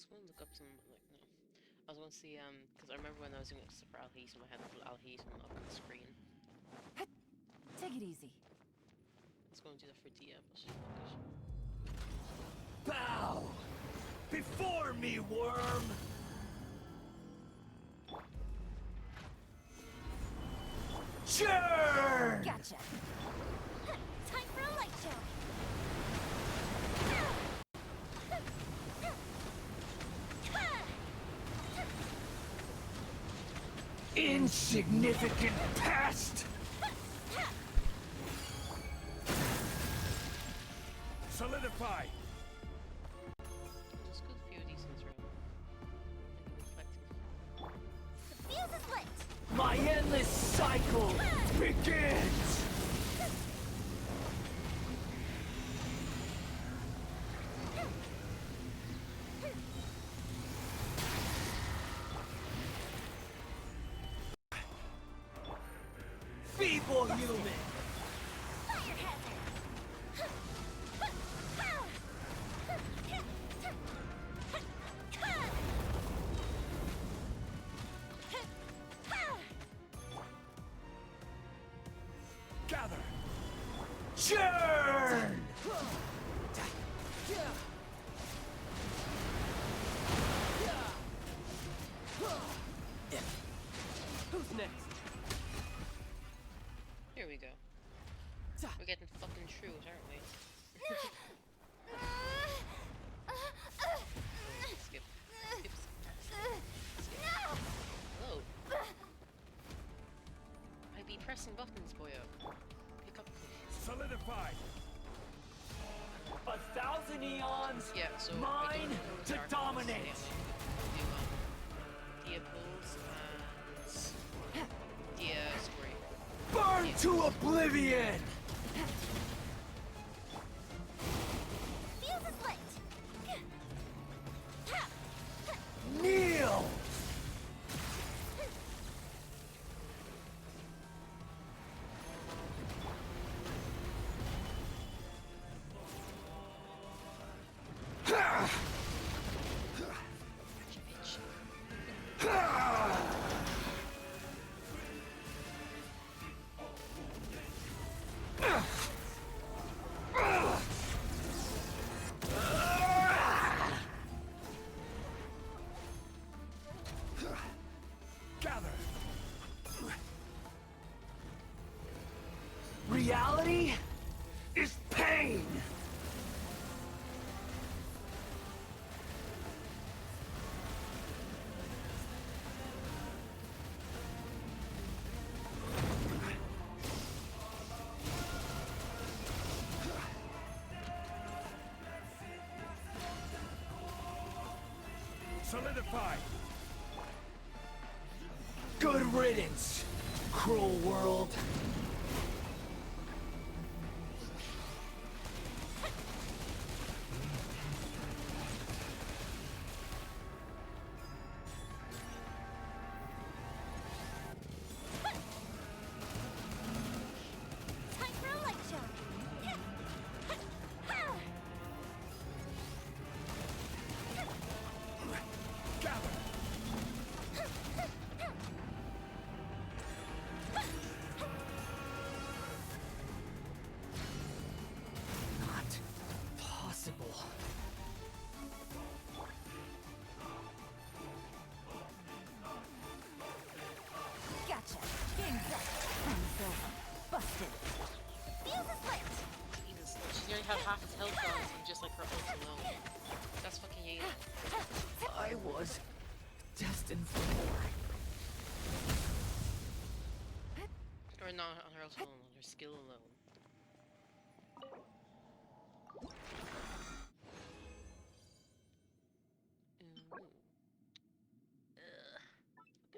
was going to look up some, like, no. I was going to see, because I remember when I was doing it for Alheaton, I had Alheaton up on the screen. Take it easy. I was going to do that for Dehya, but Bow before me, worm! Sure! Gotcha. Time for a light show. Insignificant pest! Solidify! just got a few decent through. Maybe reflecting. My endless cycle begins! Feeble human! Fire hazard! Gather! Churn! Who's next? Here we go. We're getting fucking through it, aren't we? Skip. Skip. Hello. I be pressing buttons, boyo. Pick up. Solidified! 1,000 eons! Yeah, so Mine to dominate! Dia pulls and Dia spray. Burn to oblivion! Fuse is lit! Kneel! Gather! Reality is pain! Solidified! Good riddance, cruel world! Time for a light show! Gather! Not possible. Gotcha! Game's up! Time's over! Busted! Fuse is lit! Jesus, she nearly had half his health gone from just like her ult alone. That's fucking yay. I was destined for more. Or not on her ult alone, on her skill alone. Ooh.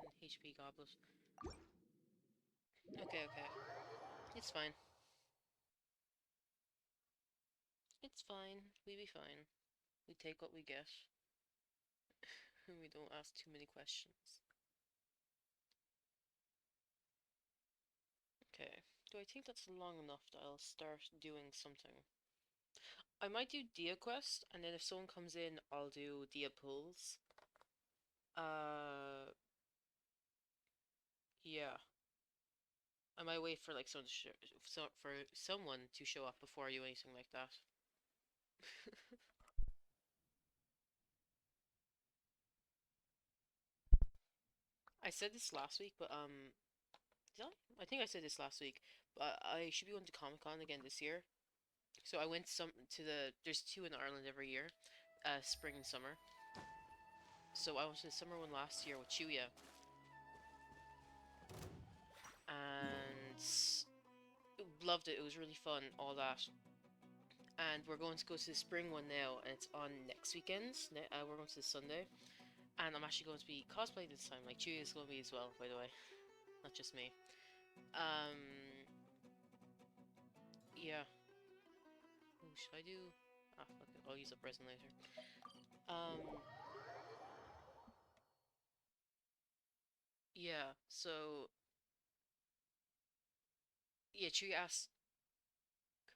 Fucking HP goblet. Okay, okay. It's fine. It's fine. We be fine. We take what we get. We don't ask too many questions. Okay. Do I think that's long enough that I'll start doing something? I might do Dia Quest, and then if someone comes in, I'll do Dia Pulls. Yeah. I might wait for like someone to show up before I do anything like that. I said this last week, but did I? I think I said this last week, but I should be going to Comic Con again this year. So I went there's two in Ireland every year, spring and summer. So I went to the summer one last year with Chuya, and loved it. It was really fun, all that. And we're going to go to the spring one now, and it's on next weekend. We're going to the Sunday, and I'm actually going to be cosplaying this time. Like Chuya is going to be as well, by the way. not just me. Um, yeah. Oh, should I do? Ah, fuck it. I'll use up resin later. Yeah. So, yeah. Chewie asks,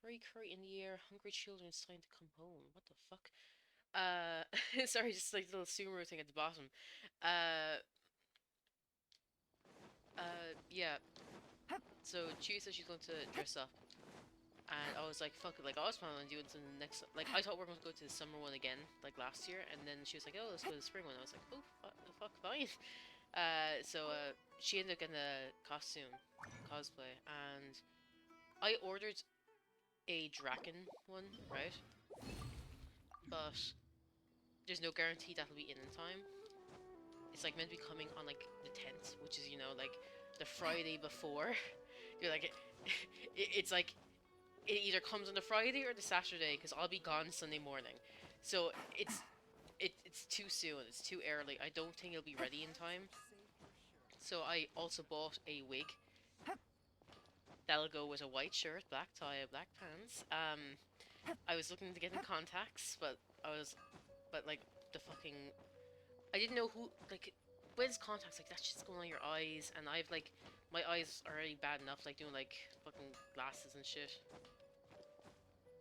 "Curry, curry in the air. Hungry children, it's time to come home." What the fuck? Sorry, just like the little sumo thing at the bottom. Uh, yeah. So Chewie says she's going to dress up. And I was like, fuck it, like, I was planning on doing something next, like, I thought we were going to go to the summer one again, like, last year, and then she was like, oh, let's go to the spring one. I was like, oh, fuck, fine. She ended up getting a costume, cosplay, and I ordered a Draken one, right? But there's no guarantee that'll be in time. It's, like, meant to be coming on, like, the 10th, which is, you know, like, the Friday before. You're like, it's like, it either comes on the Friday or the Saturday, because I'll be gone Sunday morning. So it's too soon. It's too early. I don't think it'll be ready in time. So I also bought a wig. That'll go with a white shirt, black tie, black pants. I was looking to get in contacts, but like the fucking, I didn't know who, like, when's contacts, like, that's just going on your eyes, and I've, like, my eyes are already bad enough, like, doing, like, fucking glasses and shit.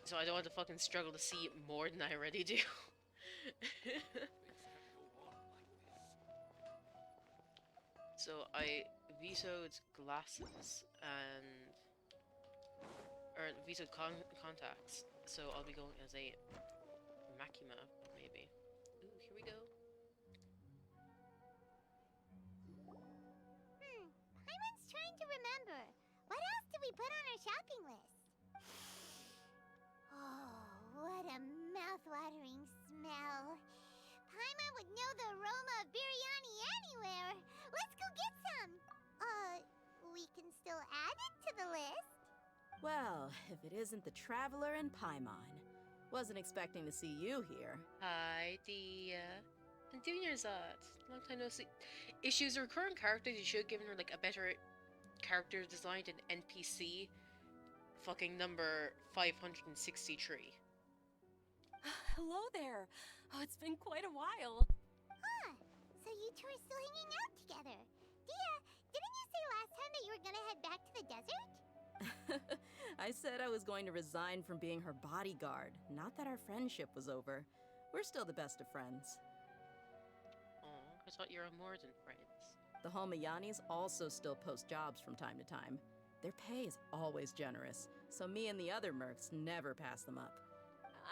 So I don't want to fucking struggle to see more than I already do. So I vetoed glasses and, or vetoed contacts. So I'll be going as a Makima, maybe. Ooh, here we go. Paimon's trying to remember. What else did we put on our shopping list? Oh, what a mouth-watering smell. Paimon would know the aroma of biryani anywhere. Let's go get some. We can still add it to the list. Well, if it isn't the Traveler and Paimon. Wasn't expecting to see you here. Hi, Dehya. And Dunyarzad. Long time no see. If she was a recurring character, you should have given her, like, a better character design than NPC. Fucking number 563. Hello there. Oh, it's been quite a while. Huh. So you two are still hanging out together. Dehya, didn't you say last time that you were gonna head back to the desert? I said I was going to resign from being her bodyguard, not that our friendship was over. We're still the best of friends. Oh, I thought you were more than friends. The Homayanis also still post jobs from time to time. Their pay is always generous, so me and the other mercs never pass them up.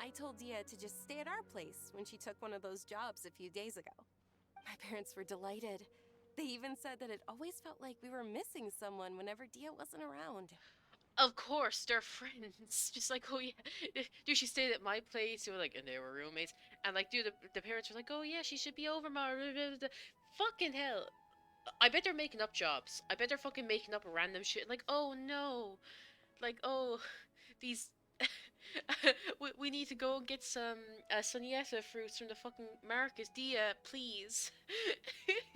I told Dehya to just stay at our place when she took one of those jobs a few days ago. My parents were delighted. They even said that it always felt like we were missing someone whenever Dehya wasn't around. Of course, they're friends. Just like, oh yeah, dude, she stayed at my place. And they were roommates. And like, dude, the parents were like, oh yeah, she should be over, ma. Fucking hell. I bet they're making up jobs. I bet they're fucking making up random shit. Like, oh no. Like, oh, these. we need to go and get some Sonieta fruits from the fucking market. Dehya, please.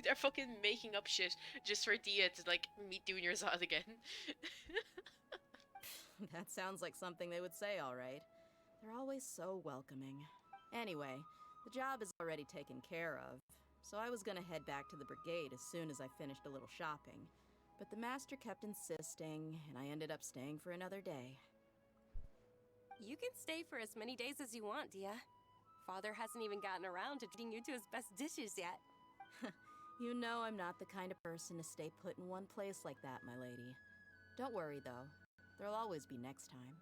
They're fucking making up shit just for Dehya to, like, meet Dunyarzad again. That sounds like something they would say, all right. They're always so welcoming. Anyway, the job is already taken care of, so I was gonna head back to the brigade as soon as I finished a little shopping. But the master kept insisting, and I ended up staying for another day. You can stay for as many days as you want, Dehya. Father hasn't even gotten around to treating you to his best dishes yet. You know I'm not the kind of person to stay put in one place like that, my lady. Don't worry, though. There'll always be next time.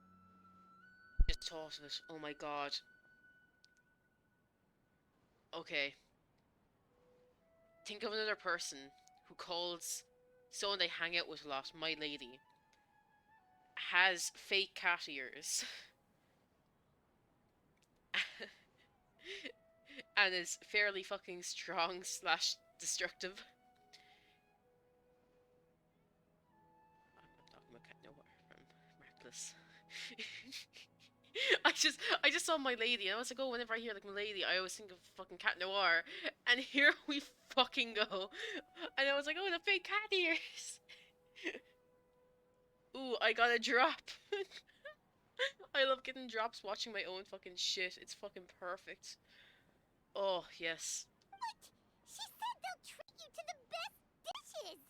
Just thought of it. Oh my god. Okay. Think of another person who calls someone they hang out with a lot my lady. Has fake cat ears. And is fairly fucking strong / destructive. I'm talking about Cat Noir from Reckless. I just saw my lady and I was like, oh, whenever I hear like my lady, I always think of fucking Cat Noir. And here we fucking go. And I was like, oh, the fake cat ears. Ooh, I got a drop. I love getting drops watching my own fucking shit. It's fucking perfect. Oh, yes. What? She said they'll treat you to the best dishes!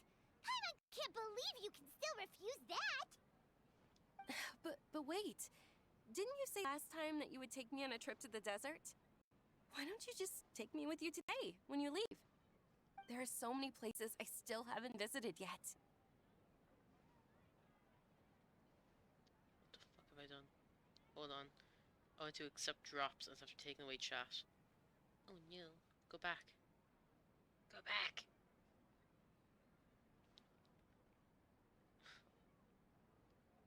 I can't believe you can still refuse that! But wait. Didn't you say last time that you would take me on a trip to the desert? Why don't you just take me with you today when you leave? There are so many places I still haven't visited yet. What the fuck have I done? Hold on. I want to accept drops as after taking away chat. Oh no. Go back. Go back.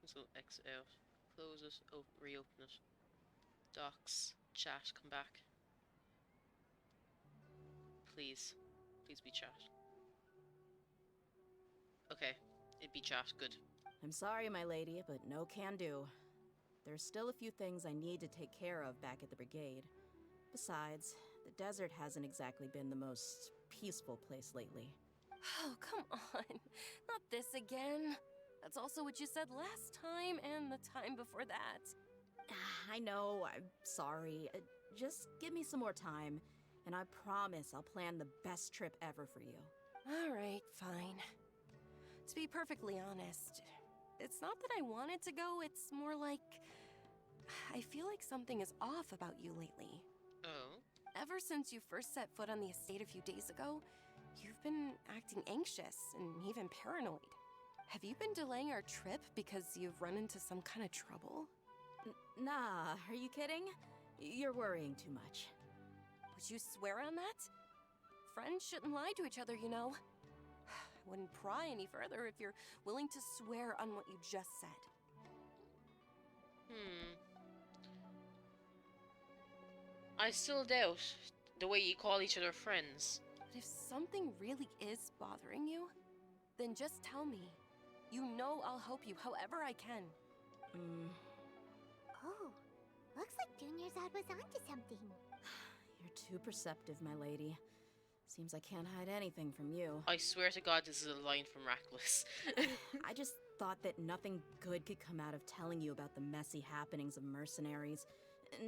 Let's go exit out. Close it. Reopen it. Docs. Chat. Come back. Please. Please be chat. Okay. It'd be chat. Good. I'm sorry, my lady, but no can do. There's still a few things I need to take care of back at the brigade. Besides, the desert hasn't exactly been the most peaceful place lately. Oh, come on. Not this again. That's also what you said last time and the time before that. I know, I'm sorry. Just give me some more time, and I promise I'll plan the best trip ever for you. All right, fine. To be perfectly honest, it's not that I wanted to go, it's more like I feel like something is off about you lately. Oh? Ever since you first set foot on the estate a few days ago, you've been acting anxious and even paranoid. Have you been delaying our trip because you've run into some kind of trouble? Nah, are you kidding? You're worrying too much. Would you swear on that? Friends shouldn't lie to each other, you know. I wouldn't pry any further if you're willing to swear on what you just said. I still doubt the way you call each other friends. But if something really is bothering you, then just tell me. You know I'll help you however I can. Oh, looks like Dunyarzad was onto something. You're too perceptive, my lady. Seems I can't hide anything from you. I swear to God this is a line from Reckless. I just thought that nothing good could come out of telling you about the messy happenings of mercenaries.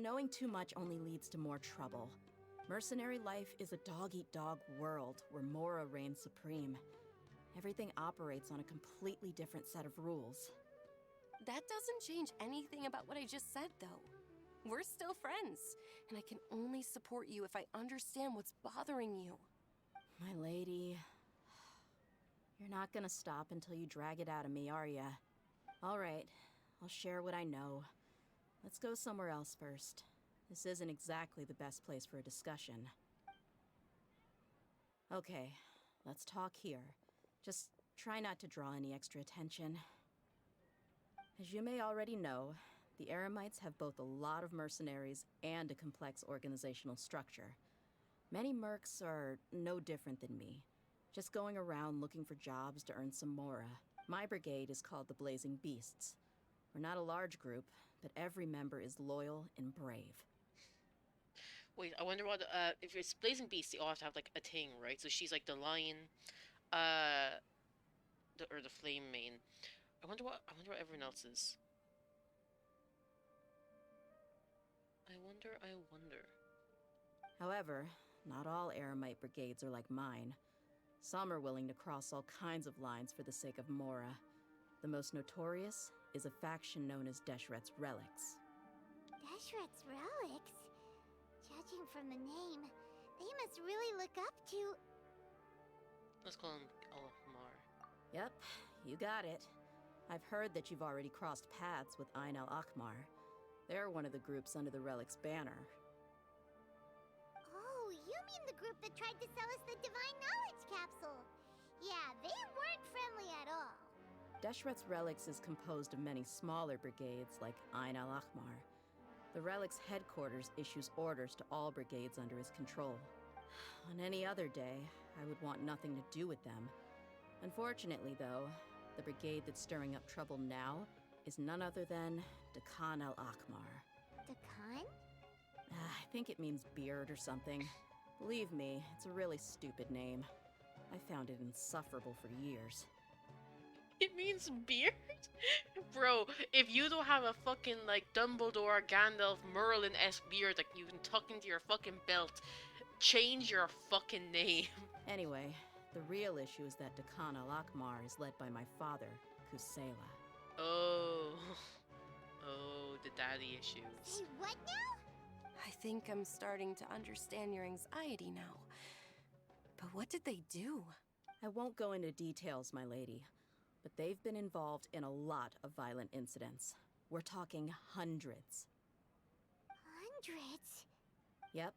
Knowing too much only leads to more trouble. Mercenary life is a dog-eat-dog world where Mora reigns supreme. Everything operates on a completely different set of rules. That doesn't change anything about what I just said, though. We're still friends, and I can only support you if I understand what's bothering you. My lady, you're not gonna stop until you drag it out of me, are ya? All right, I'll share what I know. Let's go somewhere else first. This isn't exactly the best place for a discussion. Okay, let's talk here. Just try not to draw any extra attention. As you may already know, the Eremites have both a lot of mercenaries and a complex organizational structure. Many mercs are no different than me, just going around looking for jobs to earn some mora. My brigade is called the Blazing Beasts. We're not a large group, but every member is loyal and brave. Wait, I wonder what, if it's Blazing Beast, they all have to have, like, a thing, right? So she's, like, the lion, or the flame main. I wonder what everyone else is. I wonder. However, not all Eremite brigades are like mine. Some are willing to cross all kinds of lines for the sake of Mora. The most notorious is a faction known as Deshret's Relics. Deshret's Relics? Judging from the name, they must really look up to... Let's call him Alahmar. Yep, you got it. I've heard that you've already crossed paths with Ain al-Akhmar. They're one of the groups under the Relic's banner. Oh, you mean the group that tried to sell us the Divine Knowledge Capsule? Yeah, they weren't friendly at all. Deshret's Relics is composed of many smaller brigades like Ain al-Akhmar. The Relic's headquarters issues orders to all brigades under his control. On any other day, I would want nothing to do with them. Unfortunately, though, the brigade that's stirring up trouble now is none other than Dekhan al-Akhmar. Dekhan? I think it means beard or something. Believe me, it's a really stupid name. I found it insufferable for years. It means beard? Bro, if you don't have a fucking like Dumbledore, Gandalf, Merlin-esque beard that you can tuck into your fucking belt, change your fucking name. Anyway, the real issue is that Dekhan al-Akmar is led by my father, Kusela. Oh. Oh, the daddy issues. Say what now? I think I'm starting to understand your anxiety now. But what did they do? I won't go into details, my lady, but they've been involved in a lot of violent incidents. We're talking hundreds. Hundreds? Yep,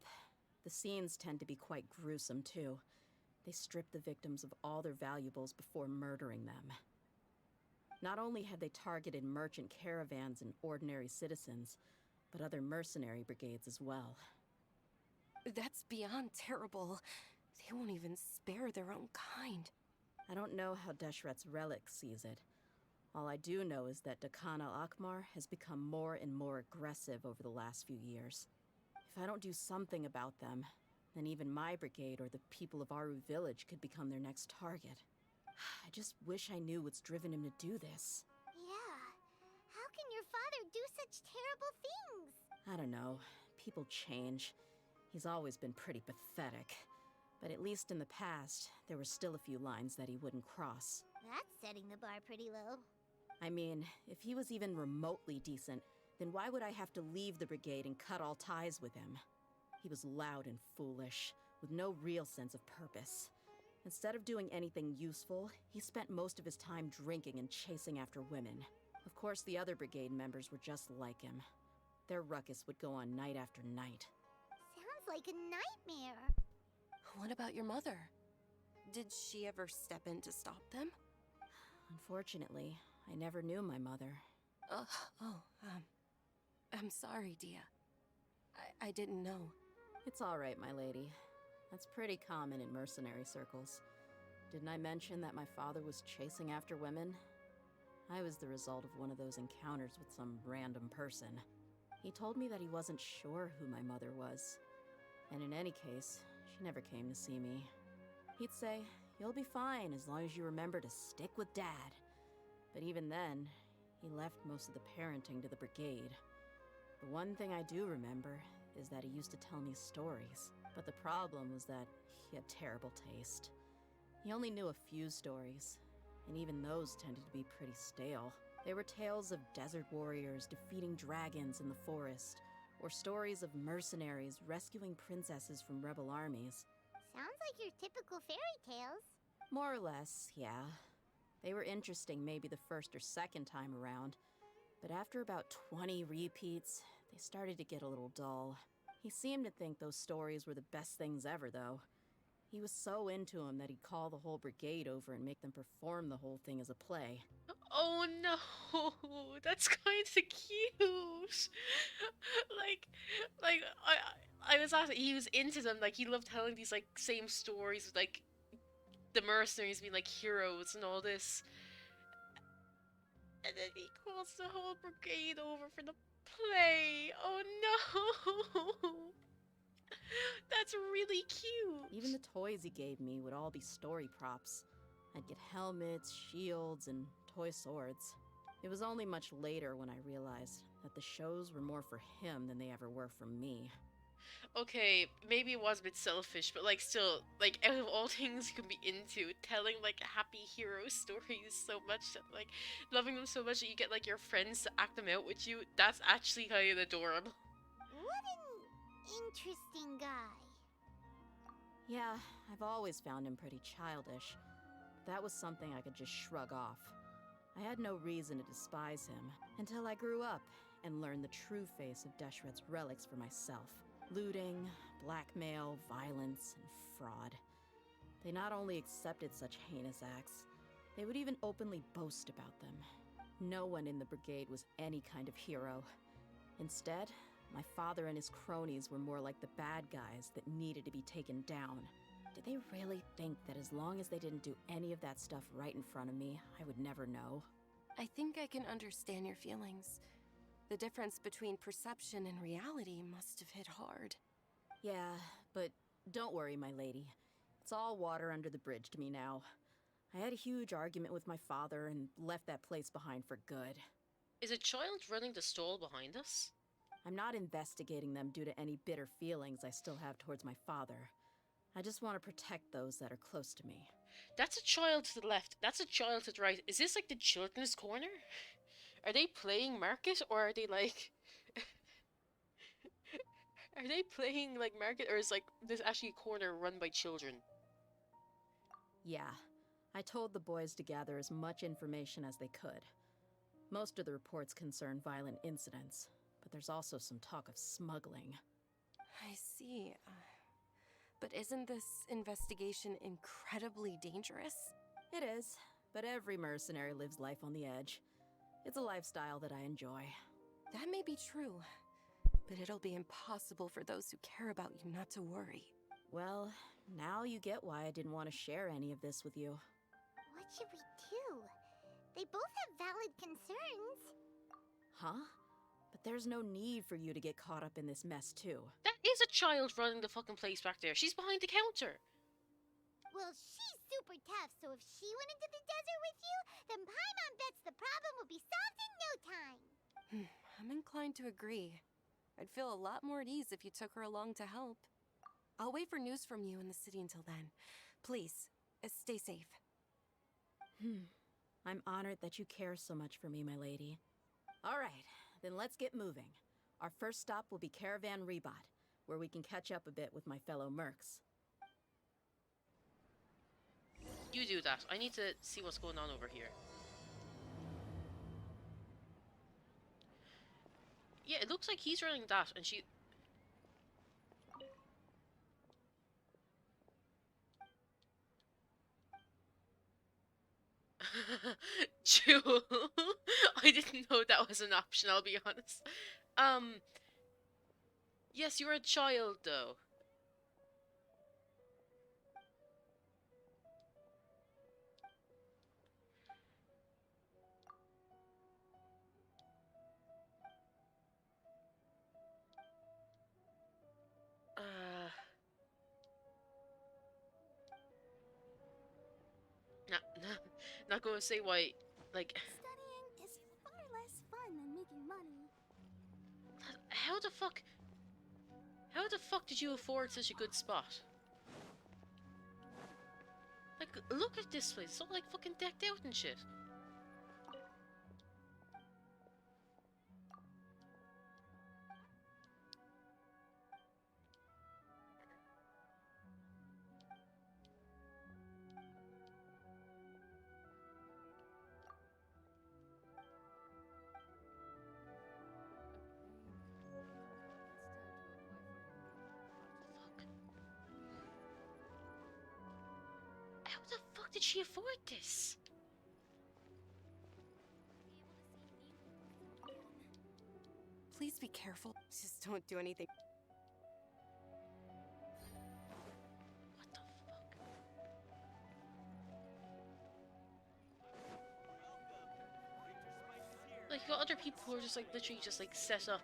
the scenes tend to be quite gruesome too. They strip the victims of all their valuables before murdering them. Not only have they targeted merchant caravans and ordinary citizens, but other mercenary brigades as well. That's beyond terrible. They won't even spare their own kind. I don't know how Deshret's relic sees it. All I do know is that Dekhan al-Akmar has become more and more aggressive over the last few years. If I don't do something about them, then even my brigade or the people of Aru village could become their next target. I just wish I knew what's driven him to do this. Yeah. How can your father do such terrible things? I don't know. People change. He's always been pretty pathetic. But at least in the past, there were still a few lines that he wouldn't cross. That's setting the bar pretty low. I mean, if he was even remotely decent, then why would I have to leave the brigade and cut all ties with him? He was loud and foolish, with no real sense of purpose. Instead of doing anything useful, he spent most of his time drinking and chasing after women. Of course, the other brigade members were just like him. Their ruckus would go on night after night. Sounds like a nightmare. What about your mother? Did she ever step in to stop them? Unfortunately, I never knew my mother. I'm sorry, Dehya. I didn't know. It's all right, my lady. That's pretty common in mercenary circles. Didn't I mention that my father was chasing after women? I was the result of one of those encounters with some random person. He told me that he wasn't sure who my mother was. And in any case, she never came to see me. He'd say, "You'll be fine as long as you remember to stick with Dad." But even then, he left most of the parenting to the brigade. The one thing I do remember is that he used to tell me stories. But the problem was that he had terrible taste. He only knew a few stories, and even those tended to be pretty stale. They were tales of desert warriors defeating dragons in the forest, or stories of mercenaries rescuing princesses from rebel armies. Sounds like your typical fairy tales. More or less, yeah. They were interesting maybe the first or second time around, but after about 20 repeats, they started to get a little dull. He seemed to think those stories were the best things ever, though. He was so into them that he'd call the whole brigade over and make them perform the whole thing as a play. Oh no, that's kind of cute. like I was asking, he was into them. Like he loved telling these like same stories, like the mercenaries being like heroes and all this. And then he calls the whole brigade over for the play. Oh no, that's really cute. Even the toys he gave me would all be story props. I'd get helmets, shields, and toy swords. It was only much later when I realized that the shows were more for him than they ever were for me. Okay, maybe it was a bit selfish, but like still, like out of all things you can be into, telling like happy hero stories so much that like loving them so much that you get like your friends to act them out with you, that's actually kind of adorable. What an interesting guy. Yeah, I've always found him pretty childish. That was something I could just shrug off. I had no reason to despise him until I grew up and learned the true face of Deshret's relics for myself. Looting, blackmail, violence, and fraud. They not only accepted such heinous acts, they would even openly boast about them. No one in the brigade was any kind of hero. Instead, my father and his cronies were more like the bad guys that needed to be taken down. Did they really think that as long as they didn't do any of that stuff right in front of me, I would never know? I think I can understand your feelings. The difference between perception and reality must have hit hard. Yeah, but don't worry, my lady. It's all water under the bridge to me now. I had a huge argument with my father and left that place behind for good. Is a child running the stall behind us? I'm not investigating them due to any bitter feelings I still have towards my father. I just want to protect those that are close to me. That's a child to the left. That's a child to the right. Is this like the children's corner? Are they playing market or are they like... Are they playing like market or is like this actually a corner run by children? Yeah, I told the boys to gather as much information as they could. Most of the reports concern violent incidents, but there's also some talk of smuggling. I see. But isn't this investigation incredibly dangerous? It is, but every mercenary lives life on the edge. It's a lifestyle that I enjoy. That may be true, but it'll be impossible for those who care about you not to worry. Well, now you get why I didn't want to share any of this with you. What should we do? They both have valid concerns. Huh? But there's no need for you to get caught up in this mess, too. That is a child running the fucking place back there. She's behind the counter. Well, she's super tough, so if she went into the desert with you, then Paimon bets the problem will be solved in no time. I'm inclined to agree. I'd feel a lot more at ease if you took her along to help. I'll wait for news from you in the city until then. Please, stay safe. I'm honored that you care so much for me, my lady. All right, then let's get moving. Our first stop will be Caravan Rebot, where we can catch up a bit with my fellow mercs. You do that. I need to see what's going on over here. Yeah, it looks like he's running that and she... Jewel. I didn't know that was an option, I'll be honest. Yes, you're a child, though. Nah, not gonna say why, like... Studying is far less fun than making money. How the fuck... How the fuck did you afford such a good spot? Like, look at this place. It's all, like, fucking decked out and shit. How the fuck did she afford this? Please be careful. Just don't do anything. What the fuck? Like, you got other people who are just, like, literally just, like, set up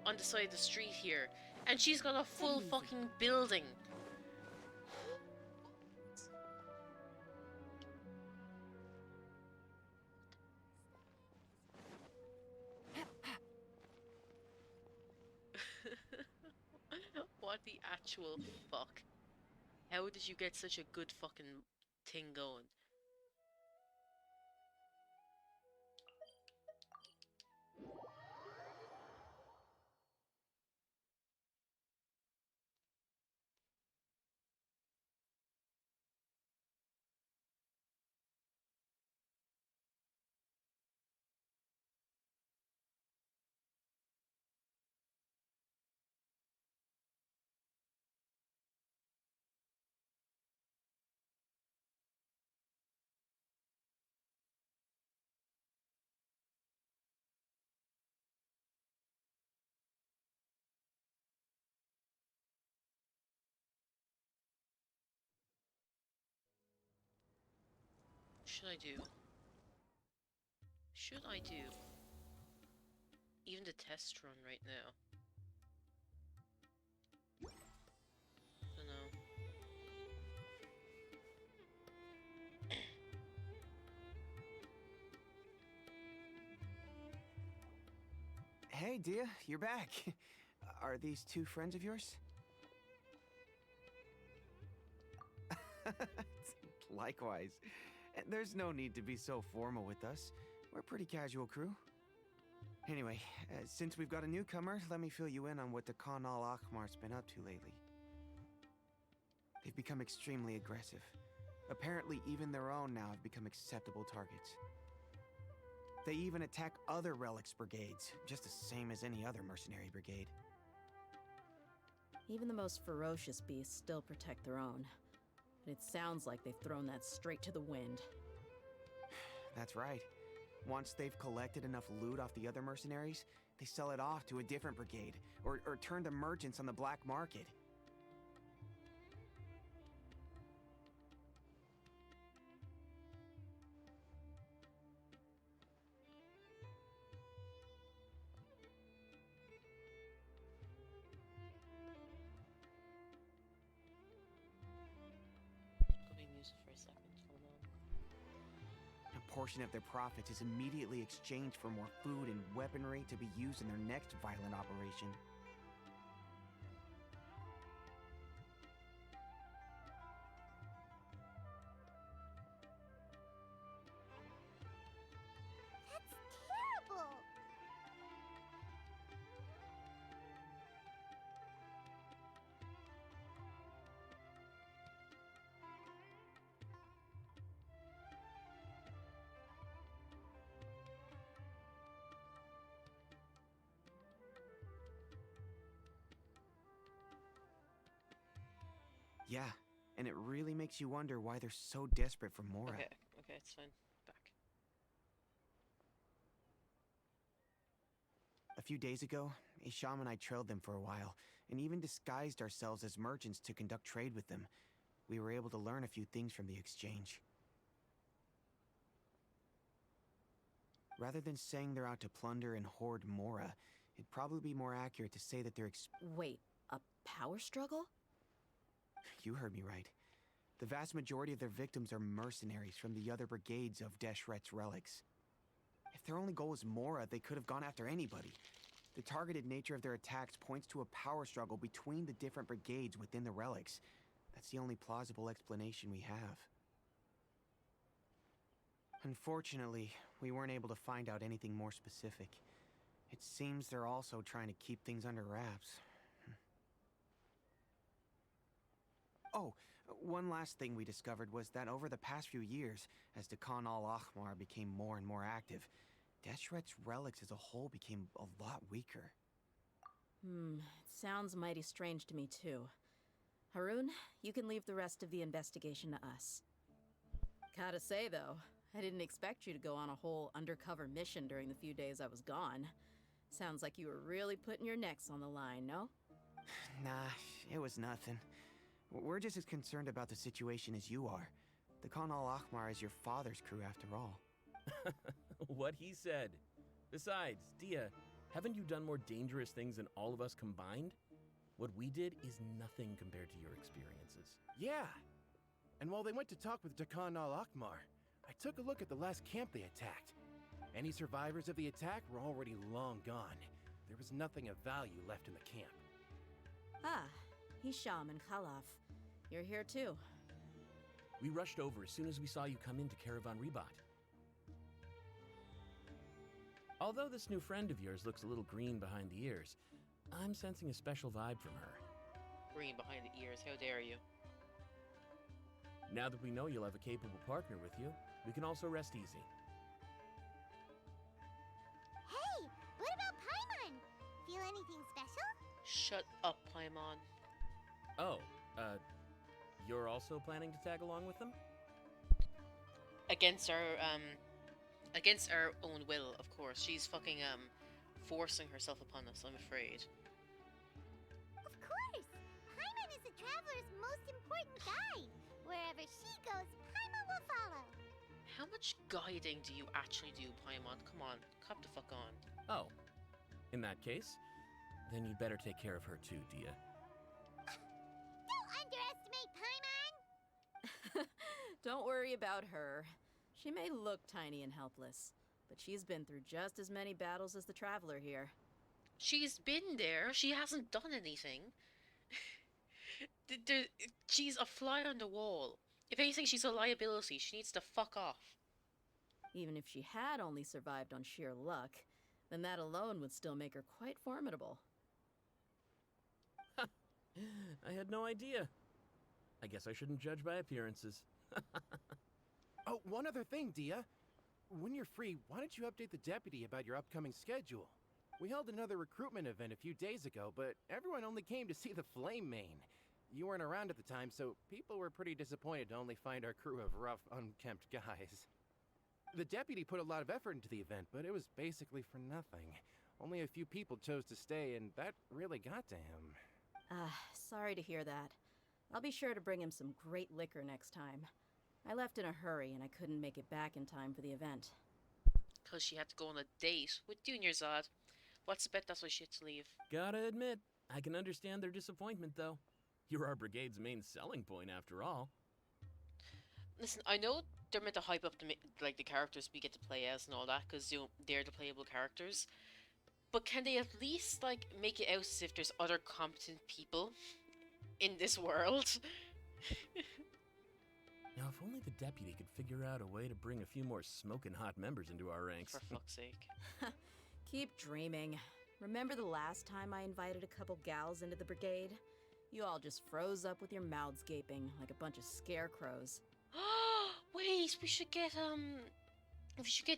on the side of the street here. And she's got a full fucking building. What the actual fuck? How did you get such a good fucking thing going? Should I do? Should I do? Even the test run right now. Dunno. Hey, Dehya, you're back. Are these two friends of yours? Likewise. There's no need to be so formal with us. We're a pretty casual crew. Anyway, since we've got a newcomer, let me fill you in on what the Khan al-Ahmar's been up to lately. They've become extremely aggressive. Apparently, even their own now have become acceptable targets. They even attack other relics brigades, just the same as any other mercenary brigade. Even the most ferocious beasts still protect their own. And it sounds like they've thrown that straight to the wind. That's right. Once they've collected enough loot off the other mercenaries, they sell it off to a different brigade, or turn to merchants on the black market. Let me mute it for a second. Hold on. A portion of their profits is immediately exchanged for more food and weaponry to be used in their next violent operation. That's terrible! Yeah, and it really makes you wonder why they're so desperate for Mora. Okay, it's fine. Back. A few days ago, Isham and I trailed them for a while, and even disguised ourselves as merchants to conduct trade with them. We were able to learn a few things from the exchange. Rather than saying they're out to plunder and hoard Mora, it'd probably be more accurate to say that they're Wait, a power struggle? You heard me right. The vast majority of their victims are mercenaries from the other brigades of Deshret's relics. If their only goal was Mora, they could have gone after anybody. The targeted nature of their attacks points to a power struggle between the different brigades within the relics. That's the only plausible explanation we have. Unfortunately, we weren't able to find out anything more specific. It seems they're also trying to keep things under wraps. Oh, one last thing we discovered was that over the past few years, as the Khan al-Ahmar became more and more active, Deshret's relics as a whole became a lot weaker. It sounds mighty strange to me too. Harun, you can leave the rest of the investigation to us. Gotta say though, I didn't expect you to go on a whole undercover mission during the few days I was gone. Sounds like you were really putting your necks on the line, no? Nah, it was nothing. We're just as concerned about the situation as you are. The Khan al-Ahmar is your father's crew after all. What he said. Besides, Dehya, haven't you done more dangerous things than all of us combined? What we did is nothing compared to your experiences. Yeah. And while they went to talk with Khan al-Ahmar, I took a look at the last camp they attacked. Any survivors of the attack were already long gone. There was nothing of value left in the camp. Ah, Hisham and Khalaf. You're here too. We rushed over as soon as we saw you come into Caravan Ribat. Although this new friend of yours looks a little green behind the ears, I'm sensing a special vibe from her. Green behind the ears, how dare you? Now that we know you'll have a capable partner with you, we can also rest easy. Hey, what about Paimon? Feel anything special? Shut up, Paimon. Oh, you're also planning to tag along with them? Against our own will, of course. She's fucking, forcing herself upon us, I'm afraid. Of course! Paimon is the traveler's most important guide. Wherever she goes, Paimon will follow. How much guiding do you actually do, Paimon? Come on, cop the fuck on. Oh, in that case, then you'd better take care of her too, Dehya. Don't underestimate Paimon! Don't worry about her. She may look tiny and helpless, but she's been through just as many battles as the traveler here. She's been there. She hasn't done anything. There, she's a fly on the wall. If anything, she's a liability. She needs to fuck off. Even if she had only survived on sheer luck, then that alone would still make her quite formidable. I had no idea. I guess I shouldn't judge by appearances. Oh, one other thing, Dehya. When you're free, why don't you update the deputy about your upcoming schedule? We held another recruitment event a few days ago, but everyone only came to see the Flame Main. You weren't around at the time, so people were pretty disappointed to only find our crew of rough, unkempt guys. The deputy put a lot of effort into the event, but it was basically for nothing. Only a few people chose to stay, and that really got to him. Sorry to hear that. I'll be sure to bring him some great liquor next time. I left in a hurry and I couldn't make it back in time for the event. Because she had to go on a date with Junior Zod. What's the bet? That's why she had to leave. Gotta admit, I can understand their disappointment, though. You're our brigade's main selling point, after all. Listen, I know they're meant to hype up the characters we get to play as and all that, because they're the playable characters. But can they at least make it out as if there's other competent people in this world? Now, if only the deputy could figure out a way to bring a few more smoking hot members into our ranks. For fuck's sake. Keep dreaming. Remember the last time I invited a couple gals into the brigade? You all just froze up with your mouths gaping like a bunch of scarecrows. Wait, we should get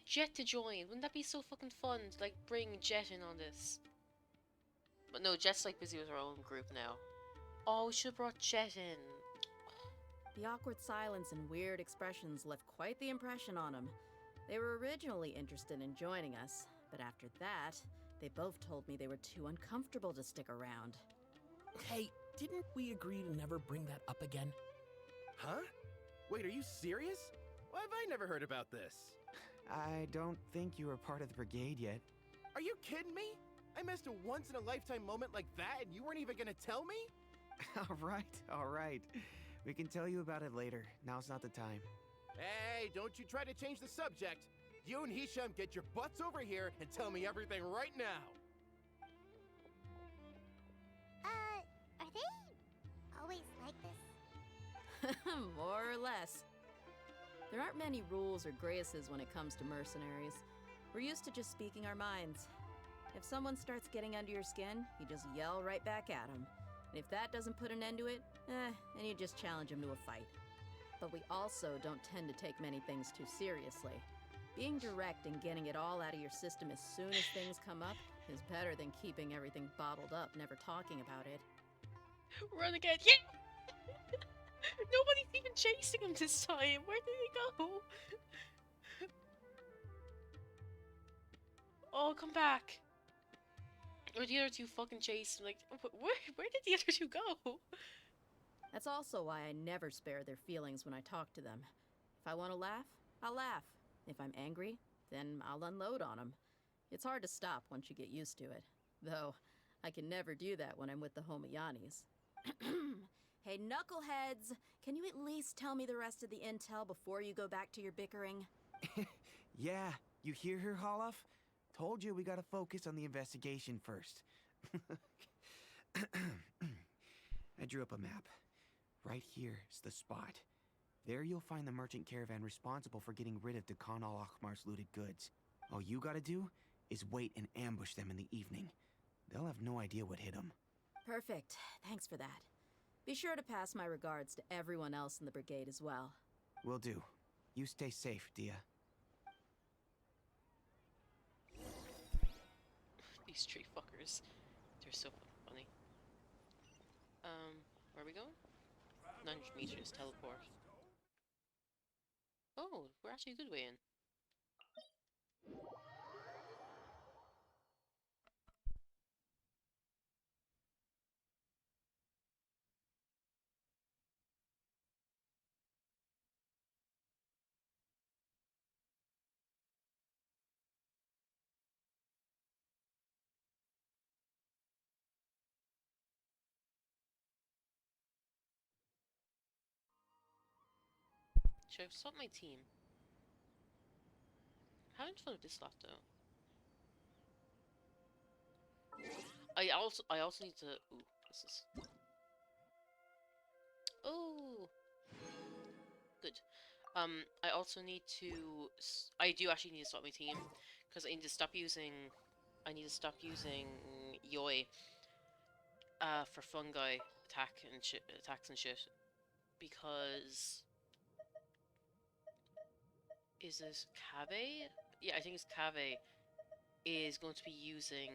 Jet to join. Wouldn't that be so fucking fun to bring Jet in on this? But no, Jet's busy with her own group now. Oh, we should have brought Jet in. The awkward silence and weird expressions left quite the impression on them. They were originally interested in joining us, but after that, they both told me they were too uncomfortable to stick around. Hey, didn't we agree to never bring that up again? Huh? Wait, are you serious? Why have I never heard about this? I don't think you were part of the brigade yet. Are you kidding me? I missed a once-in-a-lifetime moment like that and you weren't even gonna tell me? All right. We can tell you about it later. Now's not the time. Hey, don't you try to change the subject. You and Hisham get your butts over here and tell me everything right now. Are they always like this? More or less. There aren't many rules or graces when it comes to mercenaries. We're used to just speaking our minds. If someone starts getting under your skin, you just yell right back at them. And if that doesn't put an end to it, then you just challenge them to a fight. But we also don't tend to take many things too seriously. Being direct and getting it all out of your system as soon as things come up is better than keeping everything bottled up, never talking about it. Run again, yeah! Nobody's even chasing him this time. Where did he go? Oh, come back. Or the other two fucking chase him. Where did the other two go? That's also why I never spare their feelings when I talk to them. If I want to laugh, I'll laugh. If I'm angry, then I'll unload on them. It's hard to stop once you get used to it. Though, I can never do that when I'm with the Homiyanis. Hey, knuckleheads! Can you at least tell me the rest of the intel before you go back to your bickering? Yeah, you hear her, Holof? Told you we gotta focus on the investigation first. I drew up a map. Right here is the spot. There you'll find the merchant caravan responsible for getting rid of Dakan al-Akhmar's looted goods. All you gotta do is wait and ambush them in the evening. They'll have no idea what hit them. Perfect. Thanks for that. Be sure to pass my regards to everyone else in the brigade as well. Will do. You stay safe, Dehya. These tree fuckers. They're so fucking funny. Where are we going? 900 meters, teleport. Oh, we're actually a good way in. Should I swap my team? Having fun with this lot though. I also need to. Ooh, what's this? Oh, good. I also need to. I do actually need to stop my team because I need to stop using. I need to stop using Yoi. For fungi attacks and shit. Because is this Kabe? Yeah, I think it's Kabe is going to be using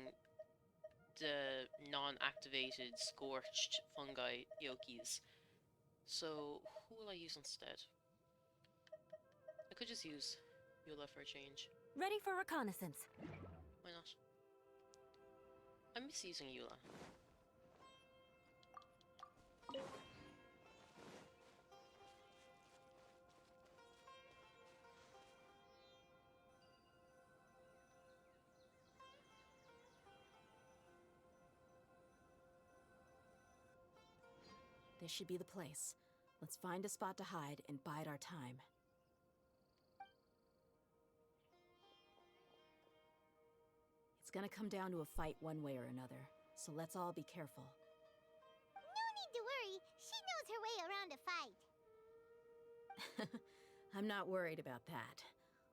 the non-activated scorched fungi Yokis. So who will I use instead? I could just use Eula for a change. Ready for reconnaissance. Why not? I miss using Eula. This should be the place. Let's find a spot to hide and bide our time. It's gonna come down to a fight one way or another, so let's all be careful. No need to worry. She knows her way around a fight. I'm not worried about that.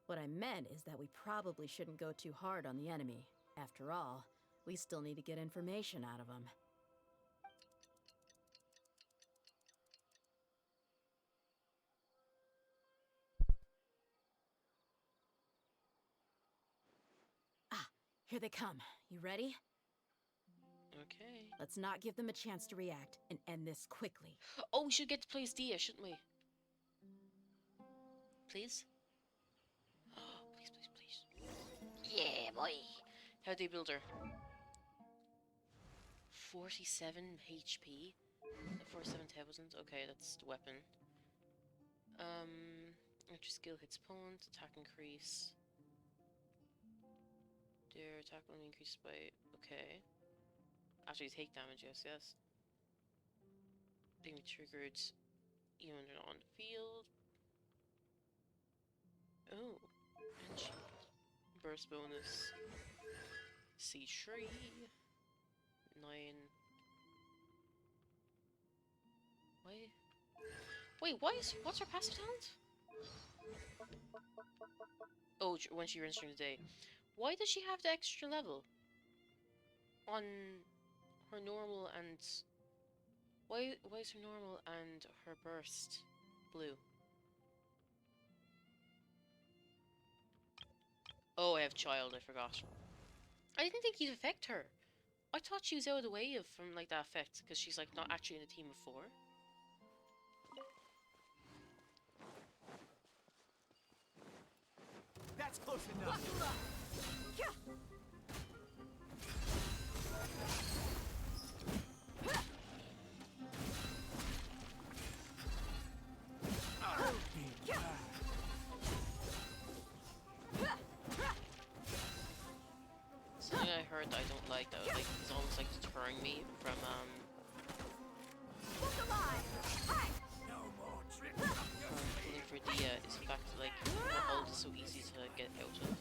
What I meant is that we probably shouldn't go too hard on the enemy. After all, we still need to get information out of them. Here they come. You ready? Okay. Let's not give them a chance to react and end this quickly. Oh, we should get to play as Dehya, shouldn't we? Please? Please, please, please. Yeah, boy. How do you build her? 47 HP? 47,000? Okay, that's the weapon. Extra skill hits opponent, attack increase. Their attack only increases by... Okay. After you take damage, yes. Being triggered even when they're not on the field. Oh. And shield. Burst bonus. C3. 9. Wait, what's her passive talent? Oh, when she runs during the day. Why does she have the extra level? On her normal and... Why is her normal and her burst blue? Oh, I have child, I forgot. I didn't think he'd affect her. I thought she was out of the way from like that effect, because she's like not actually in a team of 4. That's close enough. Something I heard that I don't like, that like is almost like deterring me from pulling for Dehya is the fact that like her ult is so easy to get out of.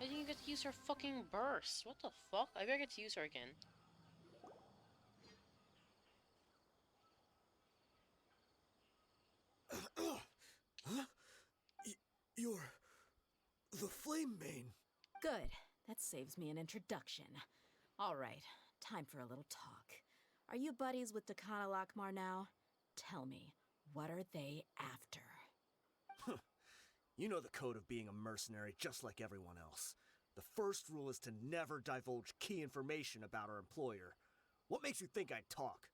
I didn't get to use her fucking burst. What the fuck? I better get to use her again. Huh? You're the Flame Main. Good. That saves me an introduction. All right, time for a little talk. Are you buddies with Dakana Lakmar now? Tell me, what are they after? You know the code of being a mercenary just like everyone else. The first rule is to never divulge key information about our employer. What makes you think I'd talk?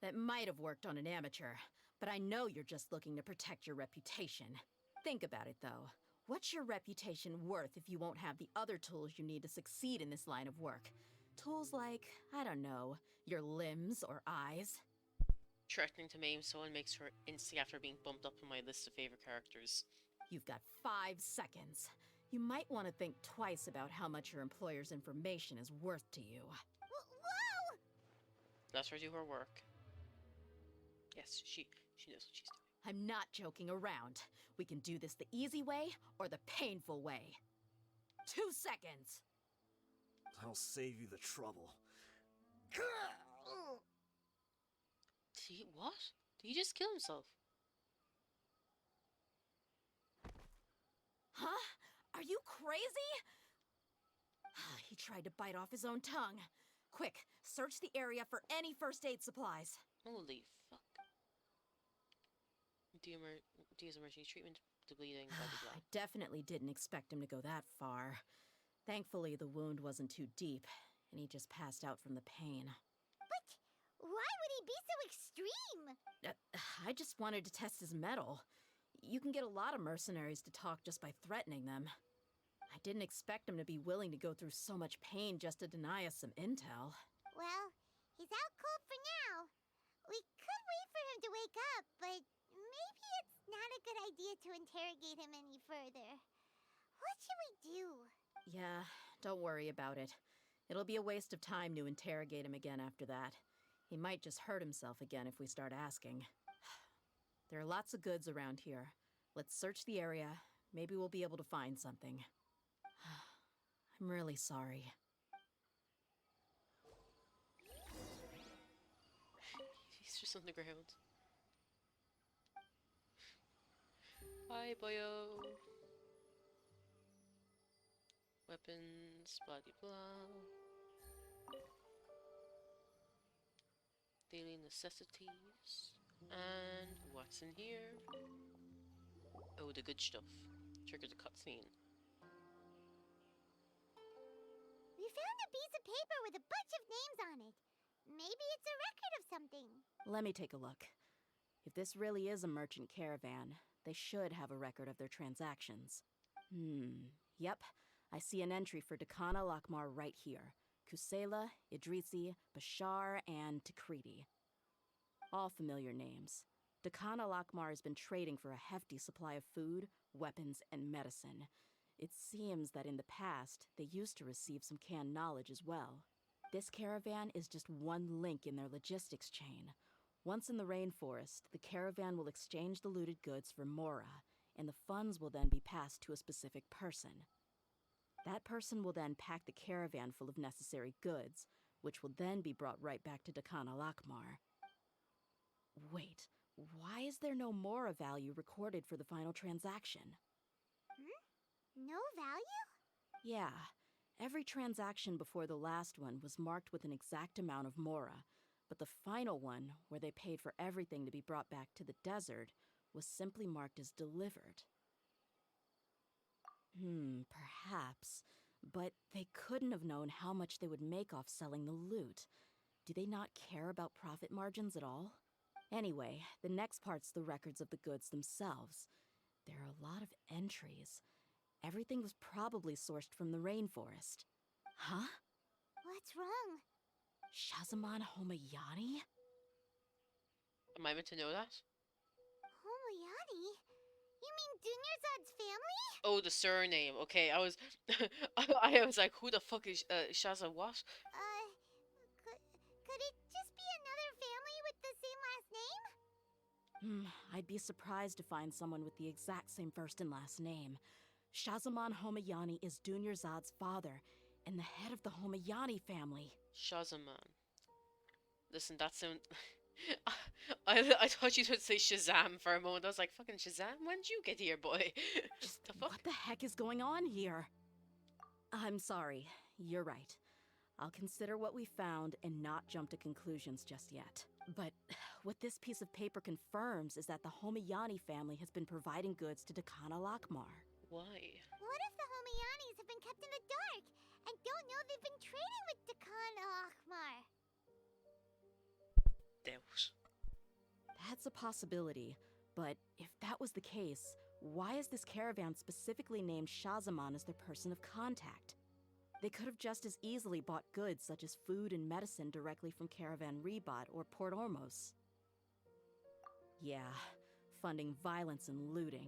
That might have worked on an amateur, but I know you're just looking to protect your reputation. Think about it, though. What's your reputation worth if you won't have the other tools you need to succeed in this line of work? Tools like, I don't know, your limbs or eyes? Threatening to maim someone makes her instinct after being bumped up on my list of favorite characters. You've got 5 seconds. You might want to think twice about how much your employer's information is worth to you. Whoa! Let her do her work. Yes, she knows what she's doing. I'm not joking around. We can do this the easy way or the painful way. 2 seconds. I'll save you the trouble. What? Did he just kill himself? Huh? Are you crazy? He tried to bite off his own tongue. Quick, search the area for any first aid supplies. Holy fuck. Dia's emergency treatment, the bleeding, blah blah I blah. definitely didn't expect him to go that far. Thankfully, the wound wasn't too deep, and he just passed out from the pain. But why would he be so extreme? I just wanted to test his mettle. You can get a lot of mercenaries to talk just by threatening them. I didn't expect him to be willing to go through so much pain just to deny us some intel. Well, he's out cold for now. We could wait for him to wake up, but maybe it's not a good idea to interrogate him any further. What should we do? Yeah, don't worry about it. It'll be a waste of time to interrogate him again after that. He might just hurt himself again if we start asking. There are lots of goods around here. Let's search the area. Maybe we'll be able to find something. I'm really sorry. He's just on the ground. Hi, boyo. Weapons, blah de blah. Daily necessities. And what's in here? Oh, the good stuff. Triggers a cutscene. We found a piece of paper with a bunch of names on it. Maybe it's a record of something. Let me take a look. If this really is a merchant caravan, they should have a record of their transactions. Yep. I see an entry for Dakana Lakmar right here. Kusela, Idrisi, Bashar, and Takriti. All familiar names. Dakana Lakmar has been trading for a hefty supply of food, weapons, and medicine. It seems that in the past, they used to receive some canned knowledge as well. This caravan is just one link in their logistics chain. Once in the rainforest, the caravan will exchange the looted goods for Mora, and the funds will then be passed to a specific person. That person will then pack the caravan full of necessary goods, which will then be brought right back to Dakana Lakmar. Wait, why is there no Mora value recorded for the final transaction? No value? Yeah, every transaction before the last one was marked with an exact amount of Mora, but the final one, where they paid for everything to be brought back to the desert, was simply marked as delivered. Perhaps. But they couldn't have known how much they would make off selling the loot. Do they not care about profit margins at all? Anyway, the next part's the records of the goods themselves. There are a lot of entries. Everything was probably sourced from the rainforest. Huh? What's wrong? Shazamon Homayani? Am I meant to know that? Homoyani? You mean Dunyarzad's family? Oh, the surname. Okay, I was, I was like, who the fuck is Shaza? What? Could it just be another family with the same last name? I'd be surprised to find someone with the exact same first and last name. Shazamon Homayani is Dunyarzad's father, and the head of the Homayani family. Shazaman. Listen, that sound. I thought you would say Shazam for a moment. I was like, fucking Shazam? When did you get here, boy? Just the fuck? what the heck is going on here? I'm sorry. You're right. I'll consider what we found and not jump to conclusions just yet. But what this piece of paper confirms is that the Homayani family has been providing goods to Dakana Lakmar. Why? What if the Homayanis have been kept in the dark and don't know they've been trading with Dakana Lakmar? Deus. That's a possibility, but if that was the case, why is this caravan specifically named Shazamon as their person of contact? They could have just as easily bought goods such as food and medicine directly from Caravan Rebot or Port Ormos. Yeah, funding violence and looting.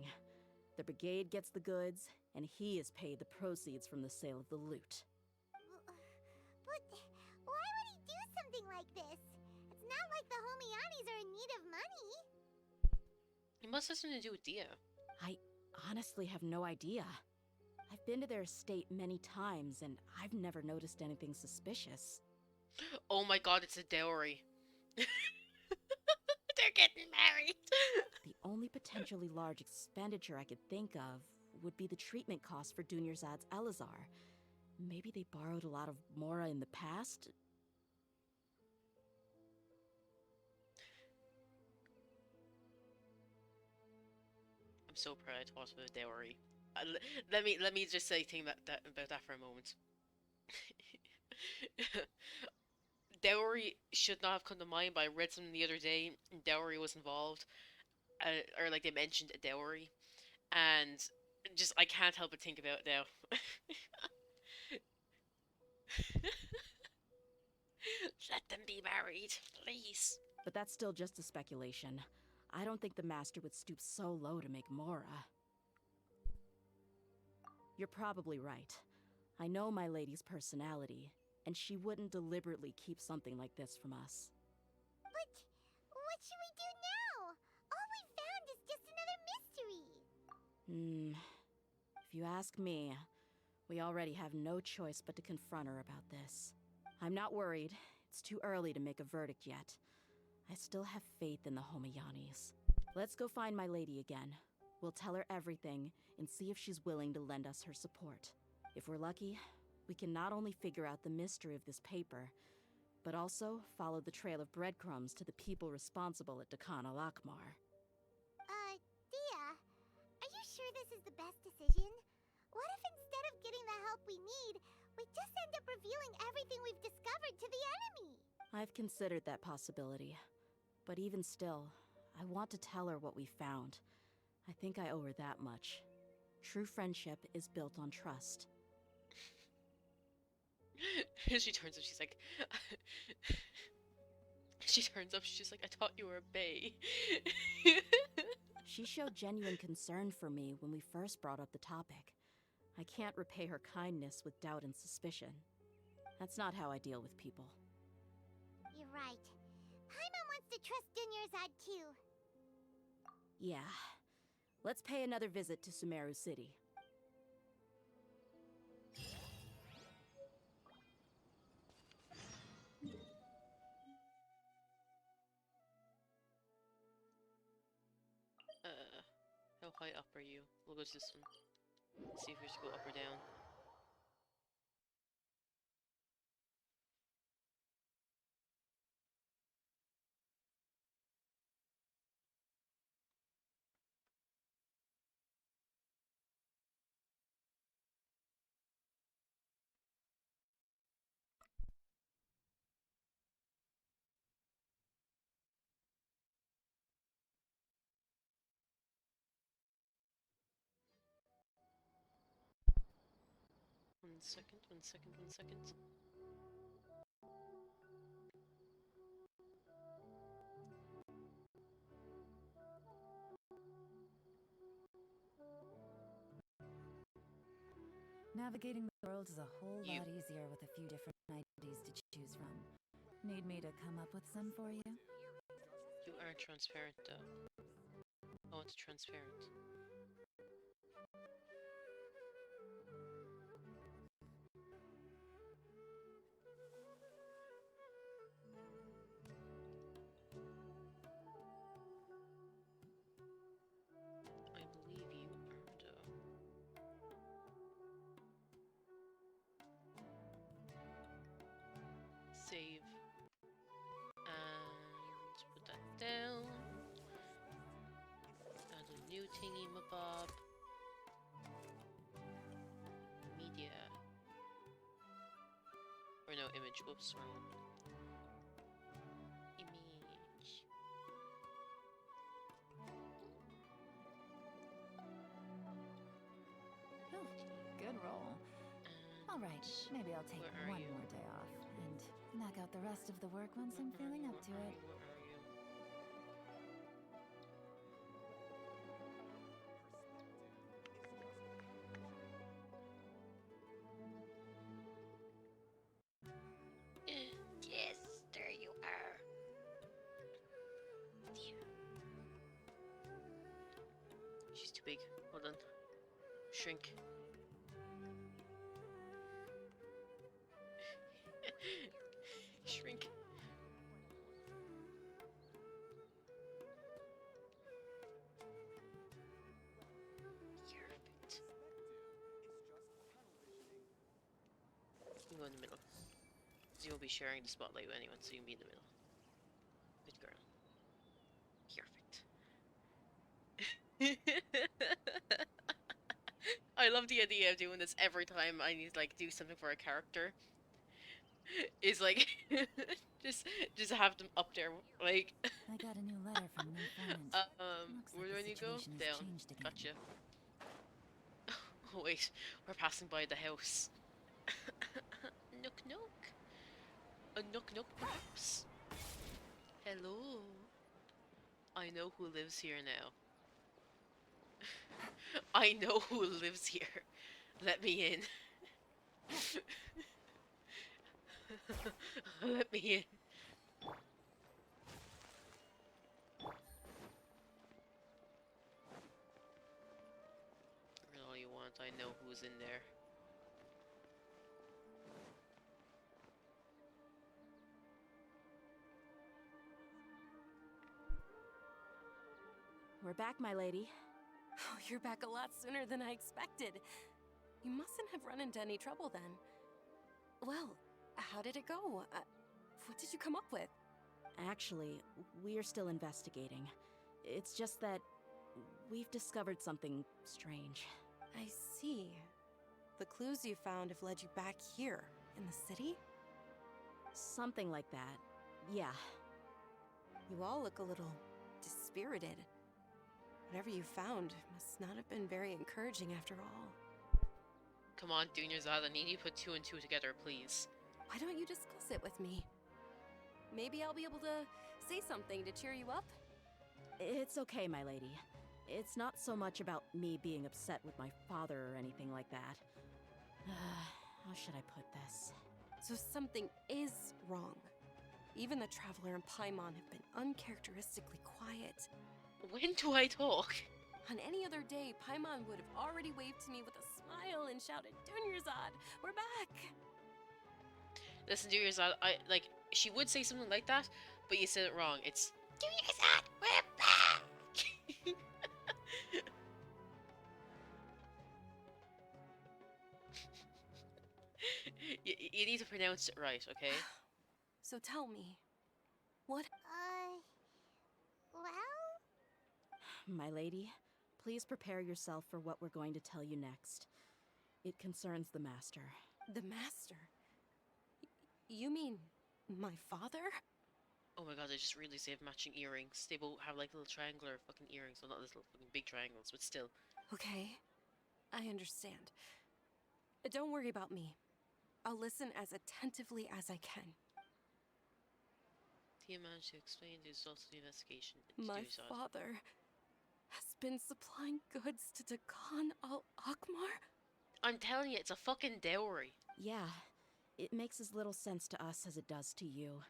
The brigade gets the goods, and he is paid the proceeds from the sale of the loot. But why would he do something like this? It's not like the Homayanis are in need of money. It must have something to do with Dia. I honestly have no idea. I've been to their estate many times, and I've never noticed anything suspicious. Oh my god, it's a dowry. They're getting married. The only potentially large expenditure I could think of would be the treatment costs for Dunyarzad's Elazar. Maybe they borrowed a lot of Mora in the past? I'm so proud I thought about dowry. Let me just say thing about that for a moment. Dowry should not have come to mind, but I read something the other day, and dowry was involved, or like they mentioned a dowry, and just I can't help but think about it now. Let them be married, please. But that's still just a speculation. I don't think the Master would stoop so low to make Mora. You're probably right. I know my lady's personality, and she wouldn't deliberately keep something like this from us. But what should we do now? All we found is just another mystery. If you ask me, we already have no choice but to confront her about this. I'm not worried. It's too early to make a verdict yet. I still have faith in the Homayanis. Let's go find my lady again. We'll tell her everything and see if she's willing to lend us her support. If we're lucky, we can not only figure out the mystery of this paper, but also follow the trail of breadcrumbs to the people responsible at Dakan al-Akmar. Dia, are you sure this is the best decision? What if instead of getting the help we need, we just end up revealing everything we've discovered to the enemy? I've considered that possibility. But even still, I want to tell her what we found. I think I owe her that much. True friendship is built on trust. She turns up, she's like... She turns up, she's like, I thought you were a bae. She showed genuine concern for me when we first brought up the topic. I can't repay her kindness with doubt and suspicion. That's not how I deal with people. You're right. Paimon wants to trust Dunyarzad too. Yeah. Let's pay another visit to Sumeru City. How high up are you? We'll go to this one. See if we should go up or down. One second, one second, one second. Navigating the world is a whole You. lot easier with a few different IDs to choose from. Need me to come up with some for you? You aren't transparent though. I want transparent. I believe you are though. Save. And put that down. Add a new thingy mabob. Media. Or no, image. Whoops, wrong one. Image. Oh, good roll. And All right, maybe I'll take where are one you? more day off and knock out the rest of the work once I'm feeling up to Where are it. you? Where are you? Yes, there you are. too big. Hold on. Shrink. Shrink. Perfect. You can go in the middle. So you'll be sharing the spotlight with anyone, so you can be in the middle. Good girl. Perfect. I love the idea of doing this every time I need to like do something for a character. Is like just just have them up there like I got a new letter from an informant. Looks where like do I the need to go? situation has Down. changed again. Gotcha. Oh wait, we're passing by the house. Nook nook. A nook nook perhaps? Hello. I know who lives here now. I know who lives here. Let me in. Let me in. Bring all you want, I know who's in there. We're back, my lady. Oh, you're back a lot sooner than I expected. You mustn't have run into any trouble then. Well, how did it go? What did you come up with? Actually, we're still investigating. It's just that we've discovered something strange. I see. The clues you found have led you back here, in the city? Something like that. Yeah. You all look a little dispirited. Whatever you found must not have been very encouraging after all. Come on, Dunyarzad, I need you to put two and two together, please. Why don't you discuss it with me? Maybe I'll be able to say something to cheer you up? It's okay, my lady. It's not so much about me being upset with my father or anything like that. How should I put this? So something is wrong. Even the Traveler and Paimon have been uncharacteristically quiet. When do I talk? On any other day, Paimon would have already waved to me with a smile and shouted, Dunyarzad, we're back! Listen, Dunyarzad, she would say something like that, but you said it wrong. It's Dunyarzad, we're back! you need to pronounce it right, okay? So tell me, what? Well? My lady, please prepare yourself for what we're going to tell you next. It concerns the Master. The Master? You mean my father? Oh my god, I just realized they have matching earrings. They both have like little triangular fucking earrings. Well, not little fucking big triangles, but still. Okay, I understand. Don't worry about me. I'll listen as attentively as I can. Tia managed to explain the results of the investigation. My father has been supplying goods to Dakan al-Akmar? I'm telling you, it's a fucking dowry. Yeah, it makes as little sense to us as it does to you.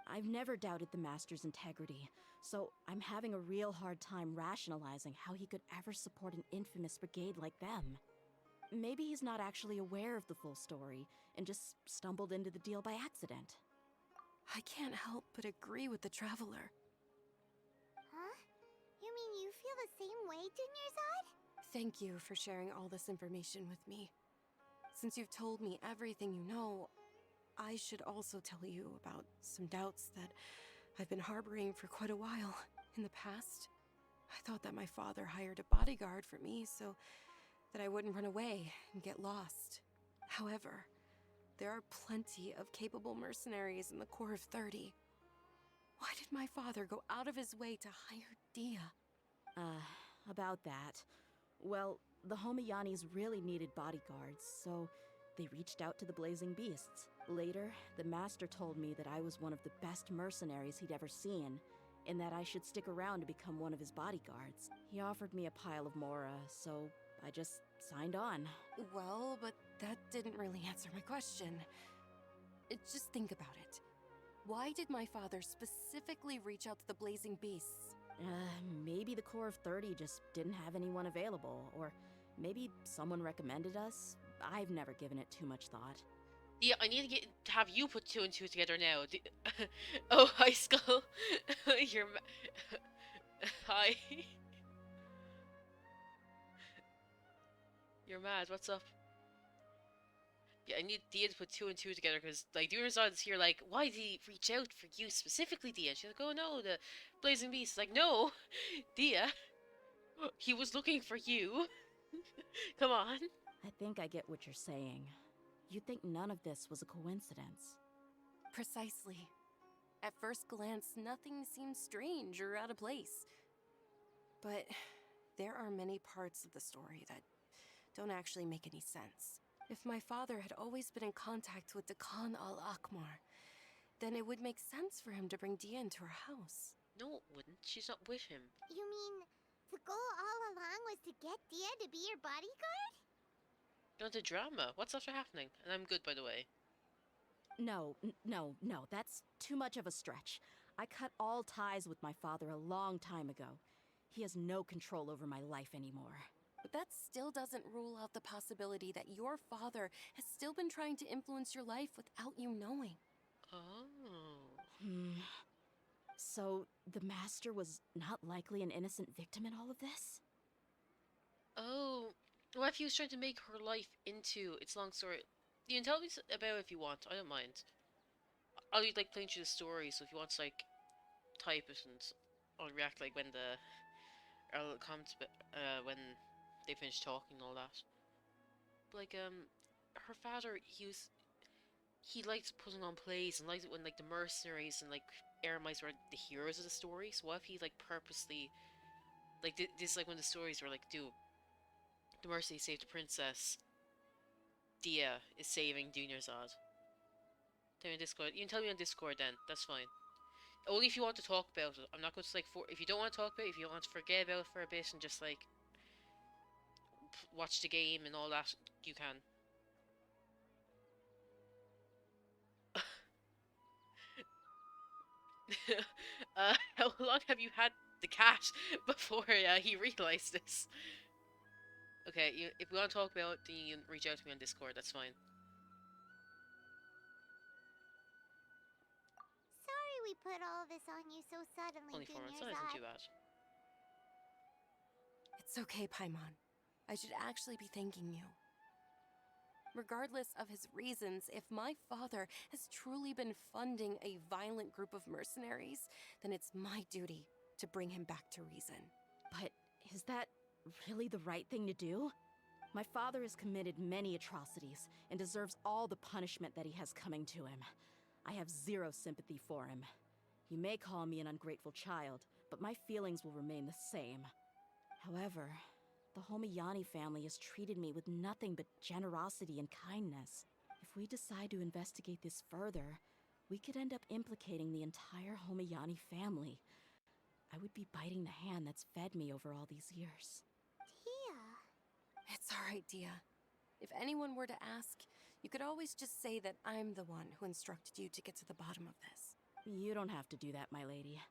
I've never doubted the Master's integrity, so I'm having a real hard time rationalizing how he could ever support an infamous brigade like them. Maybe he's not actually aware of the full story and just stumbled into the deal by accident. I can't help but agree with the Traveler. Huh? You mean you feel the same way, Dunyarzad? Thank you for sharing all this information with me. Since you've told me everything you know, I should also tell you about some doubts that I've been harboring for quite a while. In the past, I thought that my father hired a bodyguard for me so that I wouldn't run away and get lost. However, there are plenty of capable mercenaries in the Corps of 30. Why did my father go out of his way to hire Dehya? About that. Well, the Homiyanis really needed bodyguards, so they reached out to the Blazing Beasts. Later, the Master told me that I was one of the best mercenaries he'd ever seen, and that I should stick around to become one of his bodyguards. He offered me a pile of Mora, so I just signed on. Well, but that didn't really answer my question. Just think about it. Why did my father specifically reach out to the Blazing Beasts? Maybe the core of 30 just didn't have anyone available, or maybe someone recommended us. I've never given it too much thought. Yeah, I need to have you put two and two together now. Oh, hi, Skull. You're hi. You're mad. What's up? Yeah, I need Dia to put two and two together because, like, the is here, like, why did he reach out for you specifically, Dia? She's like, oh no, the Blazing Beast. Like, no, Dia, he was looking for you. Come on. I think I get what you're saying. You'd think none of this was a coincidence. Precisely. At first glance, nothing seems strange or out of place. But there are many parts of the story that don't actually make any sense. If my father had always been in contact with Dekan al-Akmar, then it would make sense for him to bring Dia into our house. No, it wouldn't. She's not with him. You mean the goal all along was to get Dia to be your bodyguard? Not the drama. What's after happening? And I'm good, by the way. No, that's too much of a stretch. I cut all ties with my father a long time ago. He has no control over my life anymore. But that still doesn't rule out the possibility that your father has still been trying to influence your life without you knowing. Oh. So, the Master was not likely an innocent victim in all of this? Oh. What if he was trying to make her life into... It's a long story. You can tell me about it if you want. I don't mind. I'll be, like, playing through the story, so if you want to, like, type it and I'll react, like, when the... I'll comment when they finish talking and all that. But, like, her father, he liked putting on plays and liked it when, like, the mercenaries and, like, Eremites were the heroes of the story. So what if he, like, purposely... Like, this is, like, when the stories were, like, the mercenary saved the princess. Dia is saving Dunyarzad. Tell me on Discord. You can tell me on Discord then. That's fine. Only if you want to talk about it. I'm not going to, like, if you don't want to talk about it, if you want to forget about it for a bit and just, like, watch the game and all that, you can. How long have you had the cat before he realized this? Okay, if we want to talk about it, then you can reach out to me on Discord, that's fine. Sorry we put all this on you so suddenly, Only 4 months, that Dunyarzad. isn't too bad. It's okay, Paimon. I should actually be thanking you. Regardless of his reasons, if my father has truly been funding a violent group of mercenaries, then it's my duty to bring him back to reason. But is that really the right thing to do? My father has committed many atrocities and deserves all the punishment that he has coming to him. I have zero sympathy for him. You may call me an ungrateful child, but my feelings will remain the same. However, the Homiyani family has treated me with nothing but generosity and kindness. If we decide to investigate this further, we could end up implicating the entire Homiyani family. I would be biting the hand that's fed me over all these years. Dia. It's all right, Dia. If anyone were to ask, you could always just say that I'm the one who instructed you to get to the bottom of this. You don't have to do that, my lady.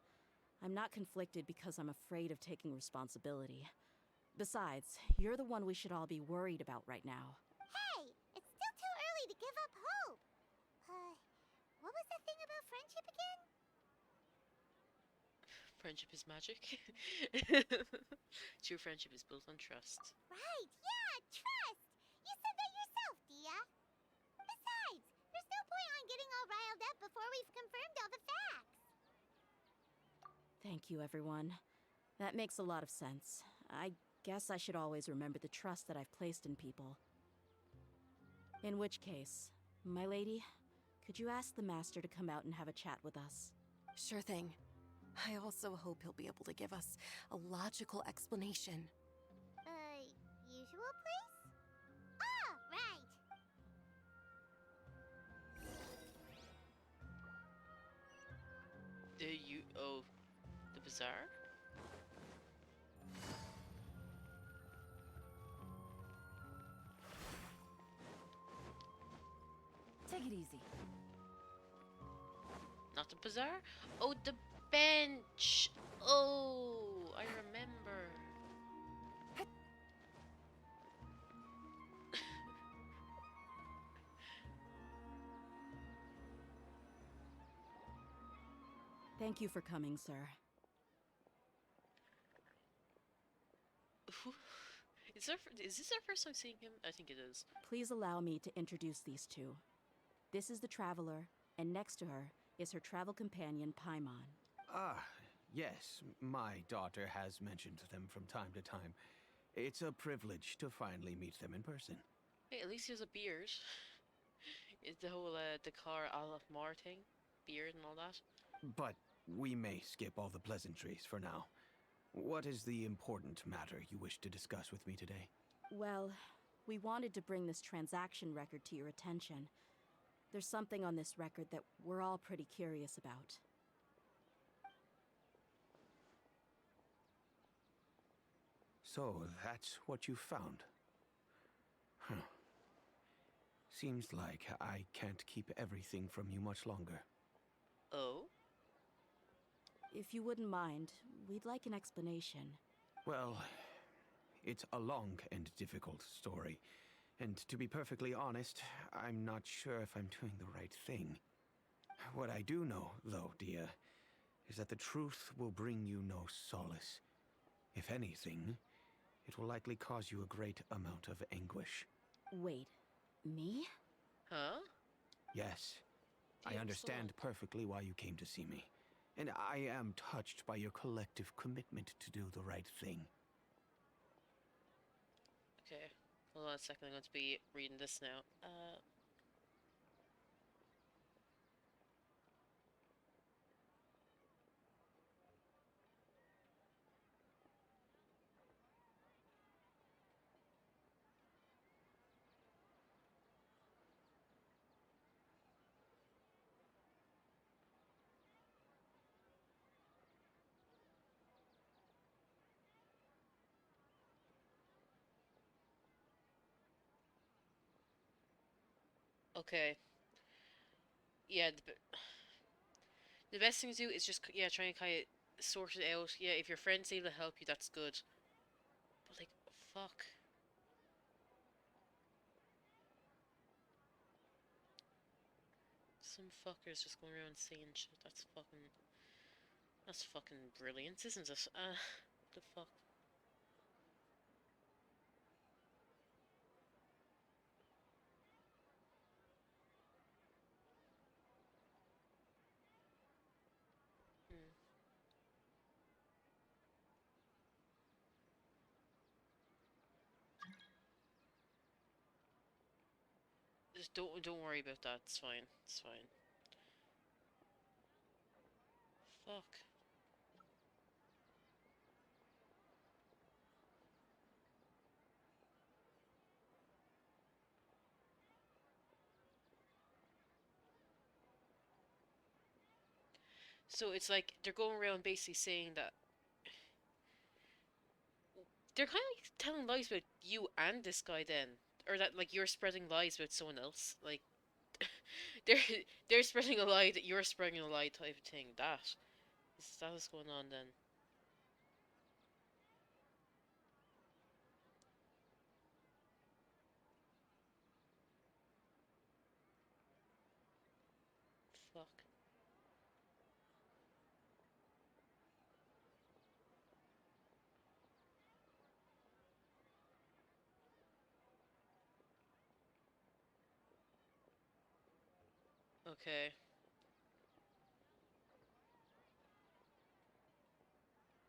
I'm not conflicted because I'm afraid of taking responsibility. Besides, you're the one we should all be worried about right now. Hey, it's still too early to give up hope. What was that thing about friendship again? Friendship is magic. True friendship is built on trust. Right, yeah, trust! You said that yourself, Dia. Besides, there's no point on getting all riled up before we've confirmed all the facts. Thank you, everyone. That makes a lot of sense. I guess I should always remember the trust that I've placed in people. In which case, my lady, could you ask the Master to come out and have a chat with us? Sure thing. I also hope he'll be able to give us a logical explanation. Usual place? Ah, right. The bazaar? Take it easy. Not the bazaar? Oh, the bench! Oh! Thank you for coming, sir. Who- is this our first time seeing him? I think it is. Please allow me to introduce these two. This is the Traveler, and next to her is her travel companion, Paimon. Ah, yes, my daughter has mentioned them from time to time. It's a privilege to finally meet them in person. Hey, at least he has a beard. Is the whole Dakar Al Mar thing, beard and all that. But we may skip all the pleasantries for now. What is the important matter you wish to discuss with me today? Well, we wanted to bring this transaction record to your attention. There's something on this record that we're all pretty curious about. So, that's what you found. Huh. Seems like I can't keep everything from you much longer. Oh? If you wouldn't mind, we'd like an explanation. Well, it's a long and difficult story. And to be perfectly honest, I'm not sure if I'm doing the right thing. What I do know, though, Dehya, is that the truth will bring you no solace. If anything, it will likely cause you a great amount of anguish. Wait, me? Huh? Yes, I Damn, understand son. perfectly why you came to see me. And I am touched by your collective commitment to do the right thing. Okay. Hold on a second, I'm going to be reading this now. Okay. Yeah, the best thing to do is just, yeah, try and kind of sort it out. Yeah, if your friend's able to help you, that's good. But, like, fuck. Some fuckers just going around saying shit. That's fucking brilliant, isn't it? The fuck? Hmm. Just don't worry about that. It's fine. It's fine. Fuck. So it's like they're going around basically saying that they're kind of like telling lies about you and this guy then, or that like you're spreading lies about someone else. Like they're they're spreading a lie that you're spreading a lie type of thing. That is going on then. Fuck. Okay.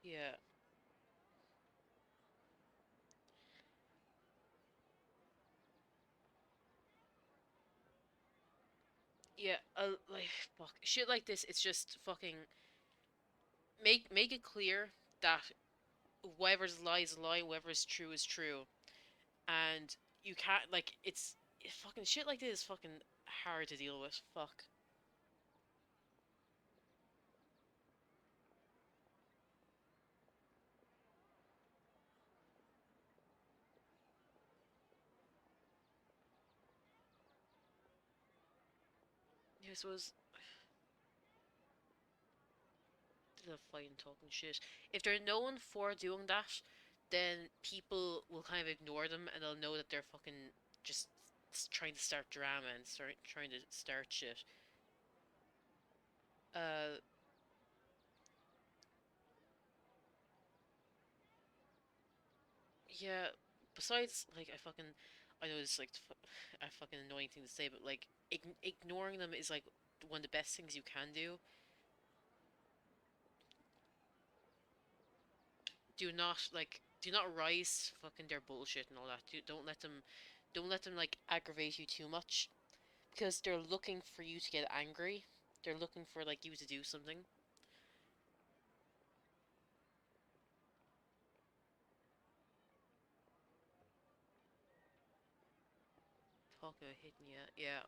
Yeah. Yeah. Like fuck shit like this. It's just fucking make it clear that whoever's lie is a lie, whoever's true is true, and you can't like fucking shit like this is fucking hard to deal with. Fuck. Yeah, I suppose the fighting talking shit. If they're known for doing that, then people will kind of ignore them and they'll know that they're fucking just trying to start drama and trying to start shit. Uh, Yeah. Besides, like, I know it's like a fucking annoying thing to say, but like, ignoring them is like one of the best things you can do. Do not rise to fucking their bullshit and all that. Don't let them like aggravate you too much because they're looking for you to get angry. They're looking for like you to do something. Talk about hitting you, yeah.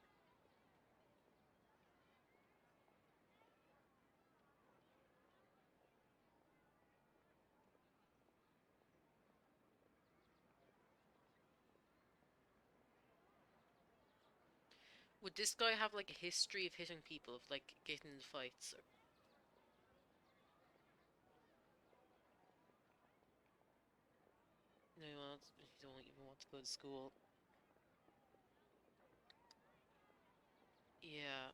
Would this guy have like a history of hitting people, of like getting into fights? Or... No, you don't even want to go to school. Yeah,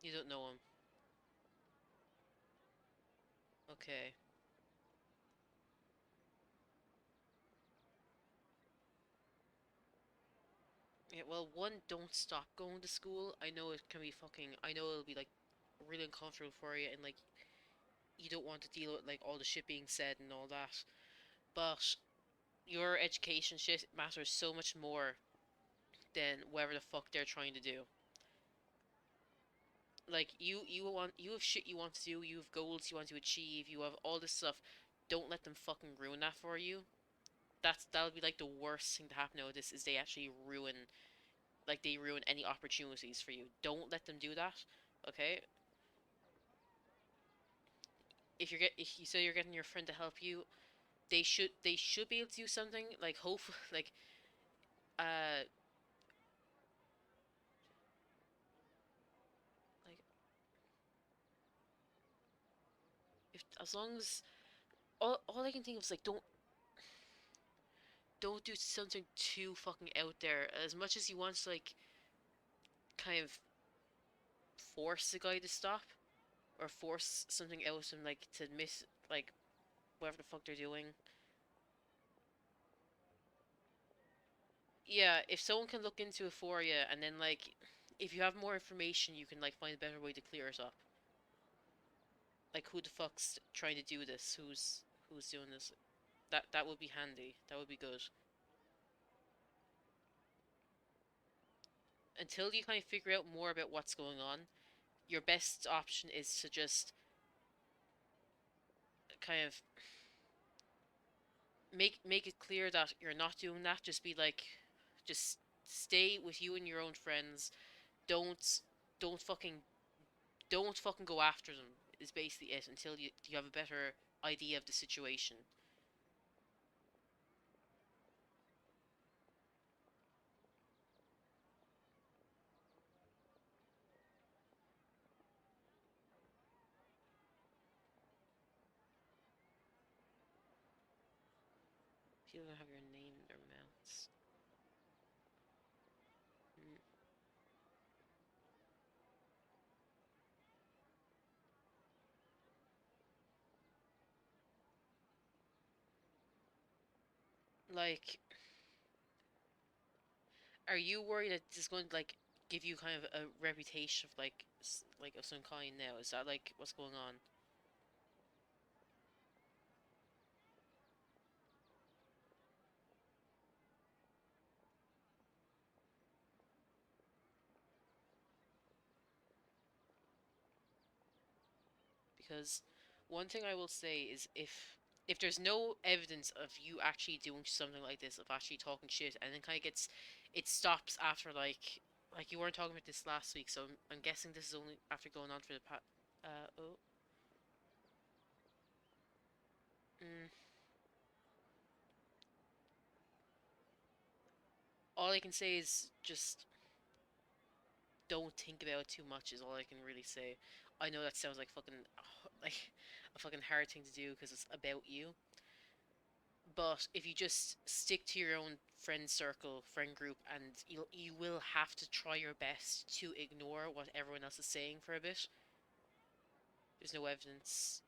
you don't know him. Okay. Yeah, well, one, don't stop going to school. I know it can be fucking. I know it'll be like really uncomfortable for you, and like you don't want to deal with like all the shit being said and all that. But your education shit matters so much more than whatever the fuck they're trying to do. Like you have shit you want to do, you have goals you want to achieve, you have all this stuff. Don't let them fucking ruin that for you. That'll be like the worst thing to happen nowadays is they actually ruin any opportunities for you. Don't let them do that. Okay? If you say you're getting your friend to help you, they should be able to do something like hope like uh like if as long as all I can think of is like don't do something too fucking out there. As much as you want to like kind of force the guy to stop or force something else and like to miss like whatever the fuck they're doing. Yeah, if someone can look into it for you and then like if you have more information you can like find a better way to clear it up. Like who the fuck's trying to do this? Who's doing this? That would be handy. That would be good. Until you kind of figure out more about what's going on, your best option is to just kind of make it clear that you're not doing that. Just be like, just stay with you and your own friends. Don't don't fucking don't fucking go after them. Is basically it until you have a better idea of the situation. People don't have your name in their mouths. Mm. Like, are you worried that this is going to like give you kind of a reputation of like of some kind now? Is that like what's going on? Because one thing I will say is if there's no evidence of you actually doing something like this, of actually talking shit, and then kind of gets it stops after like you weren't talking about this last week, so I'm guessing this is only after going on for the past. Oh. Mm, all I can say is just don't think about it too much. Is all I can really say. I know that sounds like fucking like a fucking hard thing to do because it's about you. But if you just stick to your own friend circle, friend group, and you will have to try your best to ignore what everyone else is saying for a bit. There's no evidence.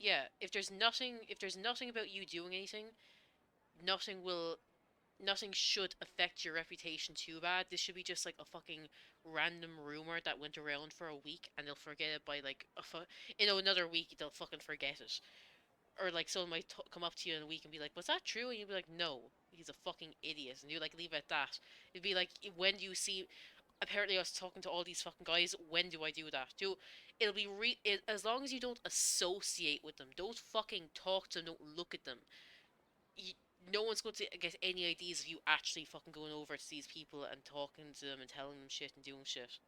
Yeah, if there's nothing about you doing anything, nothing will nothing should affect your reputation too bad. This should be just like a fucking random rumor that went around for a week and they'll forget it by like another week they'll fucking forget it. Or like someone might come up to you in a week and be like, "Was that true?" And you'd be like, "No, he's a fucking idiot." And you like leave it at that. It'd be like when do you see? Apparently, I was talking to all these fucking guys. When do I do that? It'll be as long as you don't associate with them, don't fucking talk to them, don't look at them. You, no one's going to get any ideas of you actually fucking going over to these people and talking to them and telling them shit and doing shit.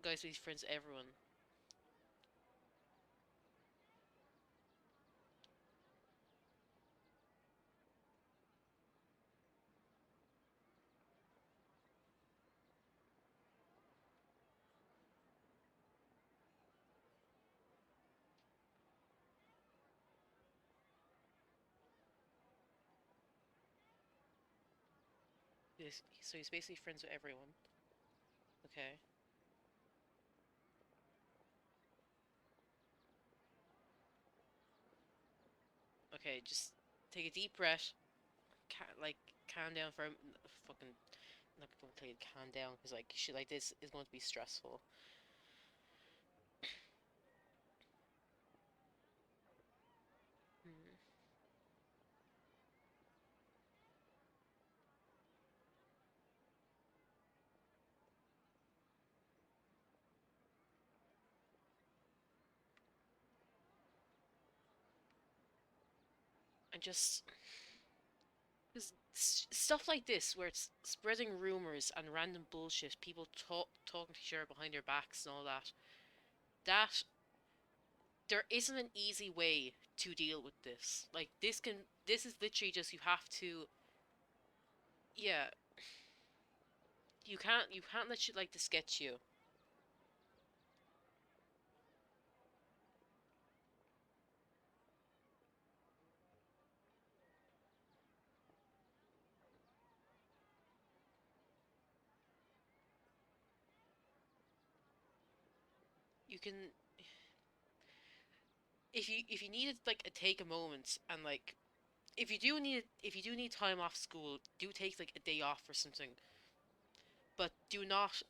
Guys, be friends with everyone. So he's basically friends with everyone. Okay. Okay, just take a deep breath. Like, calm down for a fucking. I'm not gonna tell you to calm down because like shit like this is going to be stressful. Hmm. And just because stuff like this, where it's spreading rumors and random bullshit, people talking to each other behind their backs and all that. That there isn't an easy way to deal with this. Like this is literally just you have to. Yeah, you can't let shit like this get you. You can if you needed like take a moment and like if you do need time off school, do take like a day off or something. But do not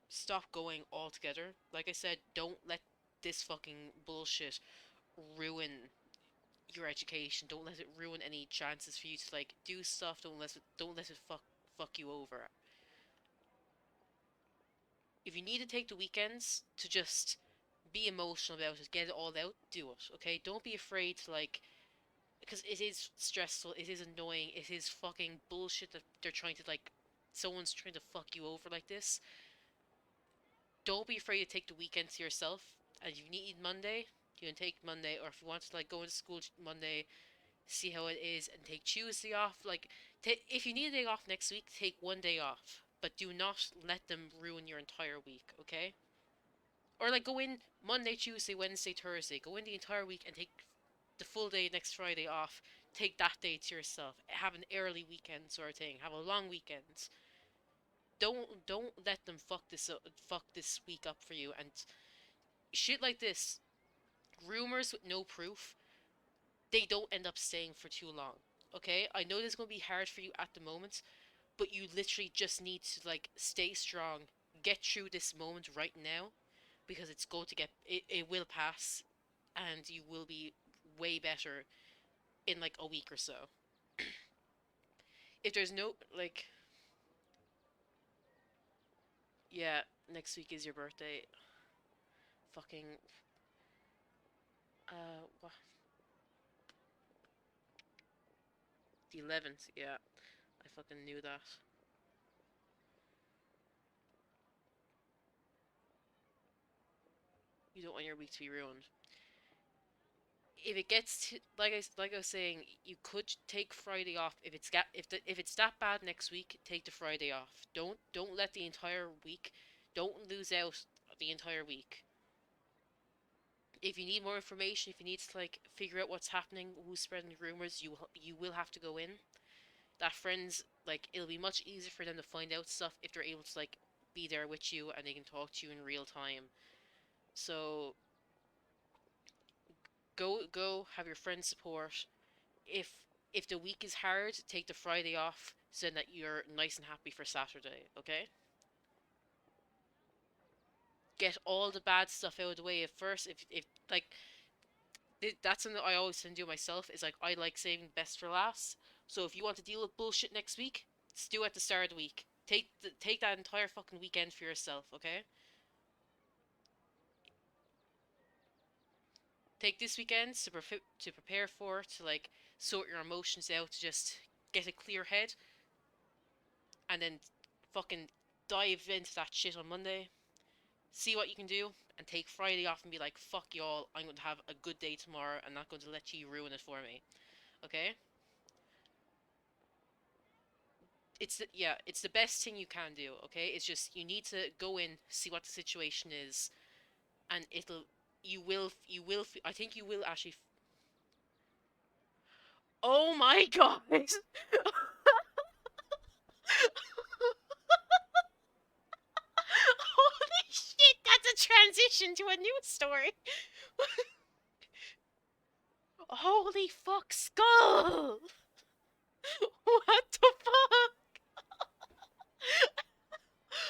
stop going altogether. Like I said, don't let this fucking bullshit ruin your education. Don't let it ruin any chances for you to like do stuff. Don't let it fuck you over. If you need to take the weekends to just be emotional about it, get it all out, do it. Okay? Don't be afraid to like because it is stressful, it is annoying, it is fucking bullshit that they're trying to like someone's trying to fuck you over like this. Don't be afraid to take the weekend to yourself. And if you need Monday, you can take Monday, or if you want to like go into school Monday, see how it is, and take Tuesday off. Like, if you need a day off next week, take one day off, but do not let them ruin your entire week. Okay? Or like go in Monday, Tuesday, Wednesday, Thursday. Go in the entire week and take the full day next Friday off. Take that day to yourself. Have an early weekend sort of thing. Have a long weekend. Don't let them fuck this week up for you and shit like this. Rumors with no proof. They don't end up staying for too long. Okay, I know this is gonna be hard for you at the moment, but you literally just need to like stay strong, get through this moment right now, because it's going to it will pass, and you will be way better in like a week or so. If there's no like, yeah, next week is your birthday. Fucking what? The 11th. Yeah, I fucking knew that. You don't want your week to be ruined. If it gets to, like I was saying, you could take Friday off if if it's that bad next week. Take the Friday off. Don't let the entire week. Don't lose out the entire week. If you need more information, if you need to like figure out what's happening, who's spreading the rumors, you will have to go in. That friends like it'll be much easier for them to find out stuff if they're able to like be there with you and they can talk to you in real time. So Go have your friends support. If if the week is hard, take the Friday off so that you're nice and happy for Saturday, okay? Get all the bad stuff out of the way at first. If like that's something I always tend to do myself, is like I like saving the best for last. So if you want to deal with bullshit next week, just do it at the start of the week. Take that entire fucking weekend for yourself, okay? Take this weekend to prepare for, to like sort your emotions out, to just get a clear head, and then fucking dive into that shit on Monday. See what you can do, and take Friday off and be like, fuck y'all, I'm going to have a good day tomorrow. I'm not going to let you ruin it for me. Okay? It's the best thing you can do, okay? It's just you need to go in, see what the situation is, and I think you will actually. Oh my god! Holy shit, that's a transition to a news story. Holy fuck, skull! What the fuck?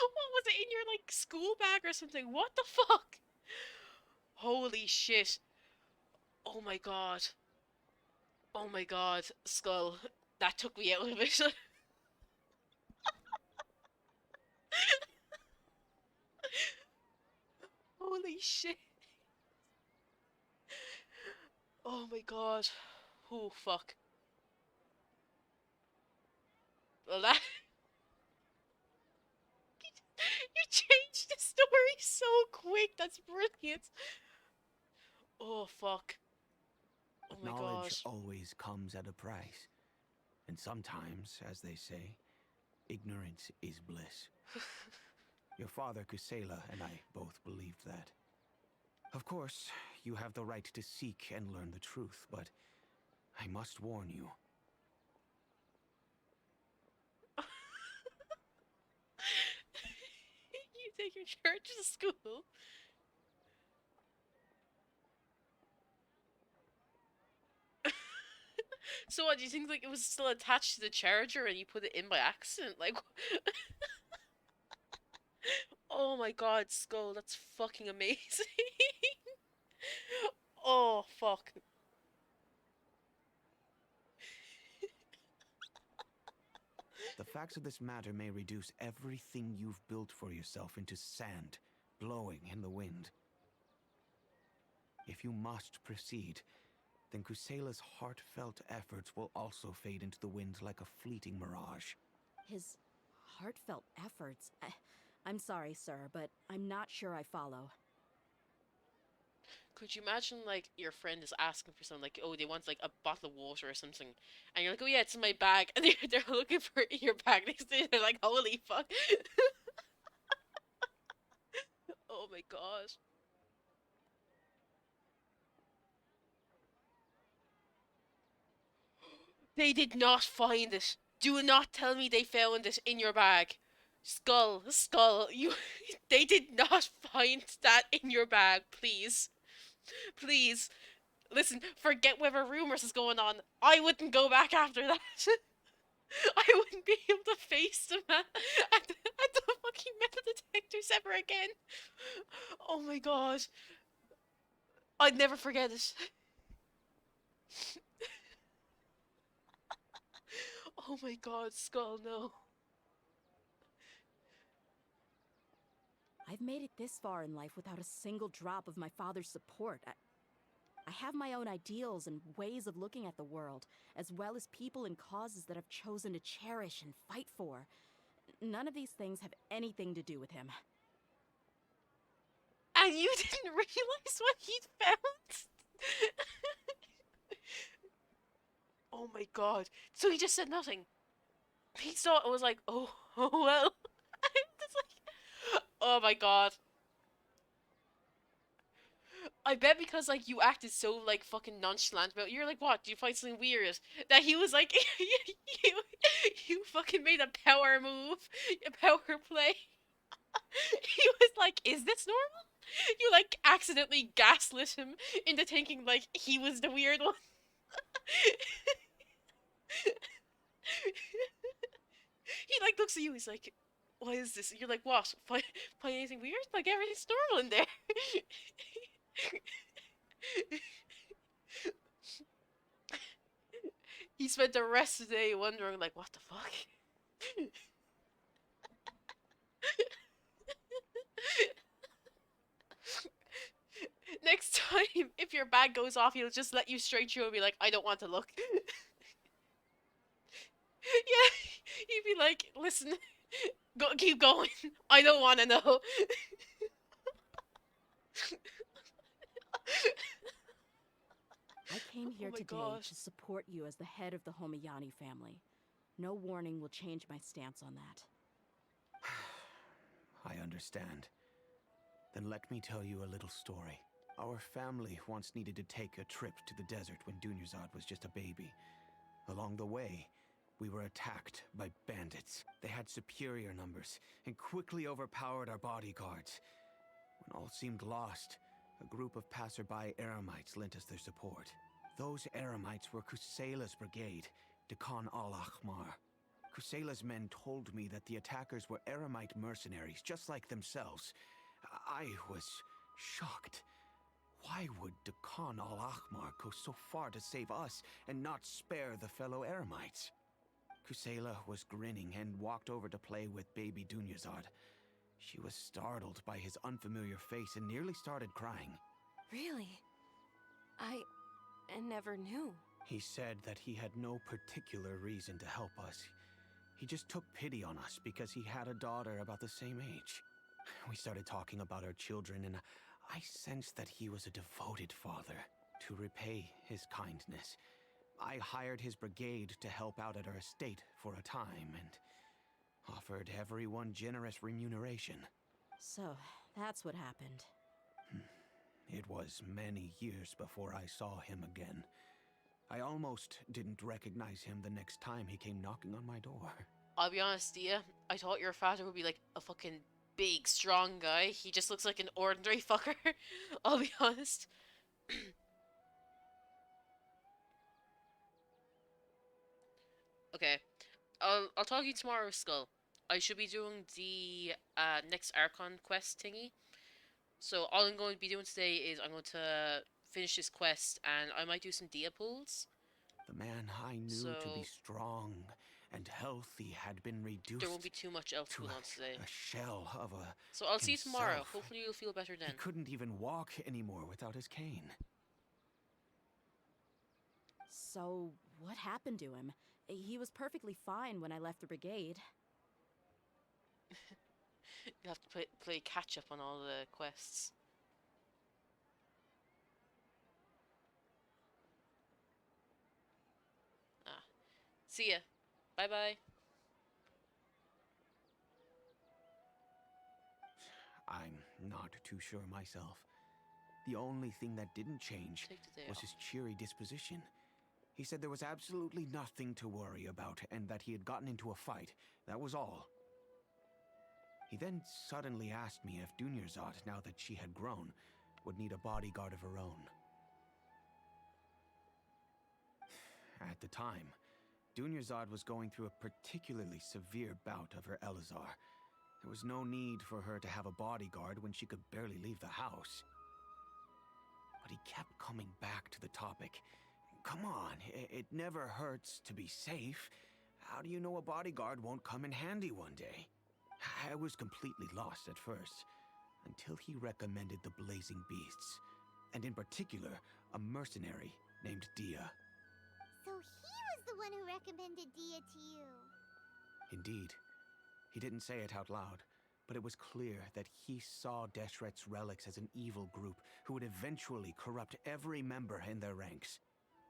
What was it, in your like school bag or something? What the fuck? Holy shit. Oh my god. Oh my god, skull. That took me out of it. Holy shit. Oh my god. Oh fuck. Well, that you changed the story so quick. That's brilliant. Oh fuck. Oh my god. Knowledge always comes at a price. And sometimes, as they say, ignorance is bliss. Your father, Kusela, and I both believed that. Of course, you have the right to seek and learn the truth, but I must warn you. You take your church to school. So what, do you think like it was still attached to the charger and you put it in by accident? Like oh my god, Skull, that's fucking amazing. Oh fuck. The facts of this matter may reduce everything you've built for yourself into sand, blowing in the wind. If you must proceed, then Kusela's heartfelt efforts will also fade into the wind like a fleeting mirage. His heartfelt efforts? I'm sorry, sir, but I'm not sure I follow. Could you imagine like your friend is asking for something, like, oh, they want like a bottle of water or something, and you're like, oh yeah, it's in my bag, and they're looking for it in your bag next day, they're like, holy fuck. Oh my god. They did not find it. Do not tell me they found it in your bag. Skull, you. They did not find that in your bag, please. Please. Listen, forget whatever rumors is going on. I wouldn't go back after that. I wouldn't be able to face them at the fucking metal detectors ever again. Oh my god. I'd never forget it. Oh my god, Skull, no. I've made it this far in life without a single drop of my father's support. I have my own ideals and ways of looking at the world, as well as people and causes that I've chosen to cherish and fight for. None of these things have anything to do with him. And you didn't realize what he'd found? Oh my god. So he just said nothing. He thought it was like, oh, oh well. Just like, oh my god. I bet because like you acted so like fucking nonchalant about it, you're like, what? Do you find something weird? That he was like, you, you fucking made a power move, a power play. He was like, is this normal? You like accidentally gaslit him into thinking like he was the weird one. He like looks at you. He's like, "Why is this?" You're like, "What? Find anything weird? Like everything's normal in there." He spent the rest of the day wondering, like, "What the fuck?" Next time, if your bag goes off, he'll just let you straight through and be like, "I don't want to look." Yeah, he'd be like, "Listen, keep going. I don't want to know." I came Oh here my today gosh. to support you as the head of the Homayani family. No warning will change my stance on that. I understand. Then let me tell you a little story. Our family once needed to take a trip to the desert when Dunyarzad was just a baby. Along the way, we were attacked by bandits. They had superior numbers and quickly overpowered our bodyguards. When all seemed lost, a group of passerby Eremites lent us their support. Those Eremites were Kusela's brigade, Dekan al-Ahmar. Kusela's men told me that the attackers were Eremite mercenaries, just like themselves. I was shocked. Why would Dekan al-Ahmar go so far to save us and not spare the fellow Eremites? Kusela was grinning and walked over to play with baby Dunyarzad. She was startled by his unfamiliar face and nearly started crying. Really? I never knew. He said that he had no particular reason to help us. He just took pity on us because he had a daughter about the same age. We started talking about our children, and I sensed that he was a devoted father. To repay his kindness, I hired his brigade to help out at our estate for a time and offered everyone generous remuneration. So, that's what happened. It was many years before I saw him again. I almost didn't recognize him the next time he came knocking on my door. I'll be honest, Dia. I thought your father would be like a fucking big, strong guy. He just looks like an ordinary fucker. I'll be honest. Okay. I'll talk to you tomorrow, Skull. I should be doing the next Archon quest thingy. So all I'm going to be doing today is I'm going to finish this quest, and I might do some Dia pulls. The man I knew to be strong and healthy had been reduced There won't be too much else to going on today. a shell of a So I'll see you tomorrow. himself. Hopefully you'll feel better then. He couldn't even walk anymore without his cane. So, what happened to him? He was perfectly fine when I left the brigade. You have to play catch up on all the quests. Ah. See ya. Bye bye. I'm not too sure myself. The only thing that didn't change Take the day was off. his cheery disposition. He said there was absolutely nothing to worry about and that he had gotten into a fight. That was all. He then suddenly asked me if Dunyarzad, now that she had grown, would need a bodyguard of her own. At the time, Dunyarzad was going through a particularly severe bout of her Elazar. There was no need for her to have a bodyguard when she could barely leave the house. But he kept coming back to the topic. Come on, it never hurts to be safe. How do you know a bodyguard won't come in handy one day? I was completely lost at first, until he recommended the Blazing Beasts, and in particular, a mercenary named Dehya. So he was the one who recommended Dia to you. Indeed. He didn't say it out loud, but it was clear that he saw Deshret's relics as an evil group who would eventually corrupt every member in their ranks.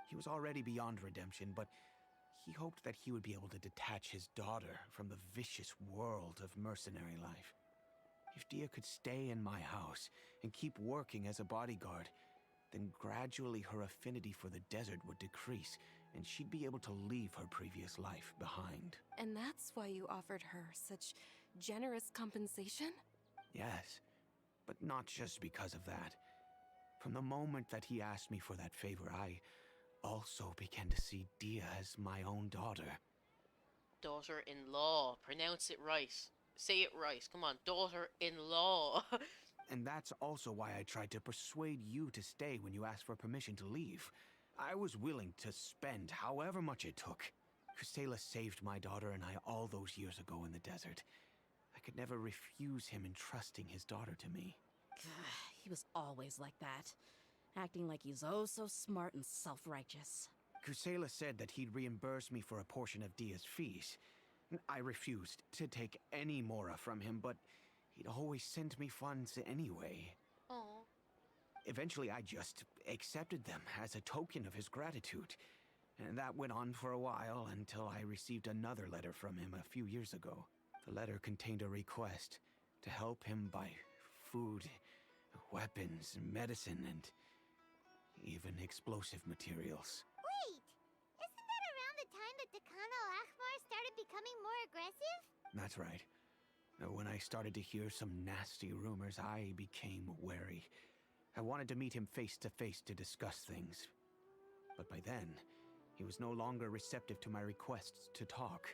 He was already beyond redemption, but he hoped that he would be able to detach his daughter from the vicious world of mercenary life. If Dehya could stay in my house and keep working as a bodyguard, then gradually her affinity for the desert would decrease, and she'd be able to leave her previous life behind. And that's why you offered her such generous compensation? Yes. But not just because of that. From the moment that he asked me for that favor, I also began to see Dehya as my own daughter. Daughter-in-law. Pronounce it right. Say it right. Come on, daughter-in-law. And that's also why I tried to persuade you to stay when you asked for permission to leave. I was willing to spend however much it took. Kusela saved my daughter and I all those years ago in the desert. I could never refuse him entrusting his daughter to me. He was always like that, acting like he's oh so smart and self-righteous. Kusela said that he'd reimburse me for a portion of Dia's fees. I refused to take any mora from him, but he'd always send me funds anyway. Oh. Eventually, I just accepted them as a token of his gratitude. And that went on for a while until I received another letter from him a few years ago. The letter contained a request to help him buy food, weapons, medicine, and even explosive materials. Wait! Isn't that around the time that Dakan al-Akhbar started becoming more aggressive? That's right. When I started to hear some nasty rumors, I became wary. I wanted to meet him face to face to discuss things. But by then, he was no longer receptive to my requests to talk.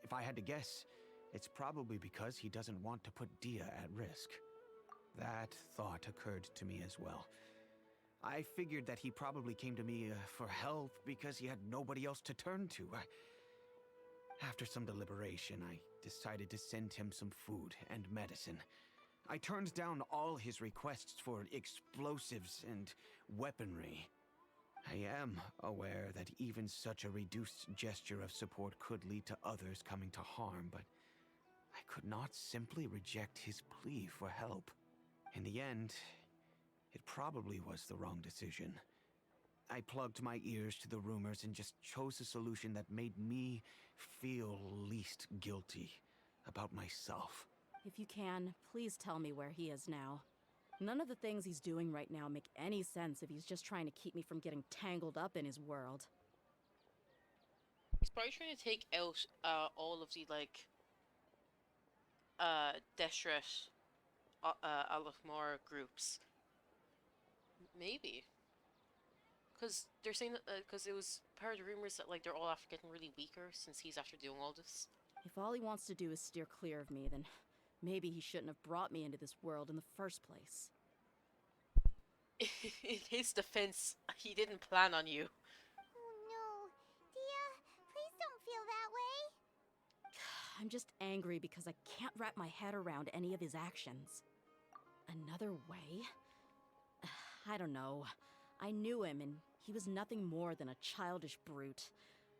If I had to guess, it's probably because he doesn't want to put Dehya at risk. That thought occurred to me as well. I figured that he probably came to me for help because he had nobody else to turn to. After some deliberation, I decided to send him some food and medicine. I turned down all his requests for explosives and weaponry. I am aware that even such a reduced gesture of support could lead to others coming to harm, but I could not simply reject his plea for help. In the end, it probably was the wrong decision. I plugged my ears to the rumors and just chose a solution that made me feel least guilty about myself. If you can, please tell me where he is now. None of the things he's doing right now make any sense if he's just trying to keep me from getting tangled up in his world. He's probably trying to take out all of the Deshret Al-Ahmar groups. Maybe. Because they're saying that, because it was part of the rumors that they're all after getting really weaker since he's after doing all this. If all he wants to do is steer clear of me, then maybe he shouldn't have brought me into this world in the first place. In his defense, he didn't plan on you. Oh no. Dehya, please don't feel that way. I'm just angry because I can't wrap my head around any of his actions. Another way? I don't know. I knew him, and he was nothing more than a childish brute.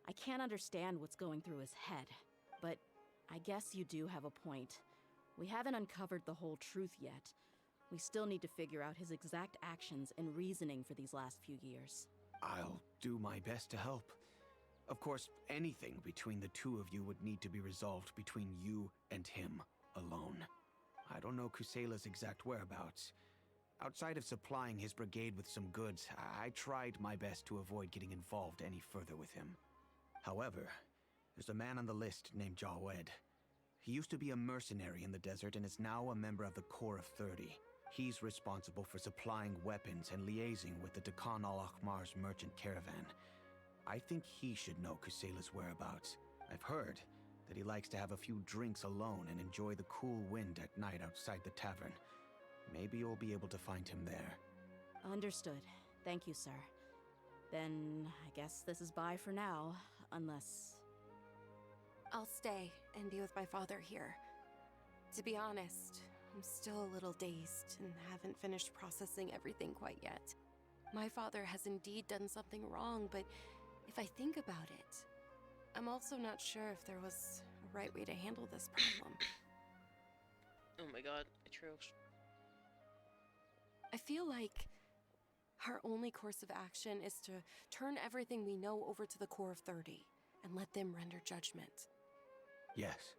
I can't understand what's going through his head. But I guess you do have a point. We haven't uncovered the whole truth yet. We still need to figure out his exact actions and reasoning for these last few years. I'll do my best to help. Of course, anything between the two of you would need to be resolved between you and him alone. I don't know Kusela's exact whereabouts. Outside of supplying his brigade with some goods, I tried my best to avoid getting involved any further with him. However, there's a man on the list named Jawed. He used to be a mercenary in the desert and is now a member of the Corps of 30. He's responsible for supplying weapons and liaising with the Dakan al-Akhmar's merchant caravan. I think he should know Kusela's whereabouts. I've heard that he likes to have a few drinks alone and enjoy the cool wind at night outside the tavern. Maybe you'll be able to find him there. Understood. Thank you, sir. Then I guess this is bye for now, unless... I'll stay and be with my father here. To be honest, I'm still a little dazed and haven't finished processing everything quite yet. My father has indeed done something wrong, but if I think about it, I'm also not sure if there was a right way to handle this problem. Oh my god, Atroce. I feel like our only course of action is to turn everything we know over to the Corps of 30 and let them render judgment. Yes.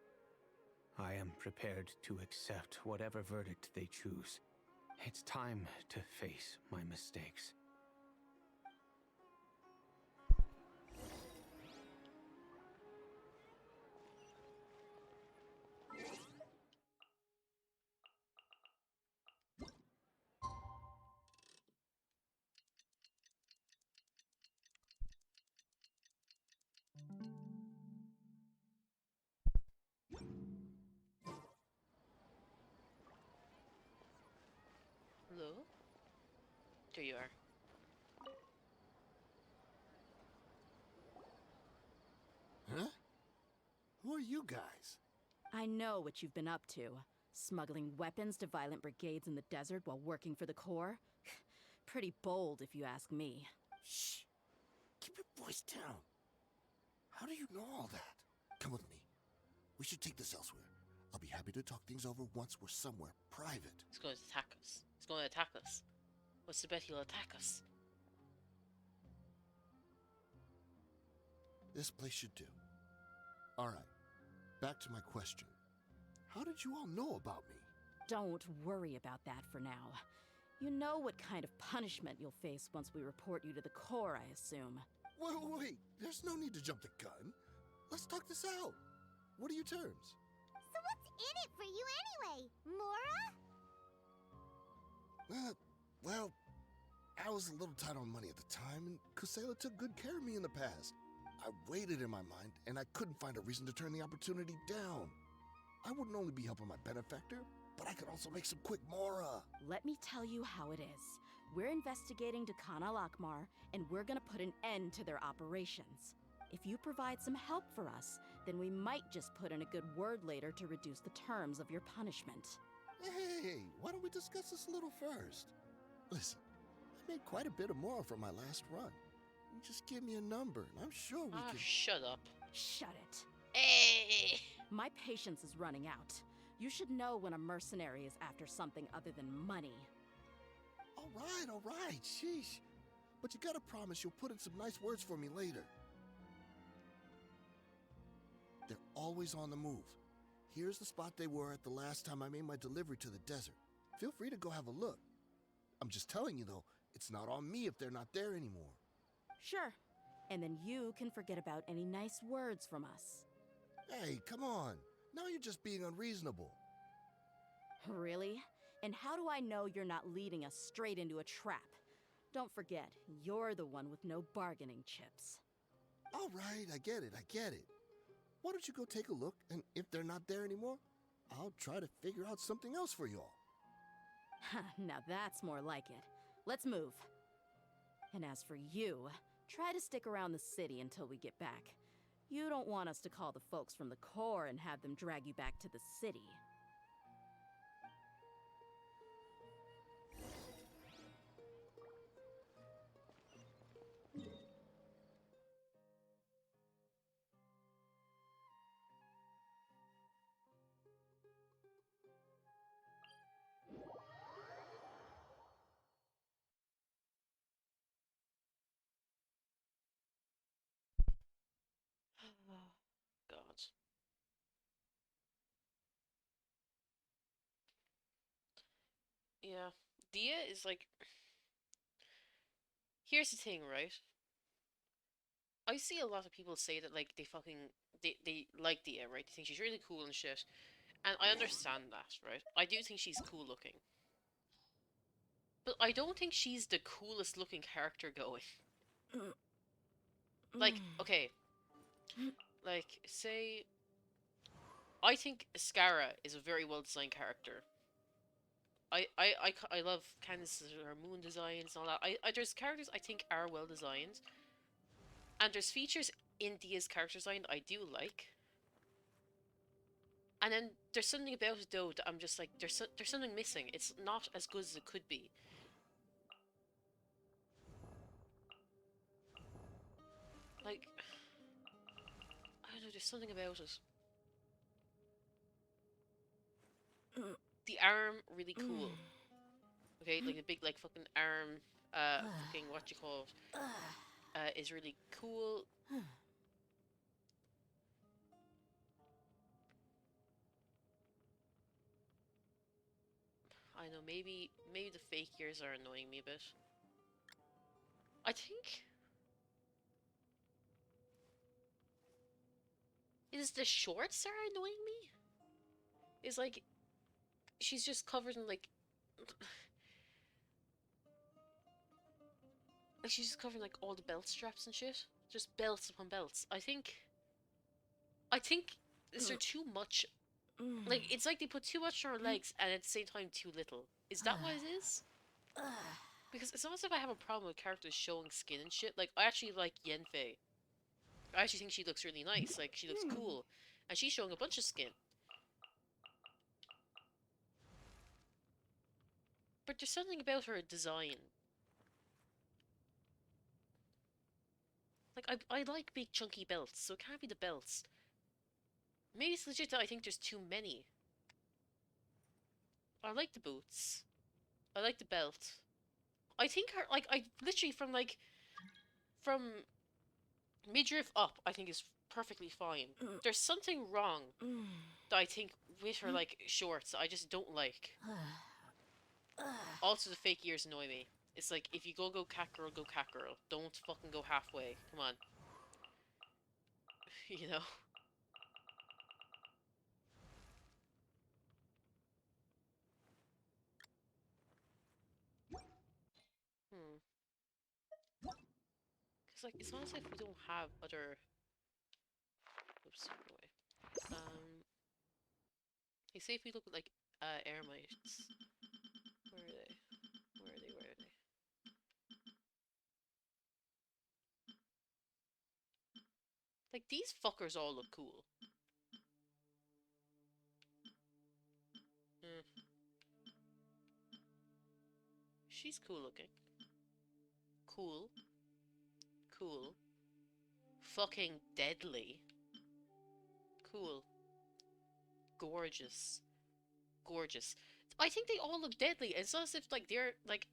I am prepared to accept whatever verdict they choose. It's time to face my mistakes. There you are. Huh? Who are you guys? I know what you've been up to. Smuggling weapons to violent brigades in the desert while working for the Corps? Pretty bold, if you ask me. Shh. Keep your voice down. How do you know all that? Come with me. We should take this elsewhere. I'll be happy to talk things over once we're somewhere private. He's going to attack us. He's going to attack us. What's the bet he'll attack us? This place should do. Alright, back to my question. How did you all know about me? Don't worry about that for now. You know what kind of punishment you'll face once we report you to the Corps, I assume. Wait, there's no need to jump the gun. Let's talk this out. What are your terms? So what's in it for you anyway, Mora? Well, I was a little tight on money at the time, and Kusela took good care of me in the past. I waited in my mind, and I couldn't find a reason to turn the opportunity down. I wouldn't only be helping my benefactor, but I could also make some quick Mora. Let me tell you how it is. We're investigating Dakan al-Akmar, and we're gonna put an end to their operations. If you provide some help for us, then we might just put in a good word later to reduce the terms of your punishment. Hey, why don't we discuss this a little first? Listen, I made quite a bit of Mora from my last run. You just give me a number, and I'm sure we can... Shut up. Shut it. Hey! My patience is running out. You should know when a mercenary is after something other than money. All right, sheesh. But you gotta promise you'll put in some nice words for me later. They're always on the move. Here's the spot they were at the last time I made my delivery to the desert. Feel free to go have a look. I'm just telling you though, it's not on me if they're not there anymore. Sure. And then you can forget about any nice words from us. Hey, come on. Now you're just being unreasonable. Really? And how do I know you're not leading us straight into a trap? Don't forget, you're the one with no bargaining chips. All right, I get it. Why don't you go take a look, and if they're not there anymore, I'll try to figure out something else for y'all. Now that's more like it. Let's move. And as for you, try to stick around the city until we get back. You don't want us to call the folks from the Corps and have them drag you back to the city. God. Yeah. Dehya is like... Here's the thing, right? I see a lot of people say that, like, they like Dehya, right? They think she's really cool and shit. And I understand that, right? I do think she's cool looking. But I don't think she's the coolest looking character going. Like, okay. Like, say... I think Skara is a very well designed character. I love Candice's her moon designs and all that. There's characters I think are well designed. And there's features in Dehya's character design that I do like. And then there's something about it though that I'm just like, there's something missing. It's not as good as it could be. Like, I don't know, there's something about it. The arm, really cool. Okay, like the big, like, fucking arm, fucking, what you call it, is really cool. I know, maybe the fake ears are annoying me a bit. I think... Is the shorts that are annoying me? Is like... She's just covered in, like... Like, she's just covered in, like, all the belt straps and shit. Just belts upon belts. I think... Is there too much... Like, it's like they put too much on her legs and at the same time too little. Is that what it is? Because it's not as if I have a problem with characters showing skin and shit. Like, I actually like Yenfei. I actually think she looks really nice. Like, she looks cool. And she's showing a bunch of skin. But there's something about her design. Like, I like big chunky belts, so it can't be the belts. Maybe it's legit that I think there's too many. I like the boots. I like the belt. I think her, like, I literally from midriff up, I think is perfectly fine. There's something wrong that I think with her, like, shorts I just don't like. Also, the fake ears annoy me. It's like, if you go cat girl, go cat girl. Don't fucking go halfway. Come on. You know? Hmm. Because, like, it's not as if we don't have other... Oops, away. Hey, say if we look at, like, Eremites. Where are they? Where are they? Where are they? Like, these fuckers all look cool. She's cool looking. Cool. Cool. Fucking deadly. Cool. Gorgeous. Gorgeous. I think they all look deadly. It's not as if, like, they're, like...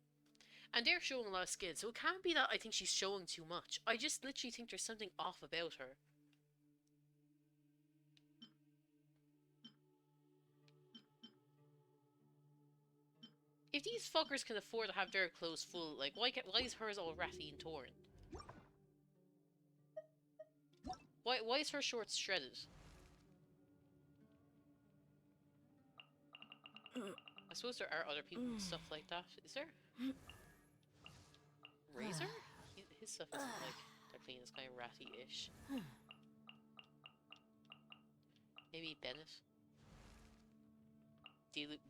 And they're showing a lot of skin, so it can't be that I think she's showing too much. I just literally think there's something off about her. If these fuckers can afford to have their clothes full, like, why is hers all ratty and torn? Why is her shorts shredded? I suppose there are other people with stuff like that. Is there? Razor? His stuff isn't, like, that clean. It's kind of ratty-ish. Maybe Bennett?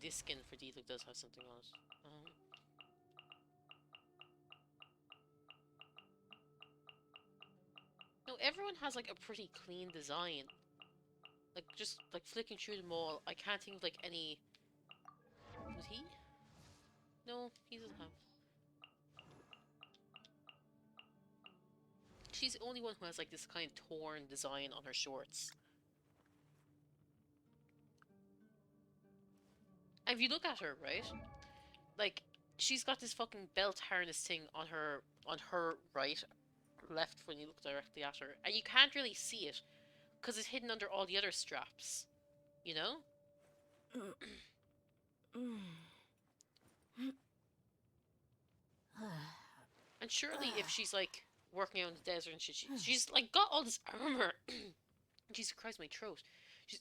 This skin for D-Look does have something on it. No, everyone has, like, a pretty clean design. Like, just, like, flicking through them all, I can't think of, like, any... Was he? No, he doesn't have... She's the only one who has, like, this kind of torn design on her shorts. And if you look at her, right? Like, she's got this fucking belt harness thing on her right, left when you look directly at her. And you can't really see it, because it's hidden under all the other straps. You know? And surely if she's, like, working out in the desert and shit, she's, like, got all this armor. Jesus Christ, my throat. She's...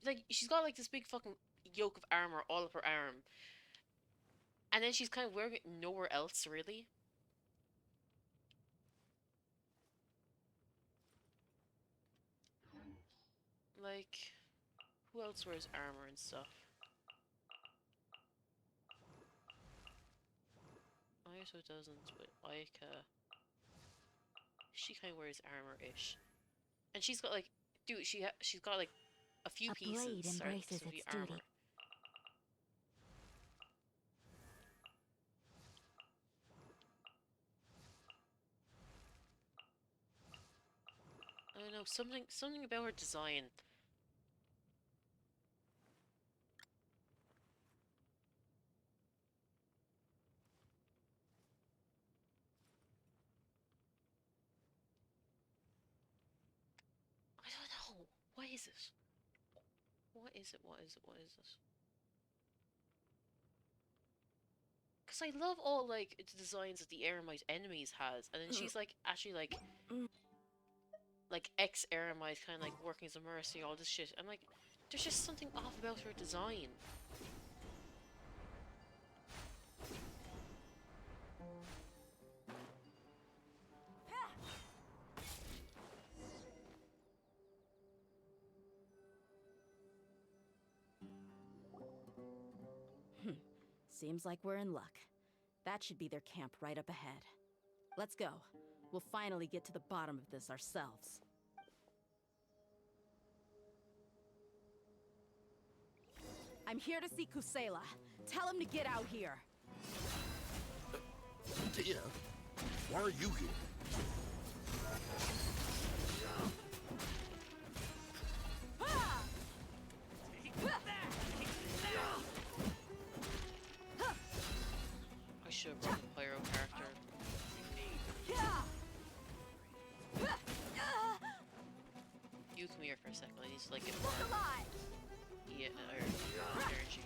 like, she's got, like, this big fucking yoke of armor all up her arm. And then she's kind of wearing it nowhere else, really. Like, who else wears armor and stuff? Ayato doesn't, but Ayaka... She kind of wears armor-ish. And she's got, like... Dude, she's got, like, a few pieces. Blade embraces of the its armor. duty. I don't know, something about her design. I don't know. What is it? What is it? What is it? What is it? Because I love all, like, the designs that the Eremite enemies has. And then she's, like, actually, like ex-Eremite, kind of, like, working as a mercenary, all this shit. I'm like, there's just something off about her design. Seems like we're in luck. That should be their camp right up ahead. Let's go. We'll finally get to the bottom of this ourselves. I'm here to see Kusela. Tell him to get out here. Dehya, why are you here? I should have brought the pyro character. You come here for a second. I need to like get more. Yeah, or energy.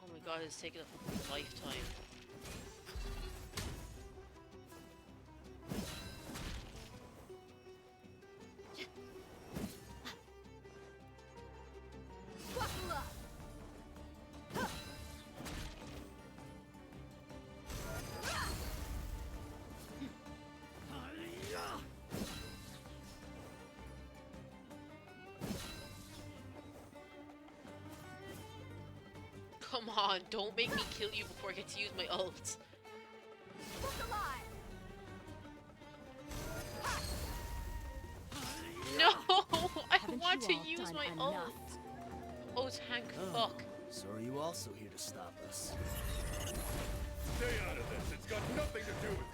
Oh my god, it's taken a lifetime. Come on, don't make me kill you before I get to use my ult. No! I want to use my ult! Oh, tank, fuck. So are you also here to stop us? Stay out of this. It's got nothing to do with you.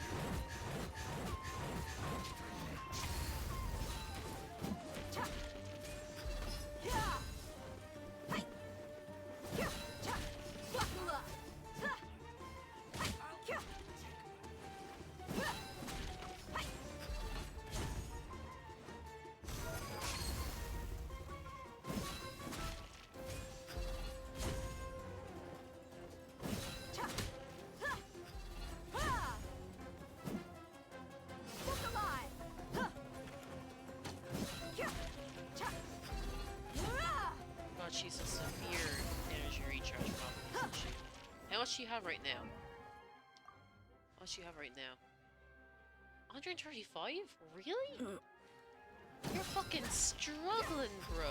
God, she's a severe energy recharge problem, isn't she? How much do you have right now? How much do you have right now? 135? Really? You're fucking struggling, bro.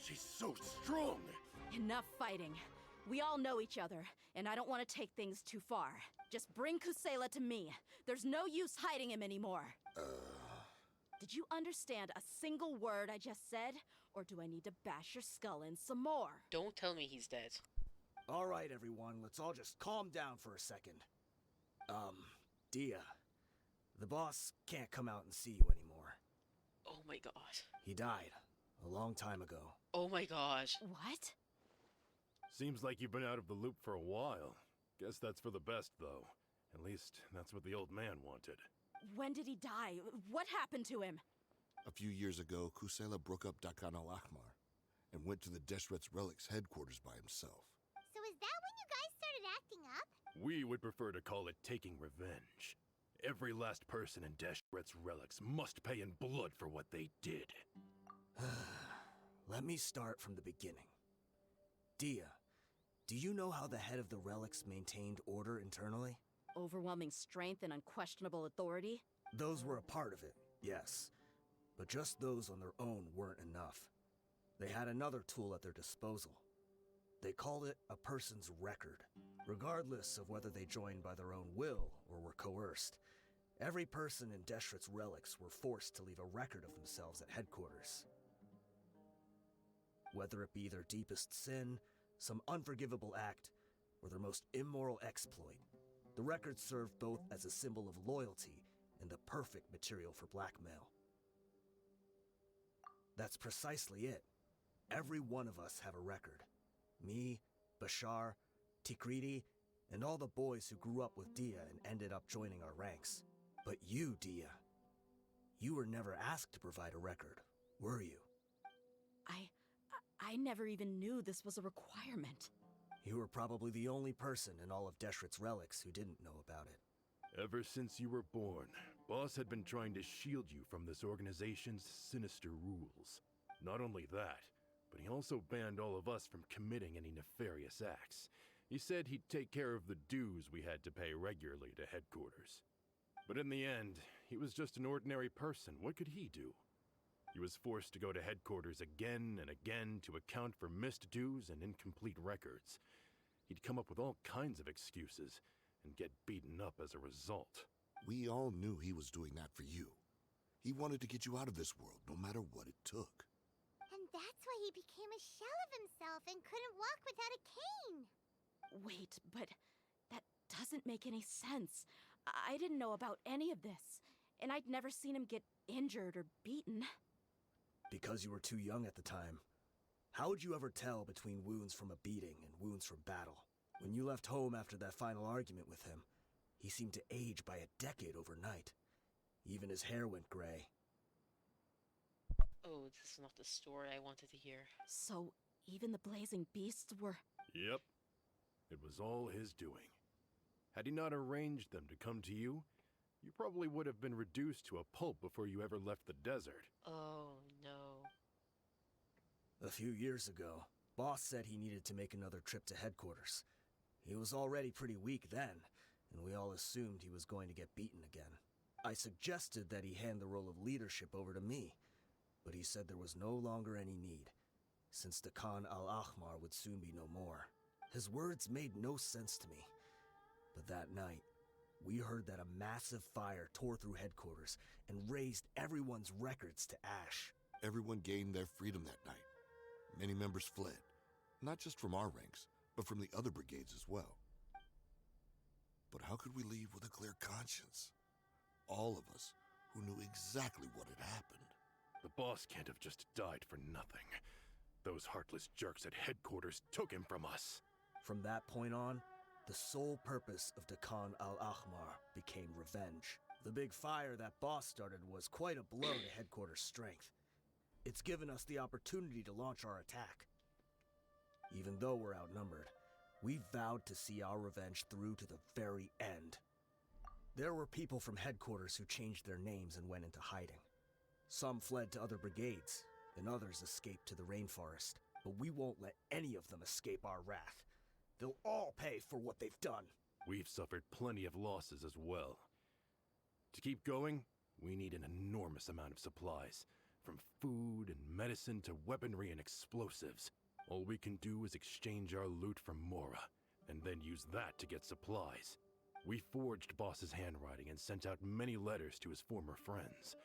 She's so strong. Enough fighting. We all know each other, and I don't want to take things too far. Just bring Kusela to me. There's no use hiding him anymore. Did you understand a single word I just said? Or do I need to bash your skull in some more? Don't tell me he's dead. Alright, everyone, let's all just calm down for a second. Dehya, the boss can't come out and see you anymore. Oh my god. He died a long time ago. Oh my gosh. What? Seems like you've been out of the loop for a while. Guess that's for the best, though. At least, that's what the old man wanted. When did he die? What happened to him? A few years ago, Kusela broke up Dakan al-Ahmar and went to the Deshret's Relics headquarters by himself. So is that when you guys started acting up? We would prefer to call it taking revenge. Every last person in Deshret's Relics must pay in blood for what they did. Let me start from the beginning. Dehya, do you know how the head of the Relics maintained order internally? Overwhelming strength and unquestionable authority? Those were a part of it, yes. But just those on their own weren't enough. They had another tool at their disposal. They called it a person's record. Regardless of whether they joined by their own will or were coerced, every person in Deshret's Relics were forced to leave a record of themselves at headquarters. Whether it be their deepest sin, some unforgivable act, or their most immoral exploit, the record served both as a symbol of loyalty and the perfect material for blackmail. That's precisely it. Every one of us have a record. Me, Bashar, Tikriti, and all the boys who grew up with Dehya and ended up joining our ranks. But you, Dehya, you were never asked to provide a record, were you? I never even knew this was a requirement. You were probably the only person in all of Deshret's Relics who didn't know about it. Ever since you were born, Boss had been trying to shield you from this organization's sinister rules. Not only that, but he also banned all of us from committing any nefarious acts. He said he'd take care of the dues we had to pay regularly to headquarters. But in the end, he was just an ordinary person. What could he do? He was forced to go to headquarters again and again to account for missed dues and incomplete records. He'd come up with all kinds of excuses and get beaten up as a result. We all knew he was doing that for you. He wanted to get you out of this world, no matter what it took. And that's why he became a shell of himself and couldn't walk without a cane. Wait, but that doesn't make any sense. I didn't know about any of this, and I'd never seen him get injured or beaten. Because you were too young at the time. How would you ever tell between wounds from a beating and wounds from battle? When you left home after that final argument with him, he seemed to age by a decade overnight. Even his hair went gray. Oh, this is not the story I wanted to hear. So, even the blazing beasts were... Yep. It was all his doing. Had he not arranged them to come to you, you probably would have been reduced to a pulp before you ever left the desert. Oh, no. A few years ago, Boss said he needed to make another trip to headquarters. He was already pretty weak then, and we all assumed he was going to get beaten again. I suggested that he hand the role of leadership over to me, but he said there was no longer any need, since the Khan al-Ahmar would soon be no more. His words made no sense to me. But that night, we heard that a massive fire tore through headquarters and razed everyone's records to ash. Everyone gained their freedom that night. Many members fled, not just from our ranks, but from the other brigades as well. But how could we leave with a clear conscience? All of us who knew exactly what had happened. The boss can't have just died for nothing. Those heartless jerks at headquarters took him from us. From that point on, the sole purpose of the Khan al-Ahmar became revenge. The big fire that Boss started was quite a blow to headquarters' strength. It's given us the opportunity to launch our attack. Even though we're outnumbered, we vowed to see our revenge through to the very end. There were people from headquarters who changed their names and went into hiding. Some fled to other brigades, and others escaped to the rainforest. But we won't let any of them escape our wrath. They'll all pay for what they've done. We've suffered plenty of losses as well. To keep going, we need an enormous amount of supplies, from food and medicine to weaponry and explosives. All we can do is exchange our loot from Mora, and then use that to get supplies. We forged Boss's handwriting and sent out many letters to his former friends.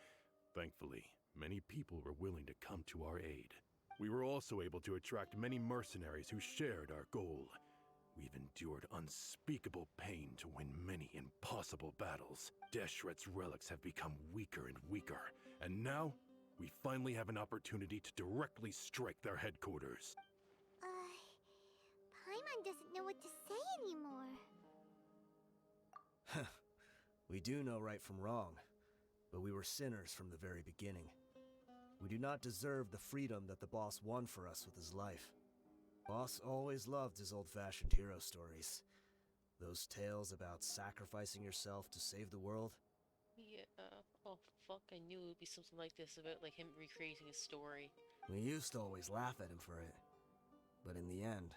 Thankfully, many people were willing to come to our aid. We were also able to attract many mercenaries who shared our goal. We've endured unspeakable pain to win many impossible battles. Deshret's relics have become weaker and weaker, and now we finally have an opportunity to directly strike their headquarters. Paimon doesn't know what to say anymore. We do know right from wrong, but we were sinners from the very beginning. We do not deserve the freedom that the boss won for us with his life. Boss always loved his old-fashioned hero stories. Those tales about sacrificing yourself to save the world. Yeah, oh fuck, I knew it would be something like this, about like him recreating his story. We used to always laugh at him for it. But in the end,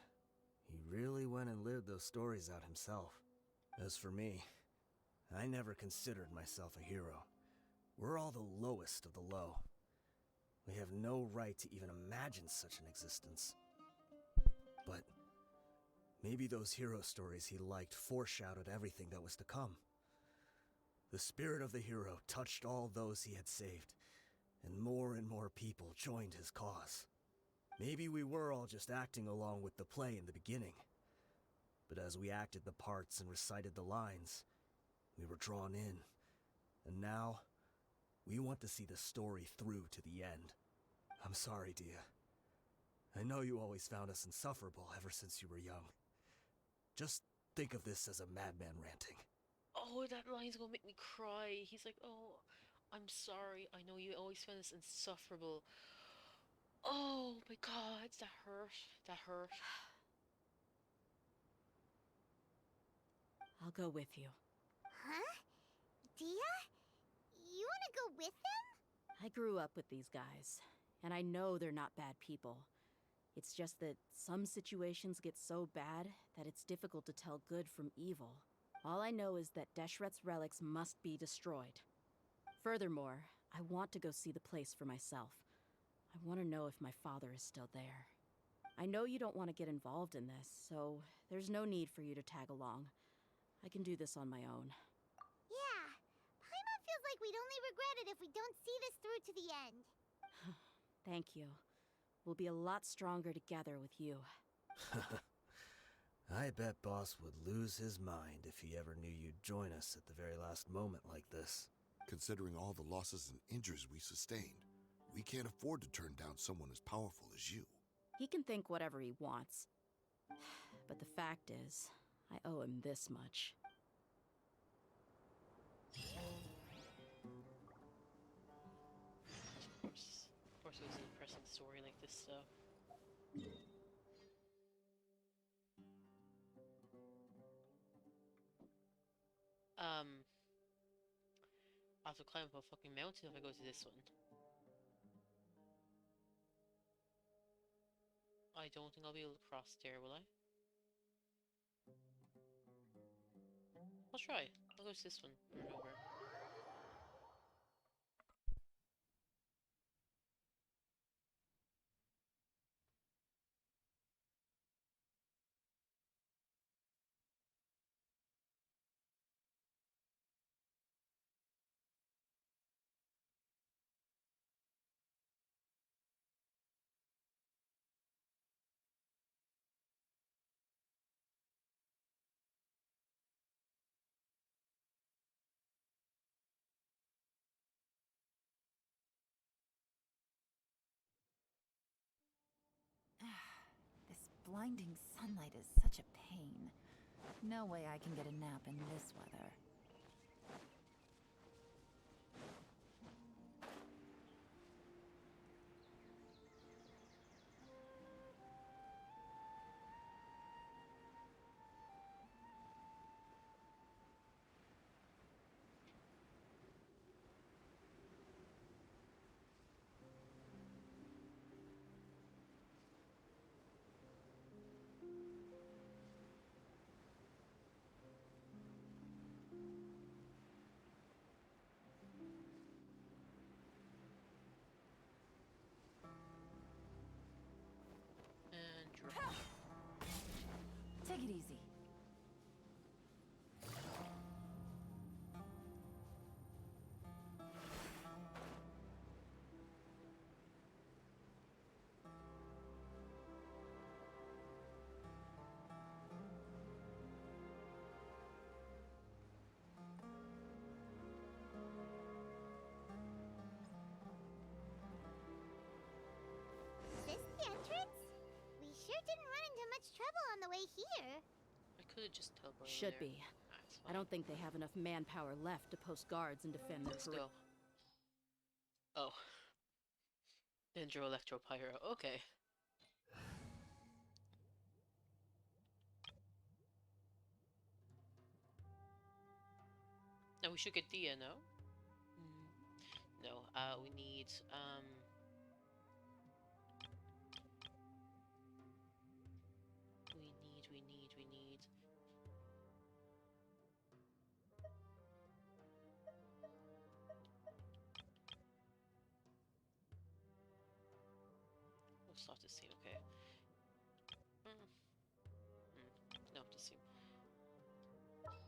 he really went and lived those stories out himself. As for me, I never considered myself a hero. We're all the lowest of the low. We have no right to even imagine such an existence. But maybe those hero stories he liked foreshadowed everything that was to come. The spirit of the hero touched all those he had saved, and more people joined his cause. Maybe we were all just acting along with the play in the beginning. But as we acted the parts and recited the lines, we were drawn in. And now, we want to see the story through to the end. I'm sorry, Dehya. I know you always found us insufferable ever since you were young. Just think of this as a madman ranting. Oh, that line's gonna make me cry. He's like, oh, I'm sorry. I know you always found this insufferable. Oh my god, that hurt. That hurt. I'll go with you. Huh? Dehya? gonna go with them? I grew up with these guys, and I know they're not bad people. It's just that some situations get so bad that it's difficult to tell good from evil. All I know is that Deshret's relics must be destroyed. Furthermore, I want to go see the place for myself. I want to know if my father is still there. I know you don't want to get involved in this, so there's no need for you to tag along. I can do this on my own. Yeah, Paimon feels like we'd only regret it if we don't see this through to the end. Thank you. We'll be a lot stronger together with you. I bet Boss would lose his mind if he ever knew you'd join us at the very last moment like this. Considering all the losses and injuries we sustained, we can't afford to turn down someone as powerful as you. He can think whatever he wants. But the fact is, I owe him this much. Of course it was an depressing story like this stuff. I'll have to climb up a fucking mountain if I go to this one. I don't think I'll be able to cross there, will I? I'll try. I'll go to this one. Over. This blinding sunlight is such a pain. No way I can get a nap in this weather. And drop. Take it easy. Is this the entrance? We sure didn't run into much trouble on the way here. I could have just teleported Should there. be. That's I don't think they have enough manpower left to post guards and defend their Let's go. Oh. Dendro Electro Pyro. Okay. Now we should get Dehya, no? No, we need, we need... We'll start the scene, okay. No, the scene.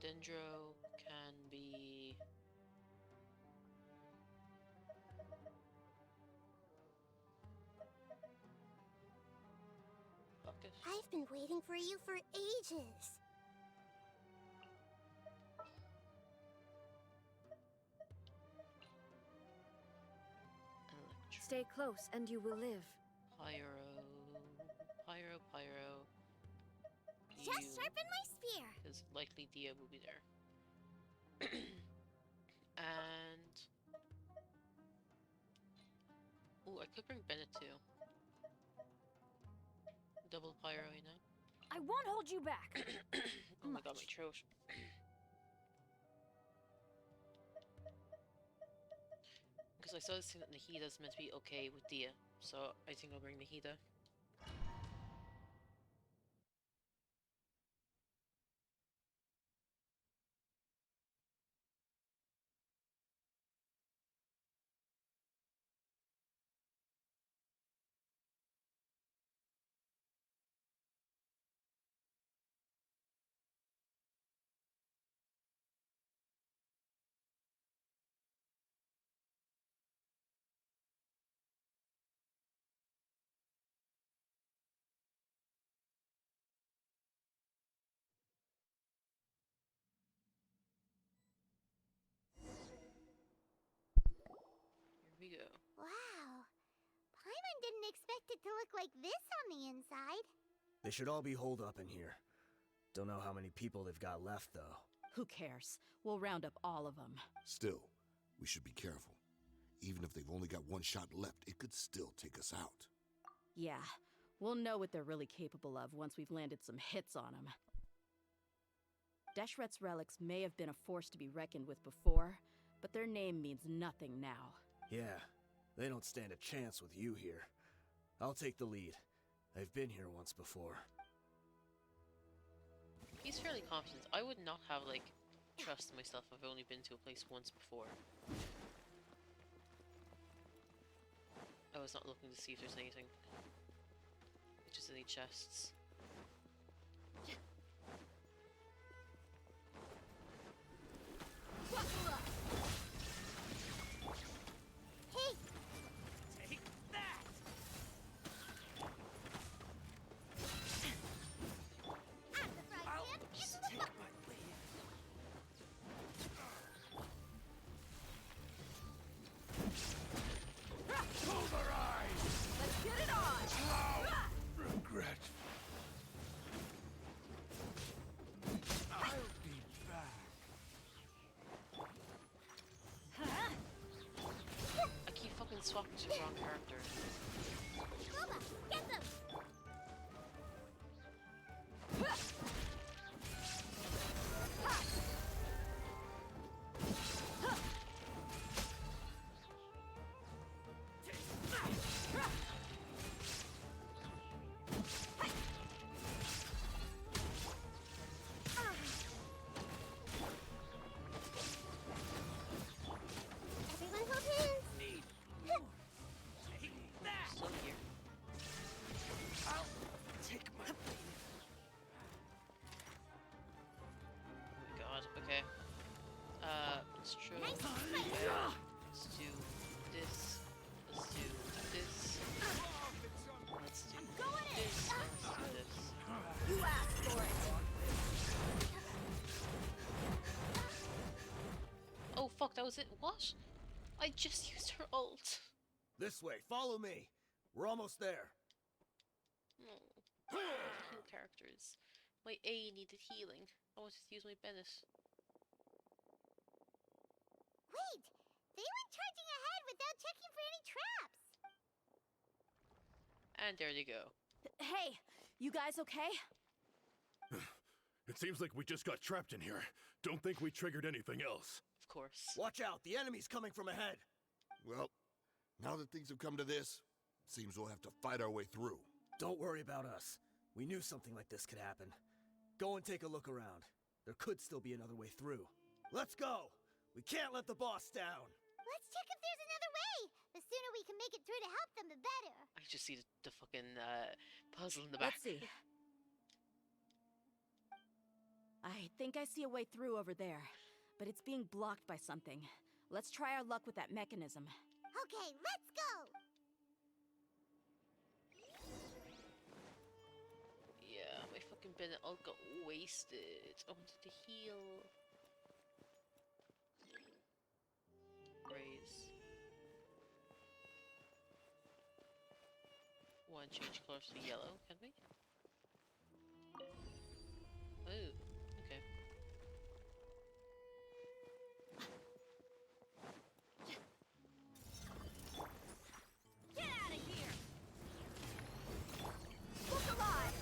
Dendro can be... Bucket. I've been waiting for you for ages. Electro. Stay close and you will live. Pyro. Pyro. Just sharpen my spear. Because likely Dehya will be there. And... Oh, I could bring Bennett too. Double Pyro, you know? I won't hold you back. Oh my god, my throat. Because I saw this thing that Nahida's meant to be okay with Dia, so I think I'll bring Nahida. Here we go. Wow. Paimon didn't expect it to look like this on the inside. They should all be holed up in here. Don't know how many people they've got left, though. Who cares? We'll round up all of them. Still, we should be careful. Even if they've only got one shot left, it could still take us out. Yeah, we'll know what they're really capable of once we've landed some hits on them. Deshret's relics may have been a force to be reckoned with before, but their name means nothing now. Yeah, they don't stand a chance with you here. I'll take the lead. I've been here once before. He's fairly confident. I would not have, like, trust in myself if I've only been to a place once before. I was not looking to see if there's anything. Just any chests. Hey! Take that! At the fry I'll pan, just into the take my leave. Pulverize! Let's get it on! Regret. I'll be back. I keep fucking swapping to the wrong character. Boba, get them! Everyone hold hands! Need more. Take that! Still here. I'll take my leave. Oh my god, okay. Let's try. Nice Yeah. Let's do this. Let's do this. Let's do this. Let's do this. You asked for it! Oh fuck, that was it? What? I just used her ult. This way, follow me. We're almost there. No. Heal characters. My A needed healing. I wanted to use my Bennett. Wait! They went charging ahead without checking for any traps! And there they go. Hey, you guys okay? It seems like we just got trapped in here. Don't think we triggered anything else. Of course. Watch out, the enemy's coming from ahead. Well, now that things have come to this, seems we'll have to fight our way through. Don't worry about us. We knew something like this could happen. Go and take a look around. There could still be another way through. Let's go! We can't let the boss down! Let's check if there's another way! The sooner we can make it through to help them, the better. I just see the fucking puzzle in the back. Let's see. I think I see a way through over there, but it's being blocked by something. Let's try our luck with that mechanism. Okay, let's go! Yeah, my fucking Bennett ult got wasted. I wanted to heal. Raise. One change colors to yellow, can we? Oh, okay. Get out of here! Look alive!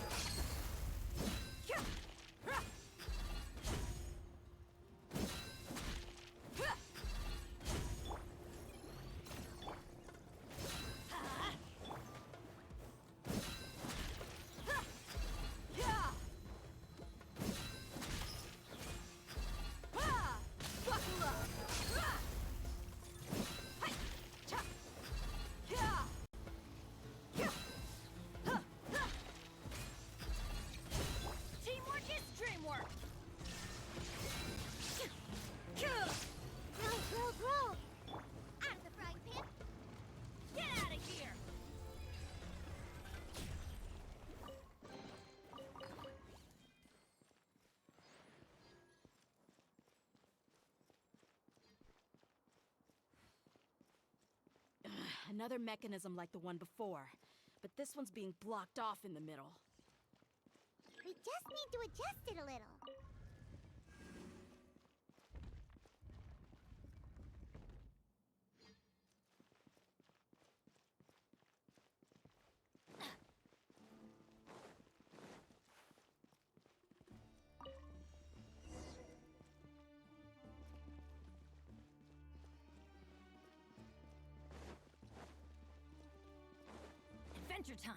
Another mechanism like the one before, but this one's being blocked off in the middle. We just need to adjust it a little. Adventure time!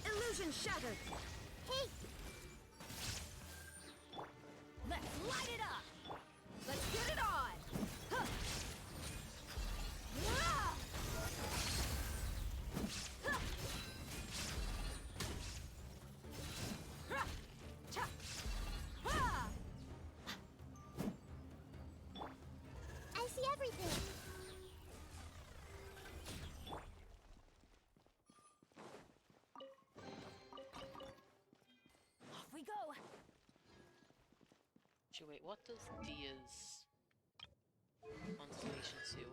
Illusion shattered! Hey! Let's light it up! Let's get it on! Huh. Ah! Huh. Ha! Cha! Ah! I see everything. Off we go! So wait, what does Dehya's constellation do?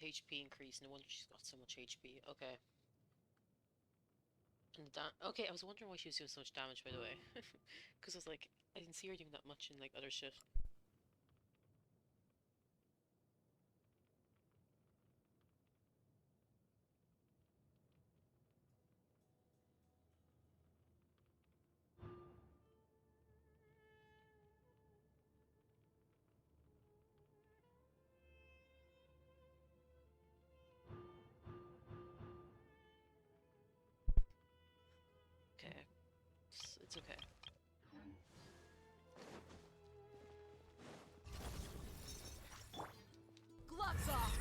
HP increase, no wonder she's got so much HP. Okay. And okay, I was wondering why she was doing so much damage, by the way. Because I was like, I didn't see her doing that much in like other shit. Okay. It's okay. Gloves off!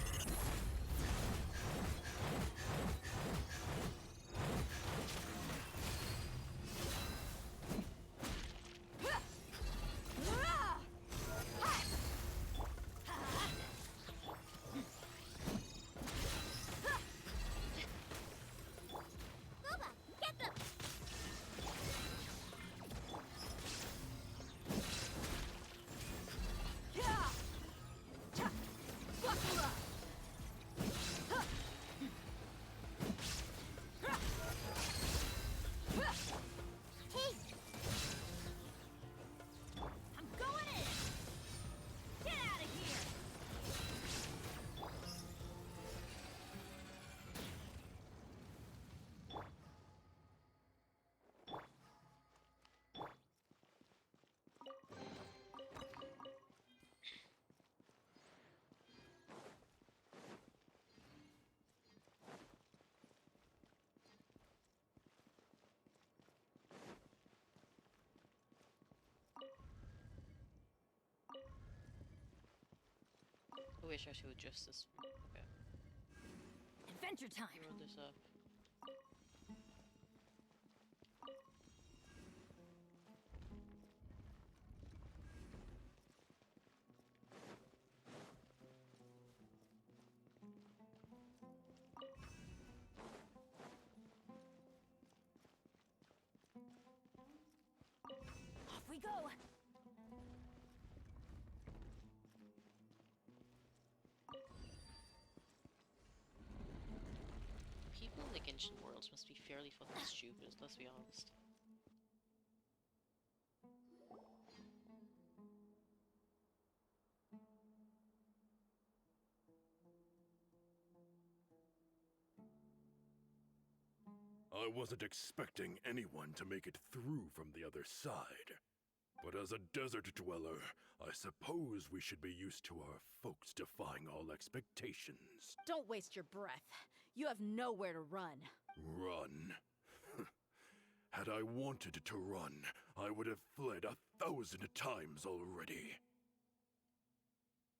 Boba, get them! Buckle up! Hey! I'm going in! Get out of here! I wish I should adjust this. Okay. Adventure time! Roll this up. Off we go! People in the Genshin worlds must be fairly fucking stupid, let's be honest. I wasn't expecting anyone to make it through from the other side. But as a desert dweller, I suppose we should be used to our folks defying all expectations. Don't waste your breath. You have nowhere to run. Run. Had I wanted to run, I would have fled 1,000 times already.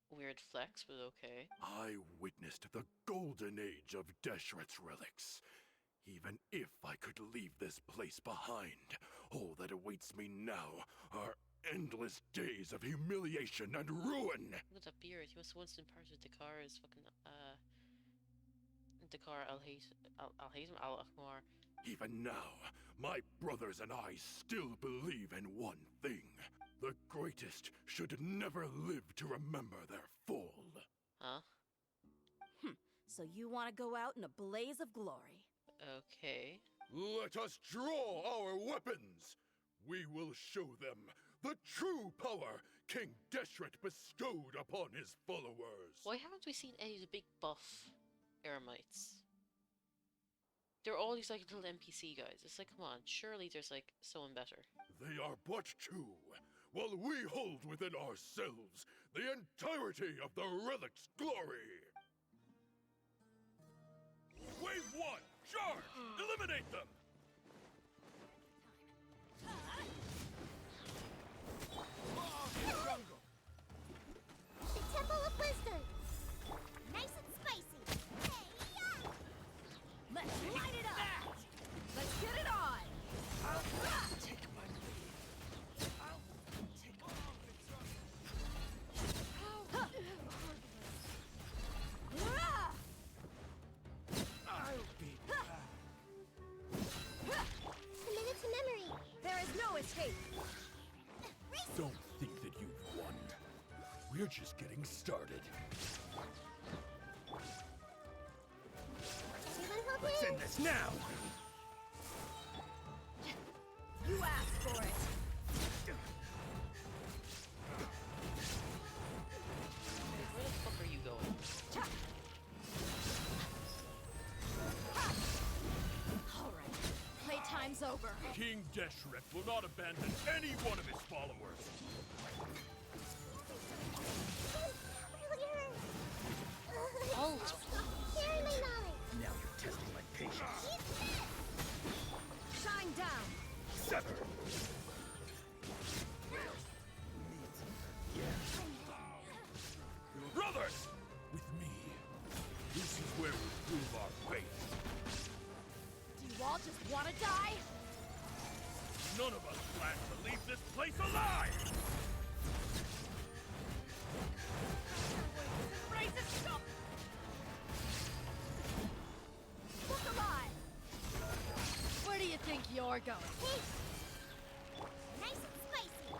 Weird flex, but okay. I witnessed the golden age of Deshret's relics. Even if I could leave this place behind, all that awaits me now are endless days of humiliation and ruin. Look at that beard. He must have once been part of Dakar's fucking, Dakar Al-Hazm Al-Akmar. Even now, my brothers and I still believe in one thing. The greatest should never live to remember their fall. Huh? So you want to go out in a blaze of glory? Okay. Let us draw our weapons! We will show them the true power King Deshret bestowed upon his followers. Why haven't we seen any of the big buff Eremites? They're all these like little NPC guys. It's like, come on, surely there's like someone better. They are but two, while we hold within ourselves the entirety of the relic's glory. Wave 1, charge! Eliminate them! The Temple of Wisdom. Nice and spicy. Hey-ya! Let's light it up! Let's get it on! Take my lead. I'll take all the I'll be back. Commit to memory. There is no escape! Don't think that you've won. We're just getting started. Anyone help Let's me? end this now! You asked for it! Where the fuck are you going? Alright, playtime's over. King Deshret will not abandon any one of his followers. Really hurt. Halt! Sharing my knowledge. Now you're testing my patience. Shine down! Sever! Brothers! With me, this is where we prove our faith. Do you all just want to die? None of us plan to leave this place alive! Raise it stop! Look alive! Where do you think you're going? Hey. Nice and spicy.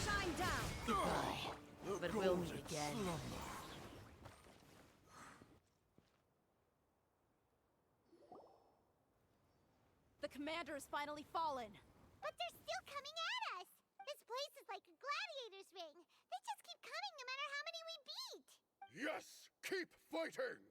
Shine down! Goodbye. But we'll meet again. The commander has finally fallen! But they're still coming at us. This place is like a gladiator's ring. They just keep coming no matter how many we beat. Yes, keep fighting!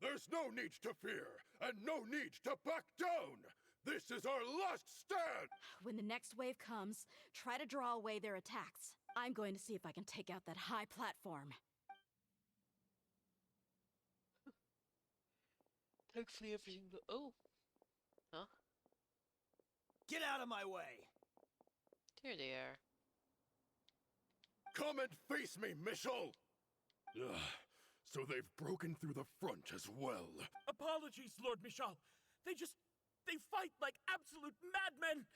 There's no need to fear, and no need to back down! This is our last stand! When the next wave comes, try to draw away their attacks. I'm going to see if I can take out that high platform. Thankfully everything oh. Huh? Get out of my way. There they are. Come and face me, Michel! Ugh, so they've broken through the front as well. Apologies, Lord Michal. They fight like absolute madmen.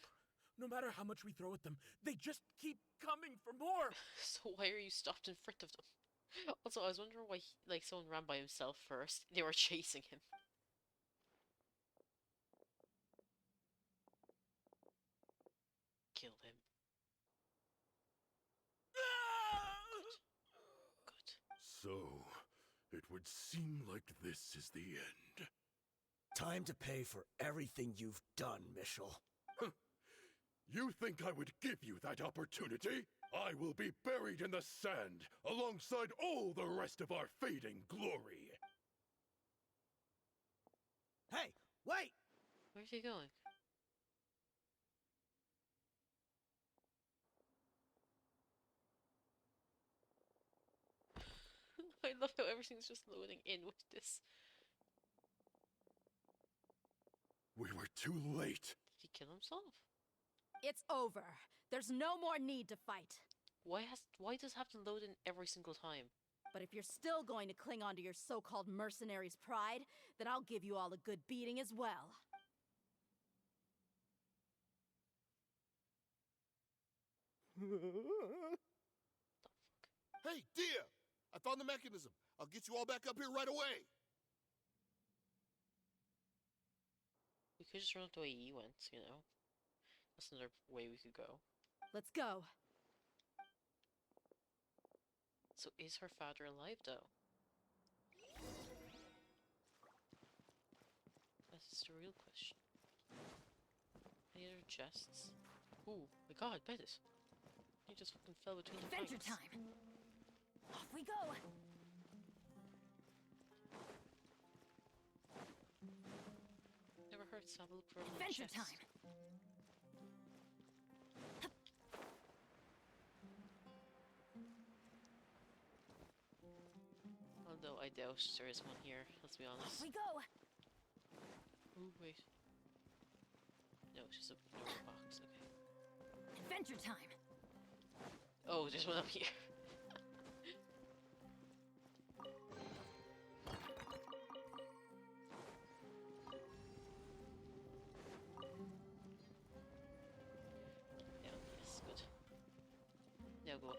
No matter how much we throw at them, they just keep coming for more. So why are you stopped in front of them? Also, I was wondering why like someone ran by himself first. They were chasing him. Kill him. Good. So, it would seem like this is the end. Time to pay for everything you've done, Michel. You think I would give you that opportunity? I will be buried in the sand, alongside all the rest of our fading glory. Hey, wait! Where's he going? I love how everything's just loading in with this. We were too late. Did he kill himself? It's over. There's no more need to fight. Why does it have to load in every single time? But if you're still going to cling on to your so-called mercenary's pride, then I'll give you all a good beating as well. Hey, Dehya! I found the mechanism. I'll get you all back up here right away. We could just run the way he went, you know? That's another way we could go. Let's go. So is her father alive, though? That's the real question. Any other chests? Ooh, my god, bet it. He just fucking fell between the Adventure planks. time! Off we go! Never hurts to have a look for a little Adventure chest. time! Although I doubt there is one here, let's be honest. Off we go! Ooh, wait. No, it's just a normal box, okay. Adventure time! Oh, there's one up here. Yeah, yes, good. Now go.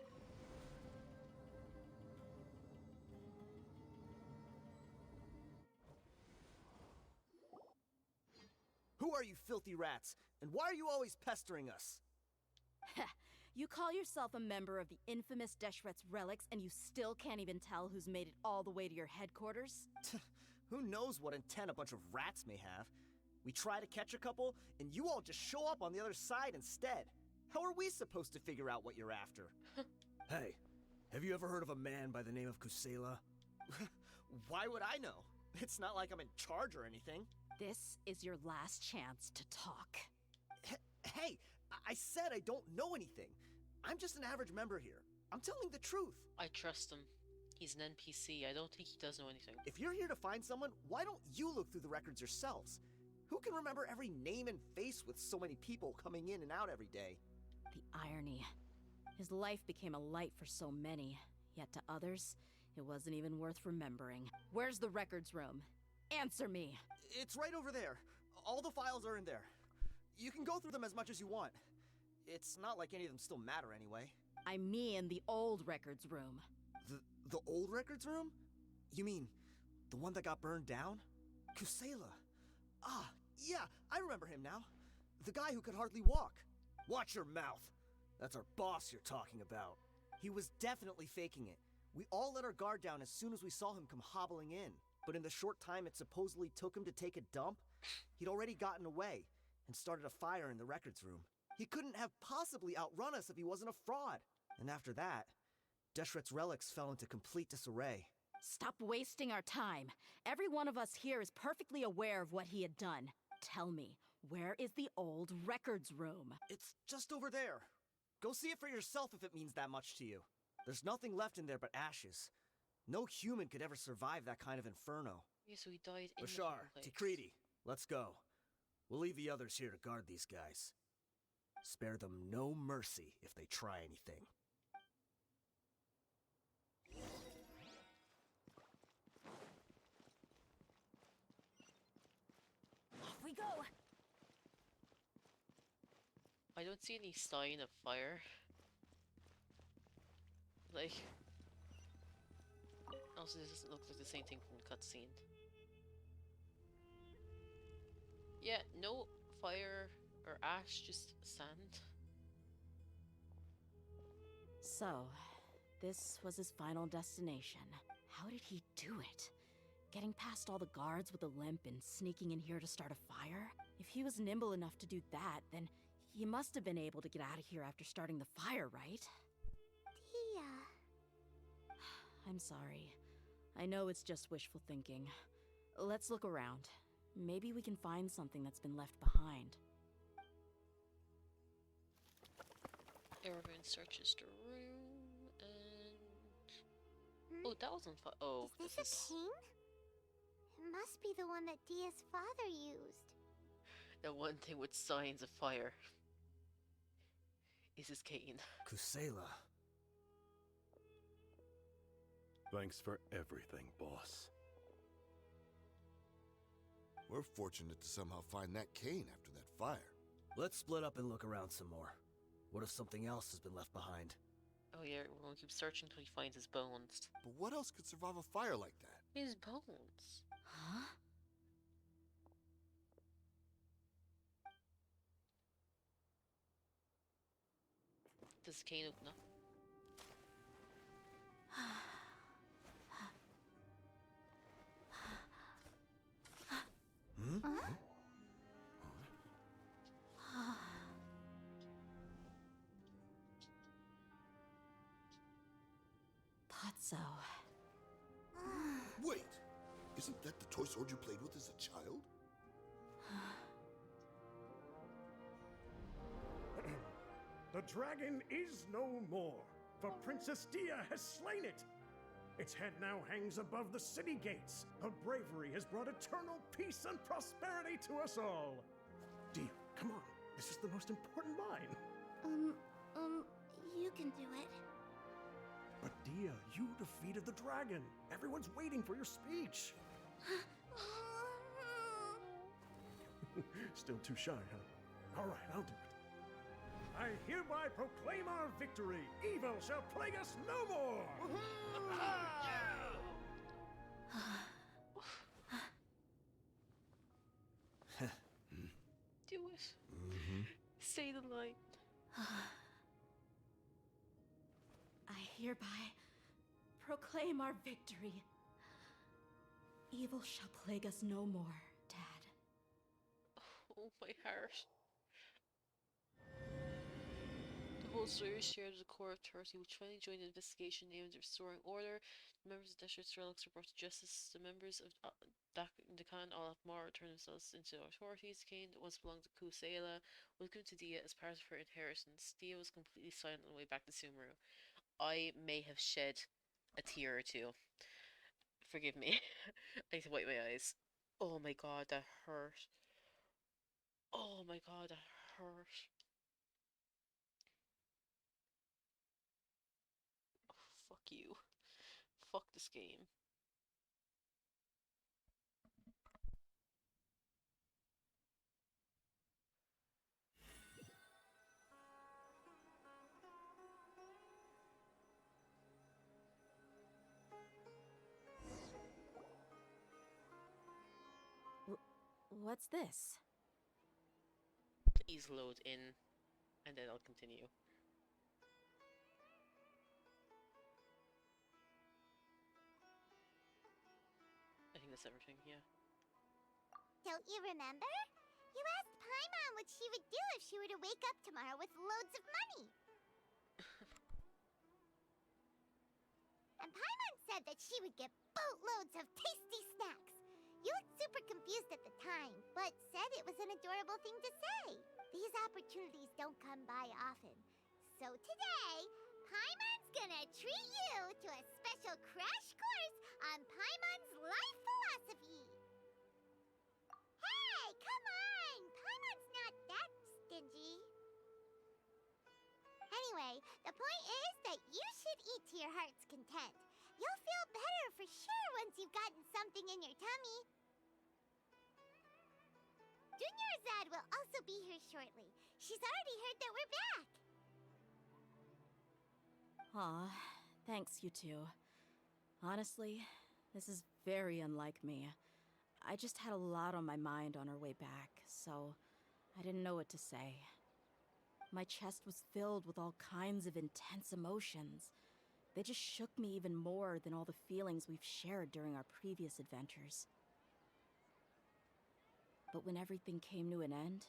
Who are you filthy rats? And why are you always pestering us? You call yourself a member of the infamous Deshret's relics, and you still can't even tell who's made it all the way to your headquarters? Who knows what intent a bunch of rats may have? We try to catch a couple, and you all just show up on the other side instead. How are we supposed to figure out what you're after? Hey, have you ever heard of a man by the name of Kusela? Why would I know? It's not like I'm in charge or anything. This is your last chance to talk. Hey, I said I don't know anything. I'm just an average member here. I'm telling the truth. I trust him. He's an NPC. I don't think he does know anything. If you're here to find someone, why don't you look through the records yourselves? Who can remember every name and face with so many people coming in and out every day? The irony. His life became a light for so many, yet to others, it wasn't even worth remembering. Where's the records room? Answer me! It's right over there. All the files are in there. You can go through them as much as you want. It's not like any of them still matter anyway. I mean the old records room. The old records room? You mean the one that got burned down? Kusela. Ah, yeah, I remember him now. The guy who could hardly walk. Watch your mouth. That's our boss you're talking about. He was definitely faking it. We all let our guard down as soon as we saw him come hobbling in. But in the short time it supposedly took him to take a dump, he'd already gotten away and started a fire in the records room. He couldn't have possibly outrun us if he wasn't a fraud. And after that, Deshret's relics fell into complete disarray. Stop wasting our time. Every one of us here is perfectly aware of what he had done. Tell me, where is the old records room? It's just over there. Go see it for yourself if it means that much to you. There's nothing left in there but ashes. No human could ever survive that kind of inferno. Yeah, so he died in Bashar, the place. Tikriti, let's go. We'll leave the others here to guard these guys. Spare them no mercy if they try anything. Off we go! I don't see any sign of fire. Like... Also, this doesn't look like the same thing from the cutscene. Yeah, no fire or ash, just sand. So, this was his final destination. How did he do it? Getting past all the guards with a limp and sneaking in here to start a fire? If he was nimble enough to do that, then he must have been able to get out of here after starting the fire, right? Dehya. I'm sorry. I know it's just wishful thinking. Let's look around. Maybe we can find something that's been left behind. Everyone searches the room and... Oh, that was on fire. Oh, Is this a cane? It must be the one that Dehya's father used. the one thing with signs of fire. Is his cane. Kusela. Thanks for everything, boss. We're fortunate to somehow find that cane after that fire. Let's split up and look around some more. What if something else has been left behind? Oh yeah, we're gonna keep searching until he finds his bones. But what else could survive a fire like that? His bones. Huh? Does the cane open up? Hmm? Thought so. Wait! Isn't that the toy sword you played with as a child? The dragon is no more, for Princess Dehya has slain it. Its head now hangs above the city gates. Her bravery has brought eternal peace and prosperity to us all. Dehya, come on. This is the most important line. You can do it. But Dehya, you defeated the dragon. Everyone's waiting for your speech. Still too shy, huh? All right, I'll do it. I hereby proclaim our victory. Evil shall plague us no more. Do it. Say the line. I hereby proclaim our victory. Evil shall plague us no more, Dad. Oh, my heart. The whole story is shared with the core authority, which finally joined the investigation aimed at restoring order. The members of the district's relics were brought to justice. The members of Dakan al-Akmar turned themselves into authorities. Kane, that once belonged to Kusela, was given to Dehya as part of her inheritance. Dehya was completely silent on the way back to Sumeru. I may have shed a tear or two. Forgive me. I need to wipe my eyes. Oh my god, that hurt. Oh my god, that hurt. Fuck you. Fuck this game. What's this? Please load in, and then I'll continue. I think that's everything, yeah. Don't you remember? You asked Paimon what she would do if she were to wake up tomorrow with loads of money. And Paimon said that she would get boatloads of tasty snacks. You looked super confused at the time, but said it was an adorable thing to say. These opportunities don't come by often. So today, Paimon's gonna treat you to a special crash course on Paimon's life philosophy. Hey, come on! Paimon's not that stingy. Anyway, the point is that you should eat to your heart's content. You'll feel better for sure once you've gotten something in your tummy. Dunyarzad will also be here shortly. She's already heard that we're back. Aw, thanks, you two. Honestly, this is very unlike me. I just had a lot on my mind on our way back, so I didn't know what to say. My chest was filled with all kinds of intense emotions. They just shook me even more than all the feelings we've shared during our previous adventures. But when everything came to an end,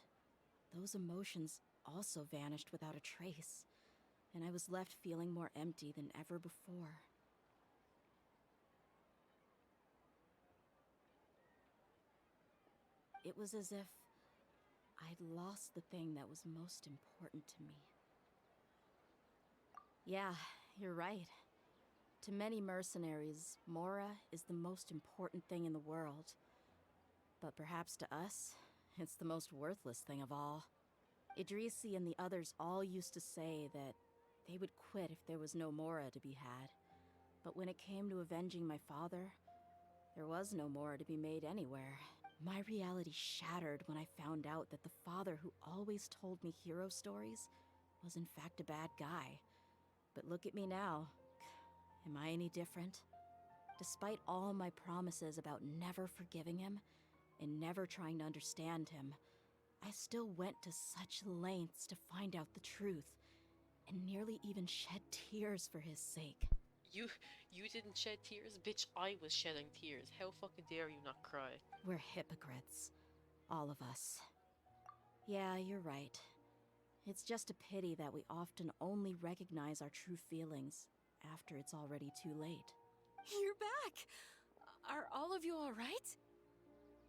those emotions also vanished without a trace, and I was left feeling more empty than ever before. It was as if I'd lost the thing that was most important to me. Yeah, you're right. To many mercenaries, Mora is the most important thing in the world. But perhaps to us, it's the most worthless thing of all. Idrisi and the others all used to say that they would quit if there was no Mora to be had. But when it came to avenging my father, there was no Mora to be made anywhere. My reality shattered when I found out that the father who always told me hero stories was in fact a bad guy. But look at me now. Am I any different? Despite all my promises about never forgiving him and never trying to understand him, I still went to such lengths to find out the truth and nearly even shed tears for his sake. You didn't shed tears? Bitch, I was shedding tears. How fucking dare you not cry? We're hypocrites. All of us. Yeah, you're right. It's just a pity that we often only recognize our true feelings after it's already too late. You're back! Are all of you alright?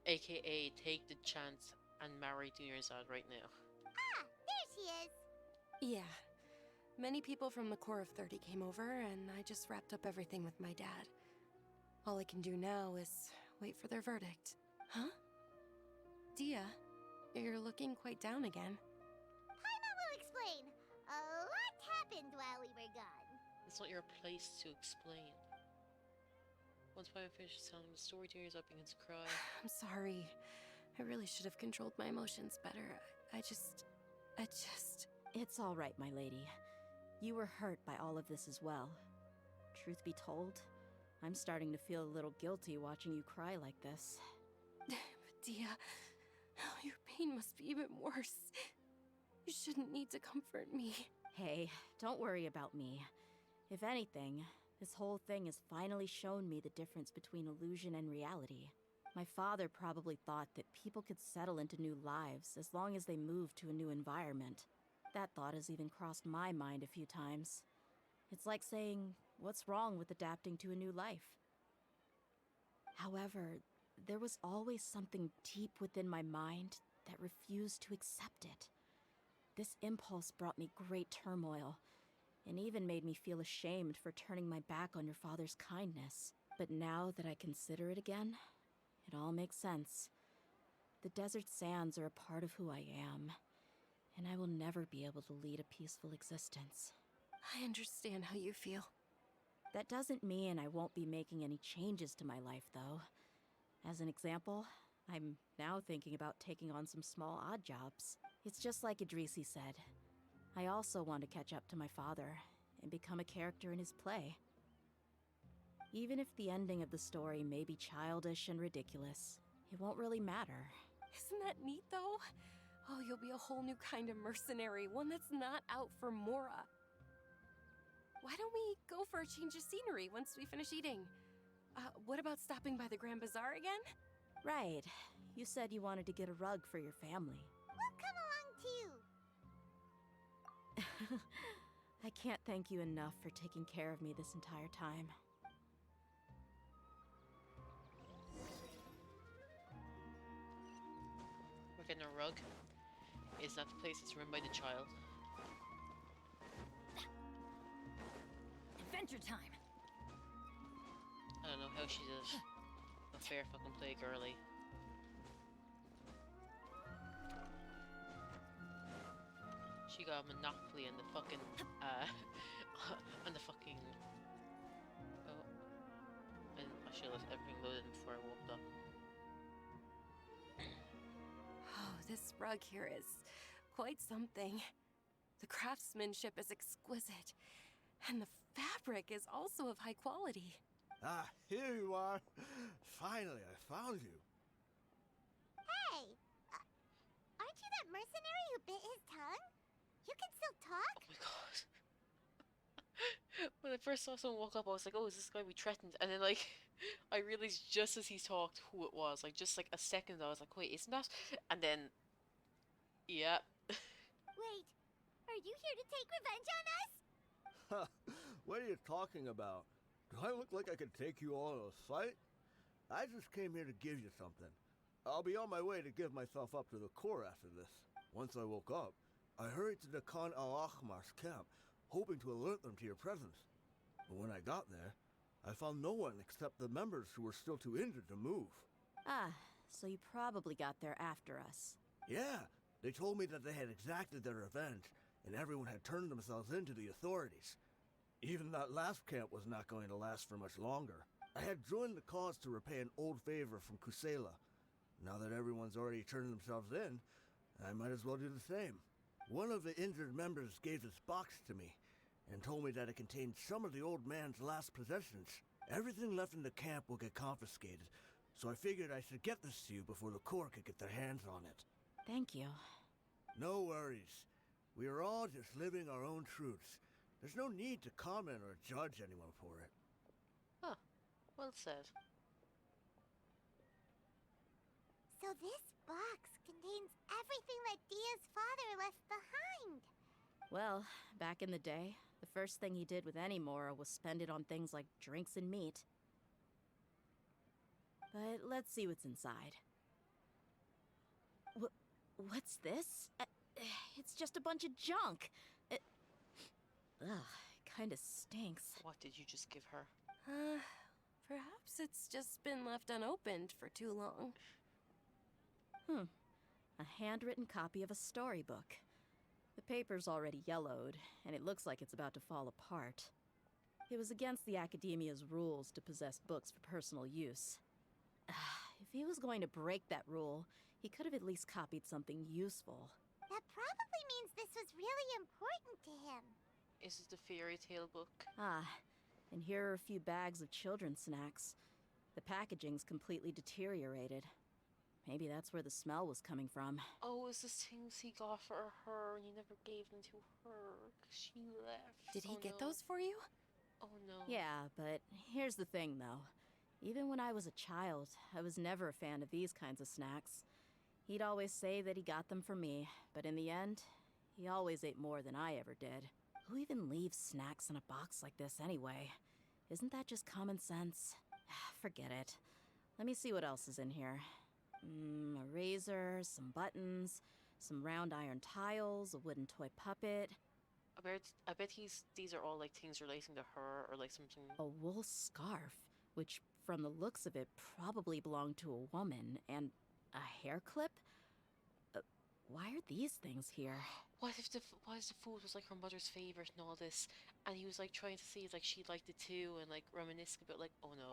AKA, take the chance and marry Dunyarzad right now. Ah, there she is. Yeah. Many people from the Corps of 30 came over, and I just wrapped up everything with my dad. All I can do now is wait for their verdict. Huh? Dehya, you're looking quite down again. Paimon will explain. A lot happened while we were gone. It's not your place to explain. Once Paimon finishes telling the story, Dunyarzad begins to cry. I'm sorry. I really should have controlled my emotions better. I just... It's all right, my lady. You were hurt by all of this as well. Truth be told, I'm starting to feel a little guilty watching you cry like this. But Dehya, your pain must be even worse. You shouldn't need to comfort me. Hey, don't worry about me. If anything, this whole thing has finally shown me the difference between illusion and reality. My father probably thought that people could settle into new lives as long as they moved to a new environment. That thought has even crossed my mind a few times. It's like saying, what's wrong with adapting to a new life? However, there was always something deep within my mind that refused to accept it. This impulse brought me great turmoil, and even made me feel ashamed for turning my back on your father's kindness. But now that I consider it again, it all makes sense. The desert sands are a part of who I am, and I will never be able to lead a peaceful existence. I understand how you feel. That doesn't mean I won't be making any changes to my life, though. As an example, I'm now thinking about taking on some small odd jobs. It's just like Idrisi said. I also want to catch up to my father and become a character in his play. Even if the ending of the story may be childish and ridiculous, it won't really matter. Isn't that neat, though? Oh, you'll be a whole new kind of mercenary, one that's not out for Mora. Why don't we go for a change of scenery once we finish eating? What about stopping by the Grand Bazaar again? Right. You said you wanted to get a rug for your family. We'll come along too. I can't thank you enough for taking care of me this entire time. We're getting a rug. Is that the place that's run by the child? Adventure time. I don't know how she does a fair fucking play girly. She got a monopoly on the fucking on the fucking and I should have left everything loaded before I walked up. Oh, this rug here is quite something. The craftsmanship is exquisite, and the fabric is also of high quality. Ah, here you are. Finally, I found you. Hey, aren't you that mercenary who bit his tongue? You can still talk? Oh my god. When I first saw someone walk up, I was like, oh, is this guy we threatened? And then, like, I realized just as he talked who it was. Like, just like a second, I was like, wait, isn't that? And then, yeah. Wait, are you here to take revenge on us? What are you talking about? Do I look like I could take you all in a fight? I just came here to give you something. I'll be on my way to give myself up to the Corps after this. Once I woke up, I hurried to the Khan al-Akhmar's camp, hoping to alert them to your presence. But when I got there, I found no one except the members who were still too injured to move. Ah, so you probably got there after us. Yeah, they told me that they had exacted their revenge, and everyone had turned themselves in to the authorities. Even that last camp was not going to last for much longer. I had joined the cause to repay an old favor from Kusela. Now that everyone's already turned themselves in, I might as well do the same. One of the injured members gave this box to me and told me that it contained some of the old man's last possessions. Everything left in the camp will get confiscated, so I figured I should get this to you before the court could get their hands on it. Thank you. No worries. We are all just living our own truths. There's no need to comment or judge anyone for it. Huh. Well said. So this box contains everything that Dia's father left behind. Well, back in the day, the first thing he did with any Mora was spend it on things like drinks and meat. But let's see what's inside. What's this? It's just a bunch of junk. Ugh, it kinda stinks. What did you just give her? Perhaps it's just been left unopened for too long. A handwritten copy of a storybook. The paper's already yellowed, and it looks like it's about to fall apart. It was against the Academia's rules to possess books for personal use. If he was going to break that rule, he could have at least copied something useful. That probably means this was really important to him. Is it the fairy tale book? And here are a few bags of children's snacks. The packaging's completely deteriorated. Maybe that's where the smell was coming from. Oh, it's the things he got for her and he never gave them to her 'cause she left. Did he get no. those for you? Oh no. Yeah, but here's the thing, though. Even when I was a child, I was never a fan of these kinds of snacks. He'd always say that he got them for me, but in the end, he always ate more than I ever did. Who even leaves snacks in a box like this anyway? Isn't that just common sense? Forget it. Let me see what else is in here. A razor, some buttons, some round iron tiles, a wooden toy puppet. I bet these are all like things relating to her or like something. A wool scarf, which from the looks of it probably belonged to a woman, and a hair clip? Why are these things here? What if the food was like her mother's favorite and all this, and he was like trying to see if like she liked it too and like reminisce about like, oh no.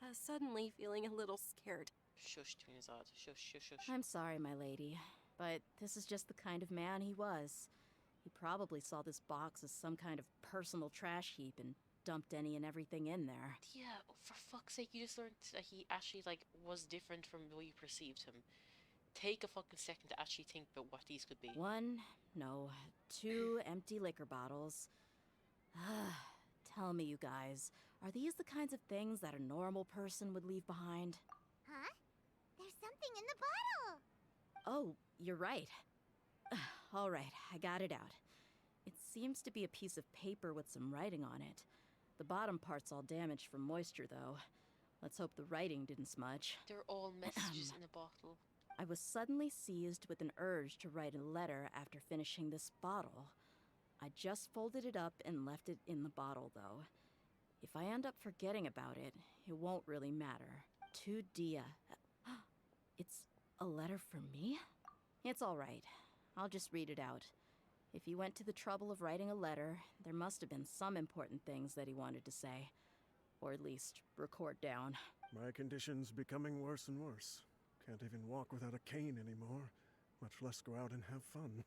I'm suddenly feeling a little scared. Shush, Trinidad. Shush, shush, shush. I'm sorry, my lady, but this is just the kind of man he was. He probably saw this box as some kind of personal trash heap and dumped any and everything in there. Yeah, for fuck's sake, you just learned that he actually like was different from the way you perceived him. Take a fucking second to actually think about what these could be. 2 empty liquor bottles. Tell me, you guys, are these the kinds of things that a normal person would leave behind? Huh? There's something in the bottle! Oh, you're right. All right, I got it out. It seems to be a piece of paper with some writing on it. The bottom part's all damaged from moisture, though. Let's hope the writing didn't smudge. They're all messages in a bottle. I was suddenly seized with an urge to write a letter after finishing this bottle. I just folded it up and left it in the bottle, though. If I end up forgetting about it, it won't really matter. To Dehya. It's a letter for me? It's all right. I'll just read it out. If he went to the trouble of writing a letter, there must have been some important things that he wanted to say. Or at least record down. My condition's becoming worse and worse. Can't even walk without a cane anymore, much less go out and have fun.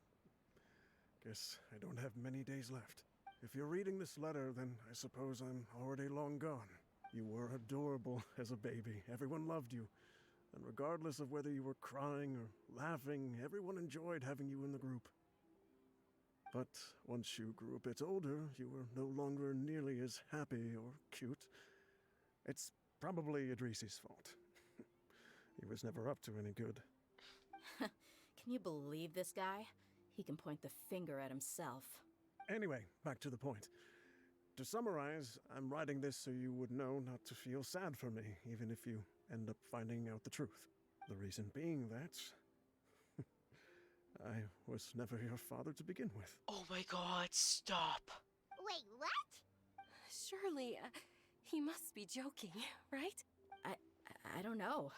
Guess I don't have many days left. If you're reading this letter, then I suppose I'm already long gone. You were adorable as a baby. Everyone loved you. And regardless of whether you were crying or laughing, everyone enjoyed having you in the group. But once you grew a bit older, you were no longer nearly as happy or cute. It's probably Idrisi's fault. He was never up to any good. Can you believe this guy? He can point the finger at himself. Anyway, back to the point. To summarize, I'm writing this so you would know not to feel sad for me, even if you end up finding out the truth. The reason being that I was never your father to begin with. Oh my god, stop. Wait, what? Surely, he must be joking, right? I don't know.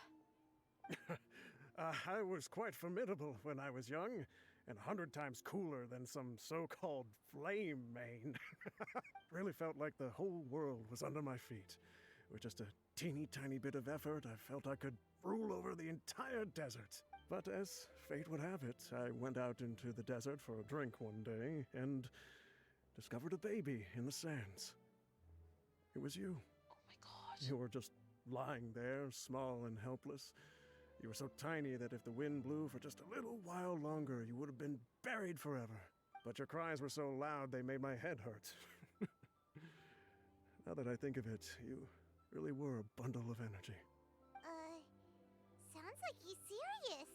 I was quite formidable when I was young, and 100 times cooler than some so-called flame main. Really felt like the whole world was under my feet, with just a teeny tiny bit of effort, I felt I could rule over the entire desert. But as fate would have it, I went out into the desert for a drink one day and discovered a baby in the sands. It was you. Oh my god. You were just lying there, small and helpless. You were so tiny that if the wind blew for just a little while longer, you would have been buried forever. But your cries were so loud they made my head hurt. Now that I think of it, you really were a bundle of energy. Sounds like he's serious.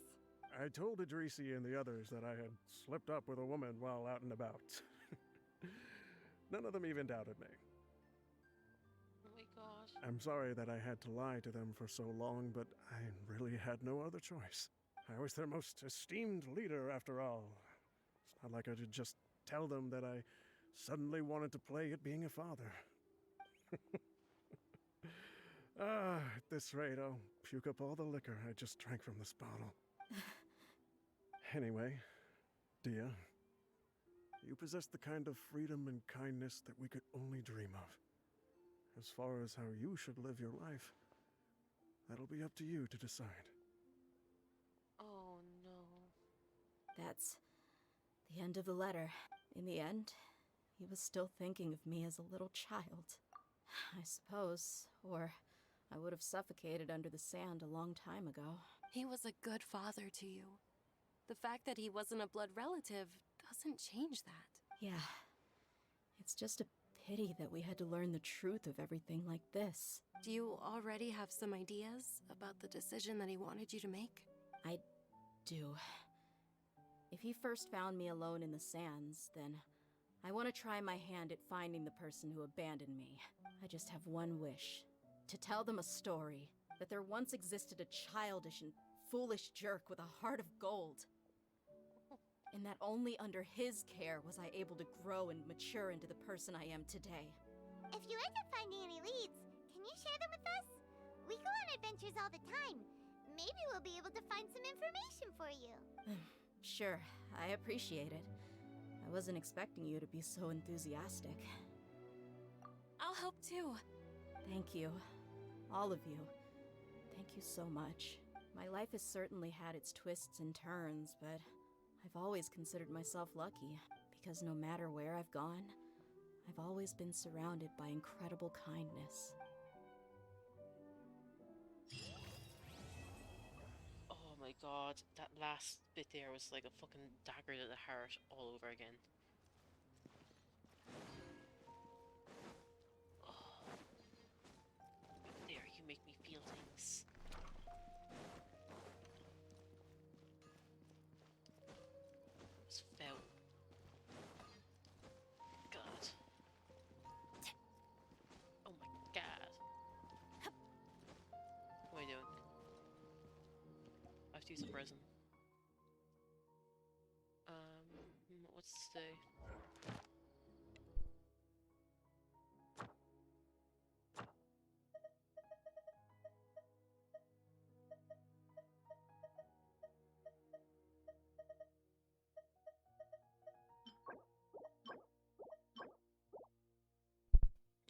I told Idrisi and the others that I had slipped up with a woman while out and about. None of them even doubted me. Oh my god. I'm sorry that I had to lie to them for so long, but I really had no other choice. I was their most esteemed leader, after all. It's not like I could just tell them that I suddenly wanted to play at being a father. At this rate, I'll puke up all the liquor I just drank from this bottle. Anyway, Dehya, you possess the kind of freedom and kindness that we could only dream of. As far as how you should live your life, that'll be up to you to decide. Oh no. That's the end of the letter. In the end, he was still thinking of me as a little child. I suppose, or I would have suffocated under the sand a long time ago. He was a good father to you. The fact that he wasn't a blood relative doesn't change that. Yeah. It's just a pity that we had to learn the truth of everything like this. Do you already have some ideas about the decision that he wanted you to make? I do. If he first found me alone in the sands, then I want to try my hand at finding the person who abandoned me. I just have one wish. To tell them a story. That there once existed a childish and foolish jerk with a heart of gold. And that only under his care was I able to grow and mature into the person I am today. If you end up finding any leads, can you share them with us? We go on adventures all the time. Maybe we'll be able to find some information for you. Sure, I appreciate it. I wasn't expecting you to be so enthusiastic. I'll help too. Thank you. All of you. Thank you so much. My life has certainly had its twists and turns, but I've always considered myself lucky, because no matter where I've gone, I've always been surrounded by incredible kindness. Oh my god. That last bit there was like a fucking dagger to the heart all over again. Oh. There, you make me feel things. It's foul. God. Oh my god. What am I doing? I have to use a resin. What's today?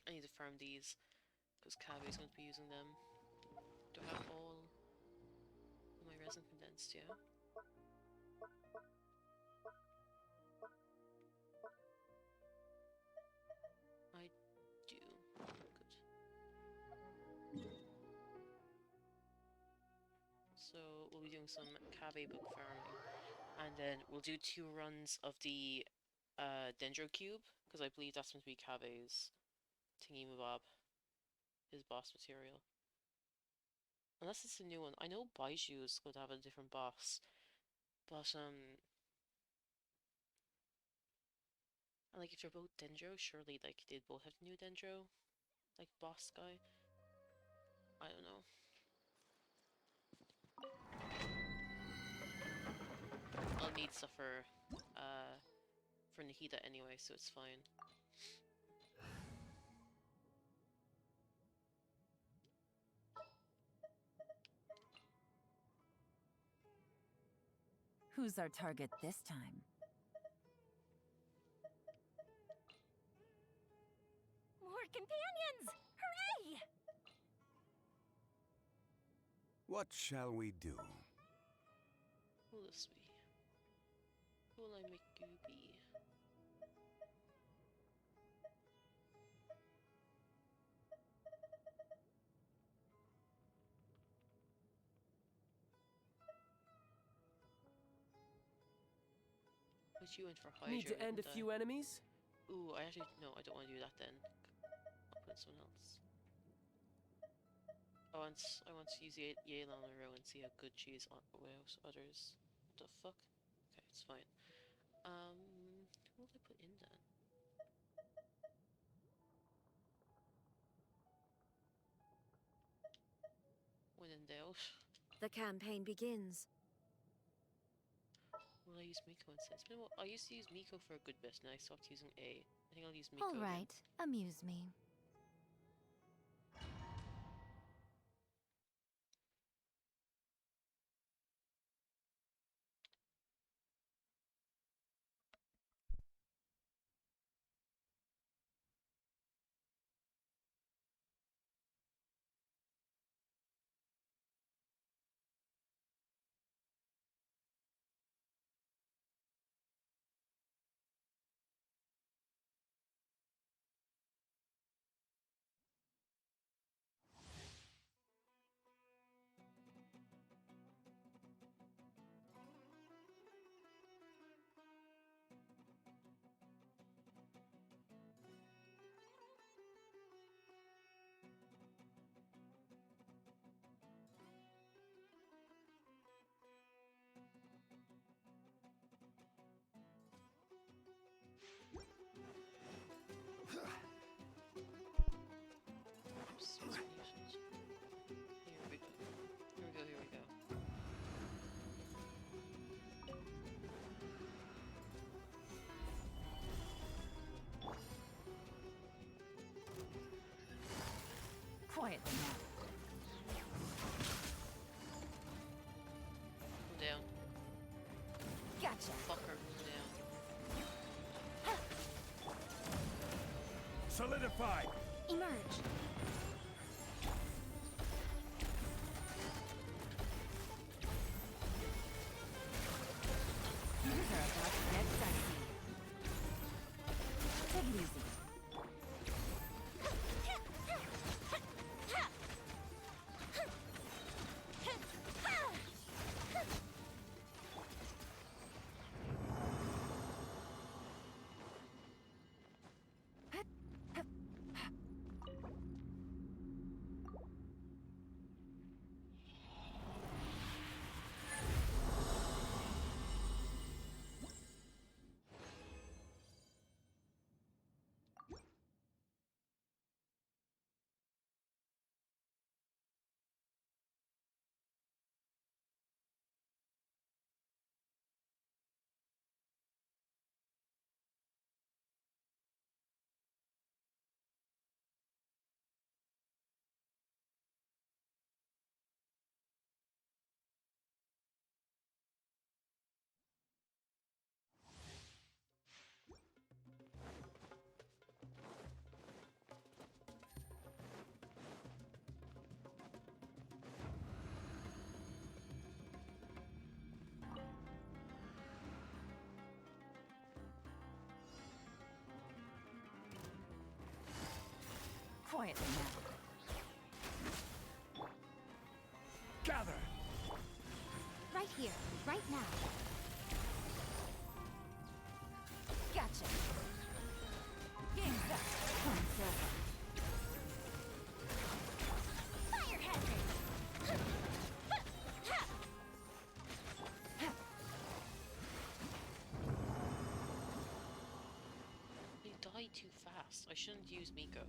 I need to farm these because Kabe's going to be using them. Do I have all my resin condensed? Yeah. I do. Good. So we'll be doing some Kabe book farming, and then we'll do 2 runs of the Dendro Cube, because I believe that's going to be Kabe's thingy-mabob, his boss material. Unless it's a new one. I know Baiju is going to have a different boss, but and like if they're both Dendro, surely like they'd both have new Dendro, like boss guy. I don't know. I'll need stuff for Nahida anyway, so it's fine. Who's our target this time? More companions! Hooray! What shall we do? Who will this be? Who will I make you be? Put you in for Hydra. Need to end a few enemies? Ooh, I actually no, I don't want to do that then. I'll put someone else. I want to use Yelan on a row and see how good she is on with others. What the fuck? Okay, it's fine. Who will I put in then? When in doubt. The campaign begins. Will I use Miko instead? It's been a while. I used to use Miko for a good bit, and I stopped using A. I think I'll use Miko All again. right, amuse me. Here we go. Here we go, here we go. Quietly now. Go down. Gotcha. Fucker, go down. Solidified! Emerge. Things are about to get dicey. Take it easy. Quietly now. Gather! Right here, right now. Gotcha. Game's up. One's over. Fire hazard. They die too fast. I shouldn't use Miko.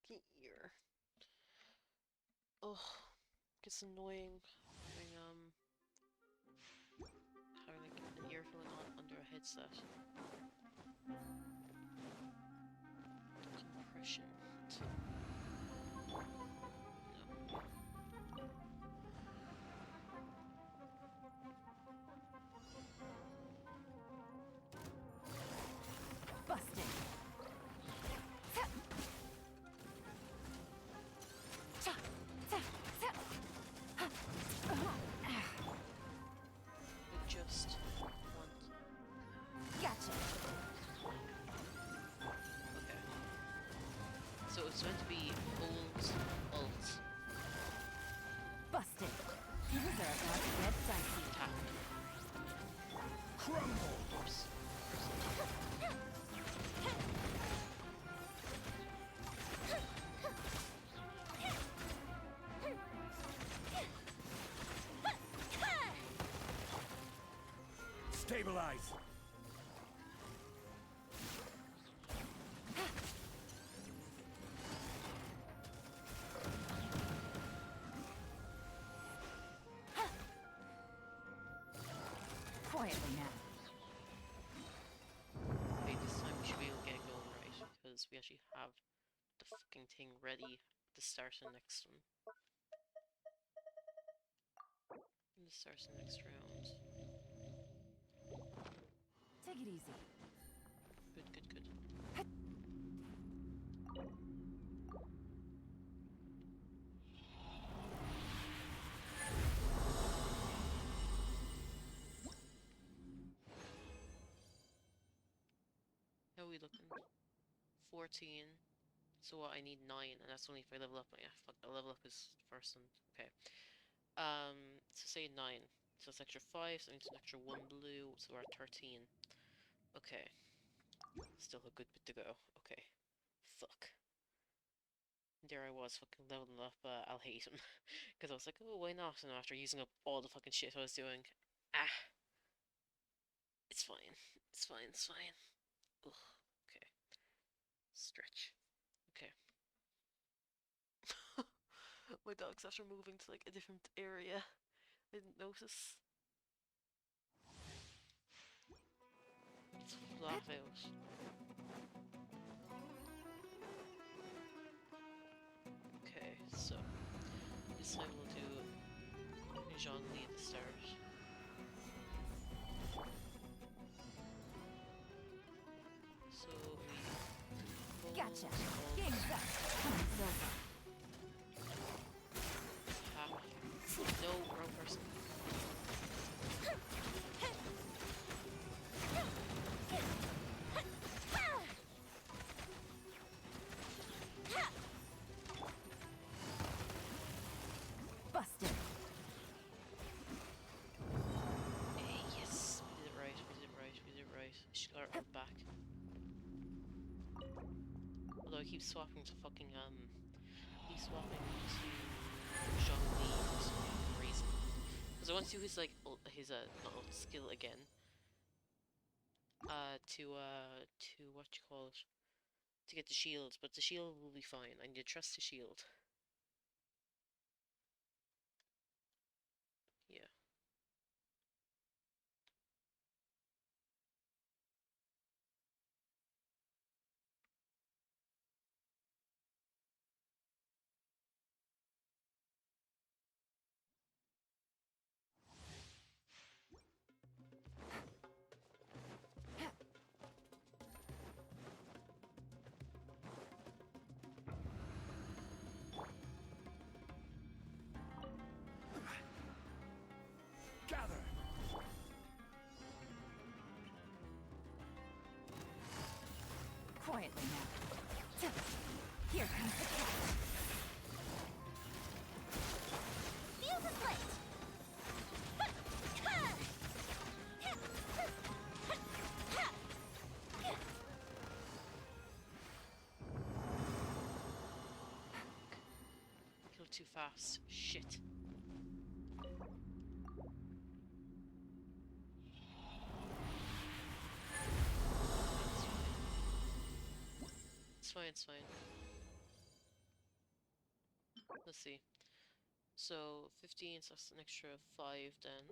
Fucking ear. Oh, it's annoying having like an earphone on under a headset. Compression. No. Busted. I just want. Gotcha. Okay. So it's meant to be old alt Busted. Things are about to get dicey. attack. Crumble! Oops. Stabilize! Quietly now. Okay, this time we should be able to get it going right, because we actually have the fucking thing ready to start the next one. And to start the next round. Take it easy. Good, good, good. How are we looking? 14. So what, I need 9, and that's only if I level up. Yeah, fuck, the level up is first one. Okay. So say 9. So it's extra 5, so it's an extra 1 blue, so we're at 13. Okay. Still a good bit to go. Okay. Fuck. There I was, fucking leveling up, I'll hate him. Because I was like, oh, why not? And after using up all the fucking shit I was doing. Ah. It's fine. It's fine, it's fine. Ugh. Okay. Stretch. Okay. My dog's after moving to like a different area. I didn't notice. Let's flat out. Okay, so this time we'll do Zhongli at the start. So we Gotcha. Game's up. Time's over. No, wrong person. Busted. Yes, we did it right, we did it right, we did it right. She got her back. Although I keep swapping to fucking, keep swapping to Zhongli for some reason. Because I want to do his, like, his, not ult, skill again. To what you call it? To get the shield, but the shield will be fine. I need to trust the shield. Yeah. Gather! Quietly now. Here comes the catch. Feel the blade! Killed too fast. Shit. It's fine, it's fine. Let's see. So 15, so that's an extra 5 then.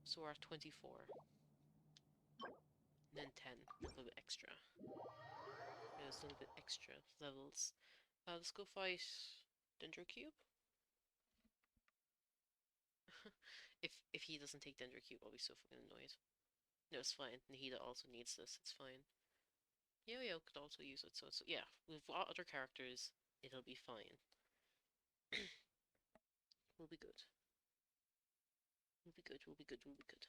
So we're at 24. And then 10, a little bit extra. There's a little bit extra levels. Let's go fight Dendro Cube. If he doesn't take Dendro Cube, I'll be so fucking annoyed. No, it's fine. Nahida also needs this. It's fine. Yo-Yo could also use it, so it's yeah. We've got other characters. It'll be fine. We'll be good. We'll be good. We'll be good. We'll be good.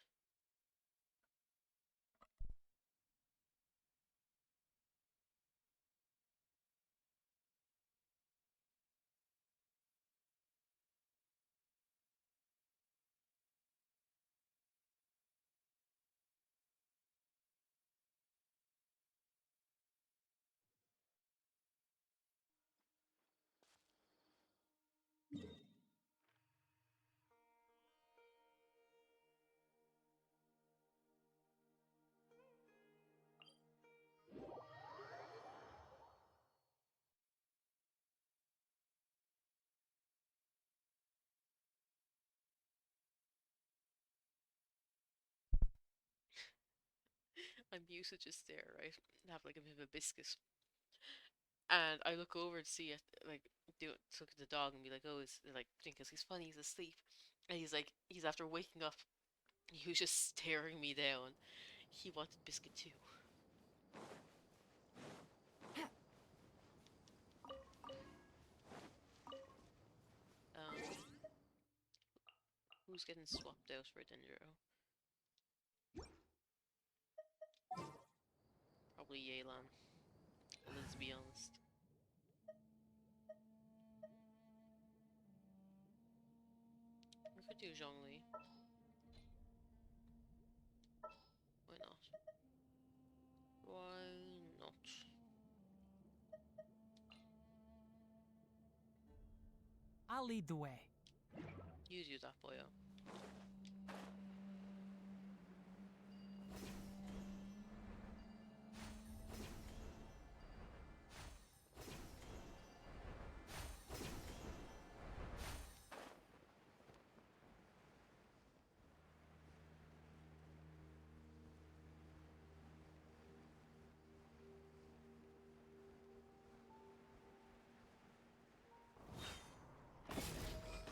I'm used to just there, right? Have like a bit of a biscuit. And I look over to see it, like, look at the dog and be like, oh, is like, because he's funny, he's asleep. And he's like, he's after waking up. He was just staring me down. He wanted biscuit too. Um, who's getting swapped out for Dendro? Probably Yelan. Let's be honest. We could do Zhongli. Why not? Why not? I'll lead the way. You do that, boyo.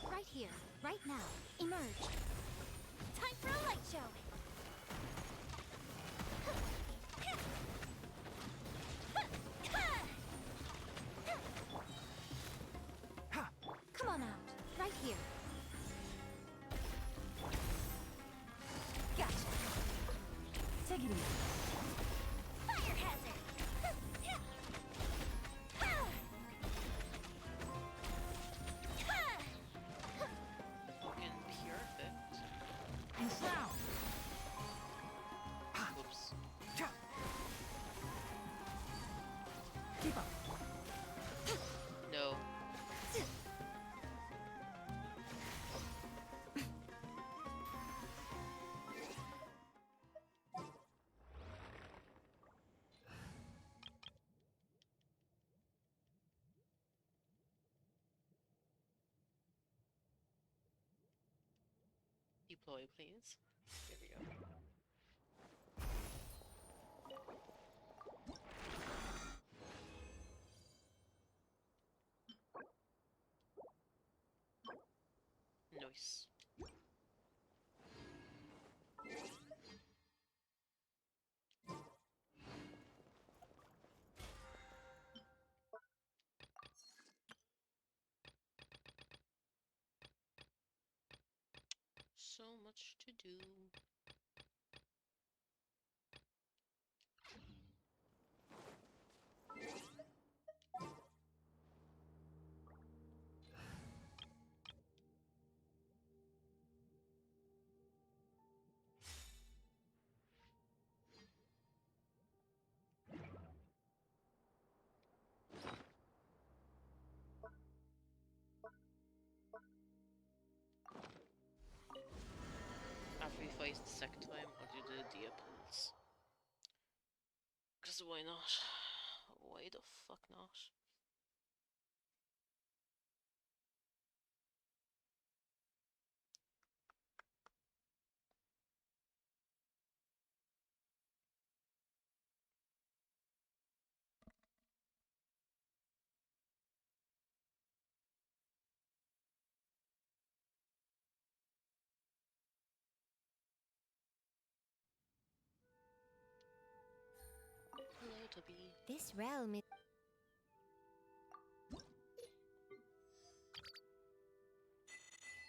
Right here, right now. Emerge. Time for a light show. Come on out. Right here. Gotcha. Take it easy. Fire hazard. Fucking perfect. Peace out. Whoops. Keep up. No. Deploy, please. There we go. Nice. So much to do. After we fight the second time, I'll do the Dehya pulls. Because why not? Why the fuck not? Tubby. This realm is.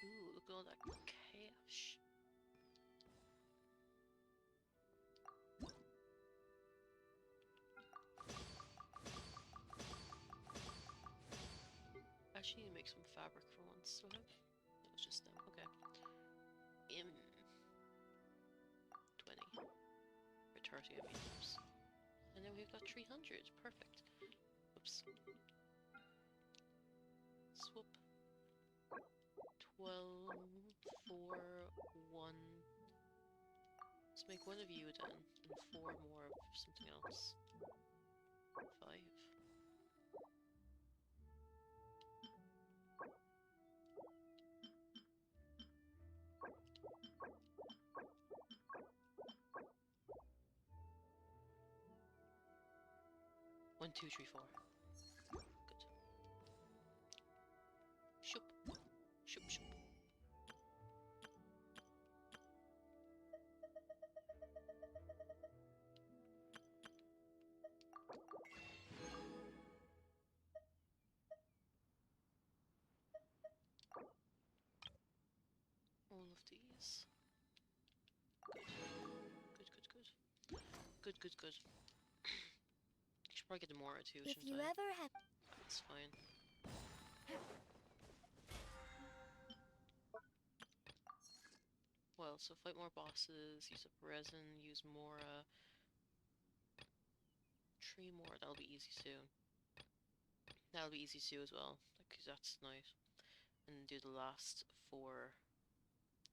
Ooh, look at all that cash. I actually need to make some fabric for once. Do I have? No, it's just them. Okay. 20. Or 30, I mean. Oops. And then we've got 300. Perfect. Oops. Swoop. 12, 4, 1. Let's make one of you then, and 4 more of something else. 5. One, two, three, four. Good. Shoop. Shoop, shoop. All of these. Good. Good, good, good. Good, good, good. I should probably get the Mora too, If shouldn't you I? ever have. That's fine. Well, so fight more bosses, use up resin, use Mora. 3 more, that'll be easy too. That'll be easy too as well, because that's nice. And do the last 4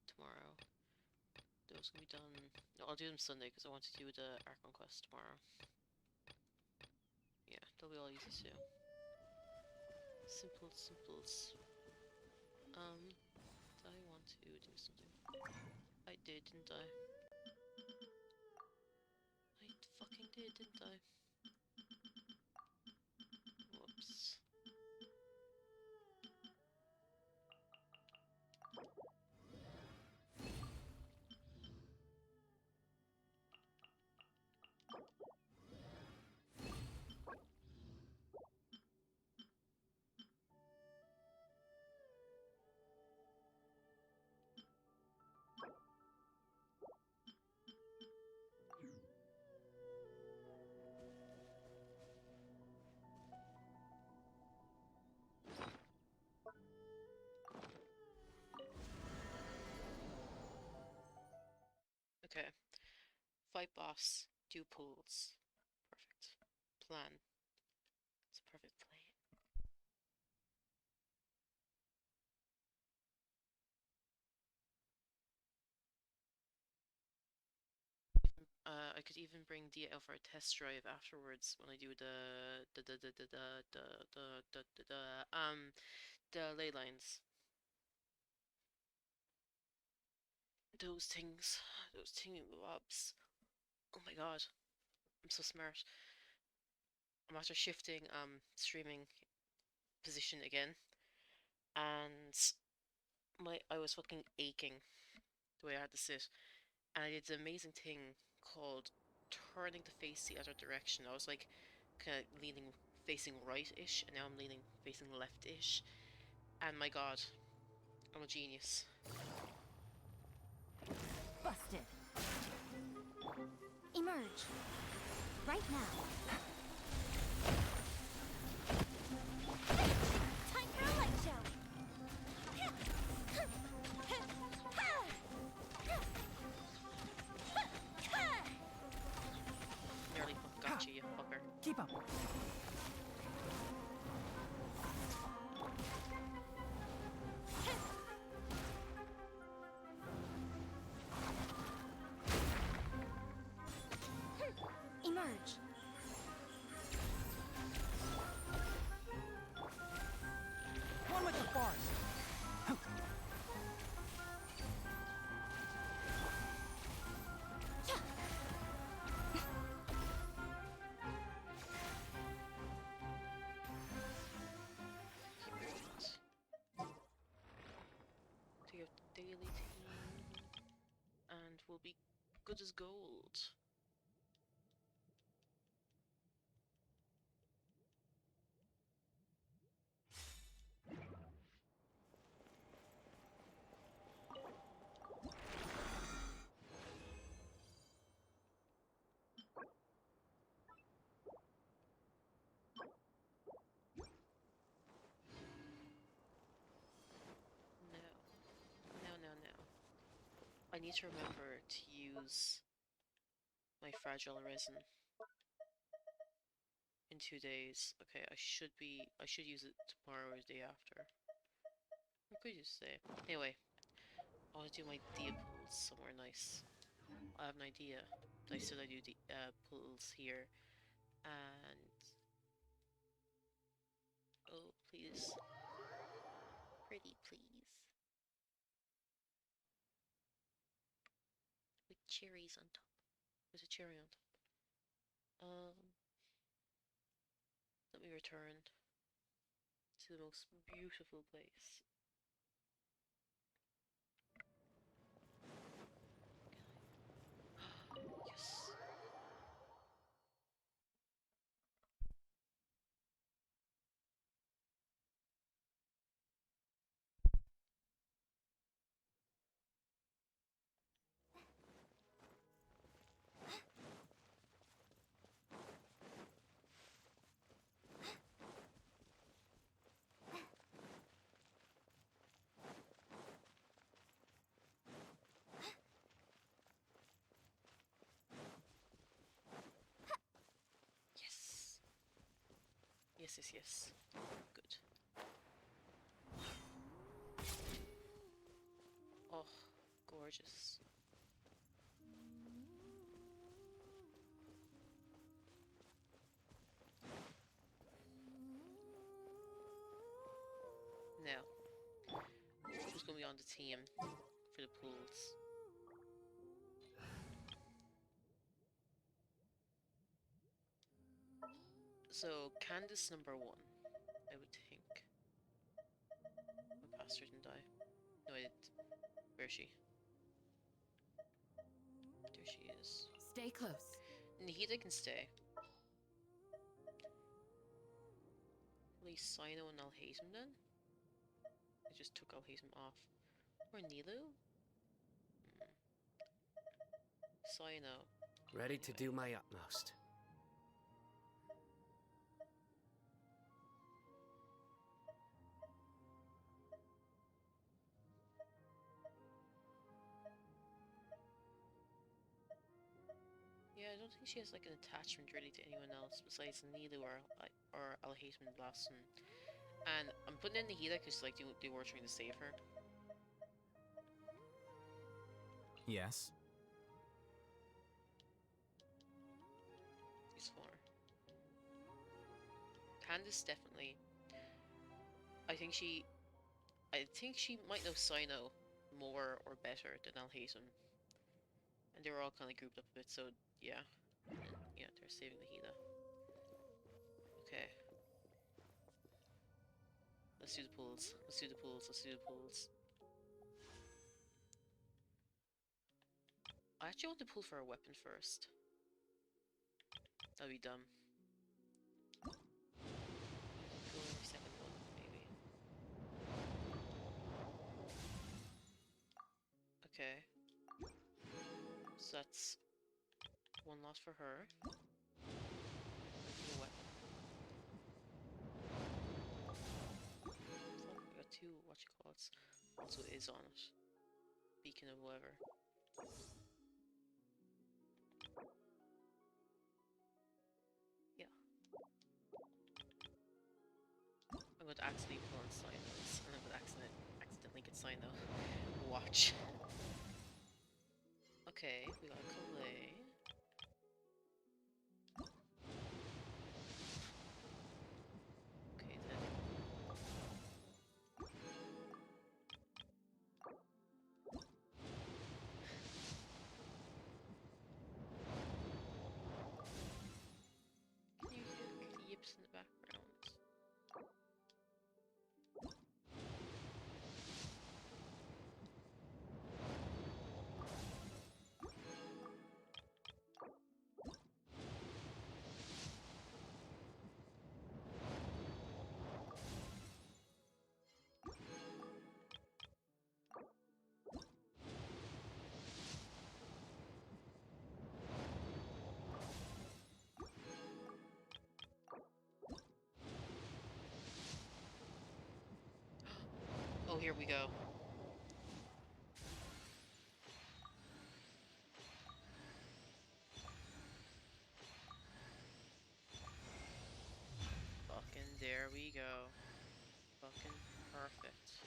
tomorrow. Those can be done. No, I'll do them Sunday because I want to do the Archon quest tomorrow. Yeah, they'll be all easy too. Simple, simples. Did I want to do something? I did, didn't I? I fucking did, didn't I? Whoops. Okay. Fight boss, do pulls. Perfect. Plan. It's a perfect plan. I could even bring Dia out for a test drive afterwards when I do the ley lines. Those things, those bobs. Oh my god, I'm so smart. I'm after shifting streaming position again, and I was fucking aching the way I had to sit, and I did the amazing thing called turning the face the other direction. I was like kind of leaning facing right-ish, and now I'm leaning facing left-ish, and my god, I'm a genius. Busted. Emerge. Right now. Time for a light show. Nearly got you fucker. Keep up. Emerge. One with the forest. To your daily team, and we'll be good as gold. need to remember to use my fragile resin in 2 days. Okay, I should use it tomorrow or the day after. I could use today. Anyway, I want to do my Dehya pools somewhere nice. I have an idea. I said I do the pools here, and oh please, pretty please, with cherries on top. There's a cherry on top. Let me return to the most beautiful place. Yes. Yes. Yes, yes, yes. Good. Oh, gorgeous. Now, who's gonna be on the team for the pools? So, Candace number 1, I would think. My pastor didn't die. No, I didn't. Where is she? There she is. Stay close. Nahida can stay. At least Sino and Alhazen then? I just took Alhazen off. Or Nilu? Sino. Ready to do my utmost. Yeah, I don't think she has like an attachment really to anyone else besides Nilu or Alhazen Blossom. And I'm putting in Nahida because like they were trying to save her. Yes. These 4. Candace definitely. I think she might know Sino more or better than Alhazen. And they were all kind of grouped up a bit, so yeah. And yeah, they're saving Nahida. Okay. Let's do the pools. Let's do the pools. Let's do the pools. I actually want to pull for a weapon first. That'd be dumb. Go every second one, maybe. Okay. So that's 1 loss for her. A weapon. We got 2 whatchamacallits. Also is on it. Beacon of whatever. Yeah. I'm going to accidentally pull on Sinos, and I'm going to accidentally get Sino. Watch. Okay, we got Kalei. Okay, then. Can you hear the yips in the background? Oh, here we go. There we go. Fucking perfect.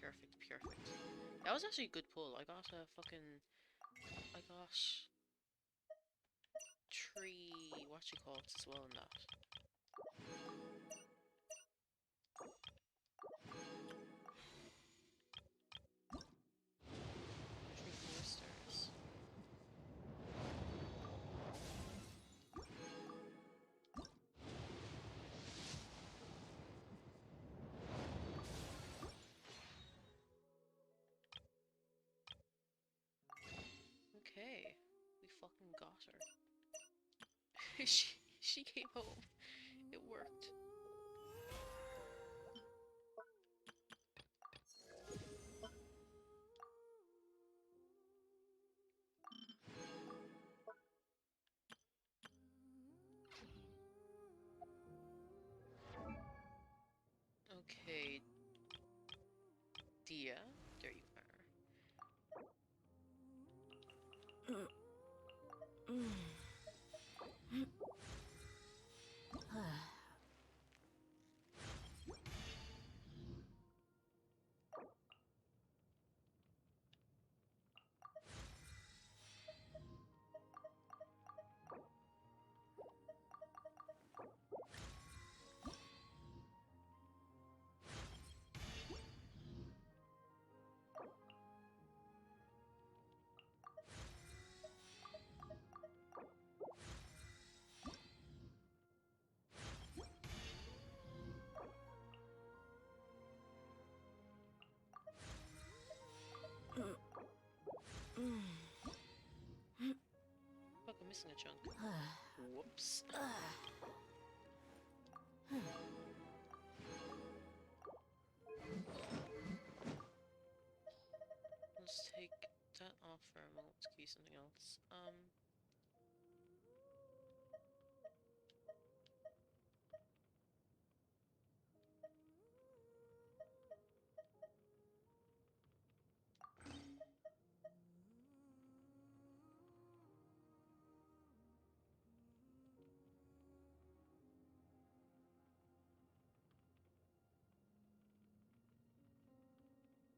Perfect. That was actually a good pull. I got a fucking... I got... tree... whatchamacallits as well in that. Tree foresters. Okay, we fucking got her. she came home. It worked. Okay, Dehya, there you are. Fuck, I'm missing a chunk. Whoops. Let's take that off for a moment to key something else.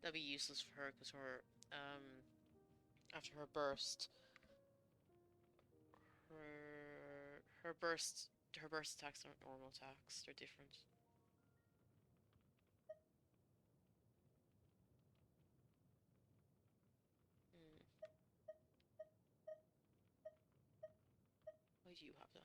That'd be useless for her because after her burst, her burst attacks aren't normal attacks. They're different. Why do you have that?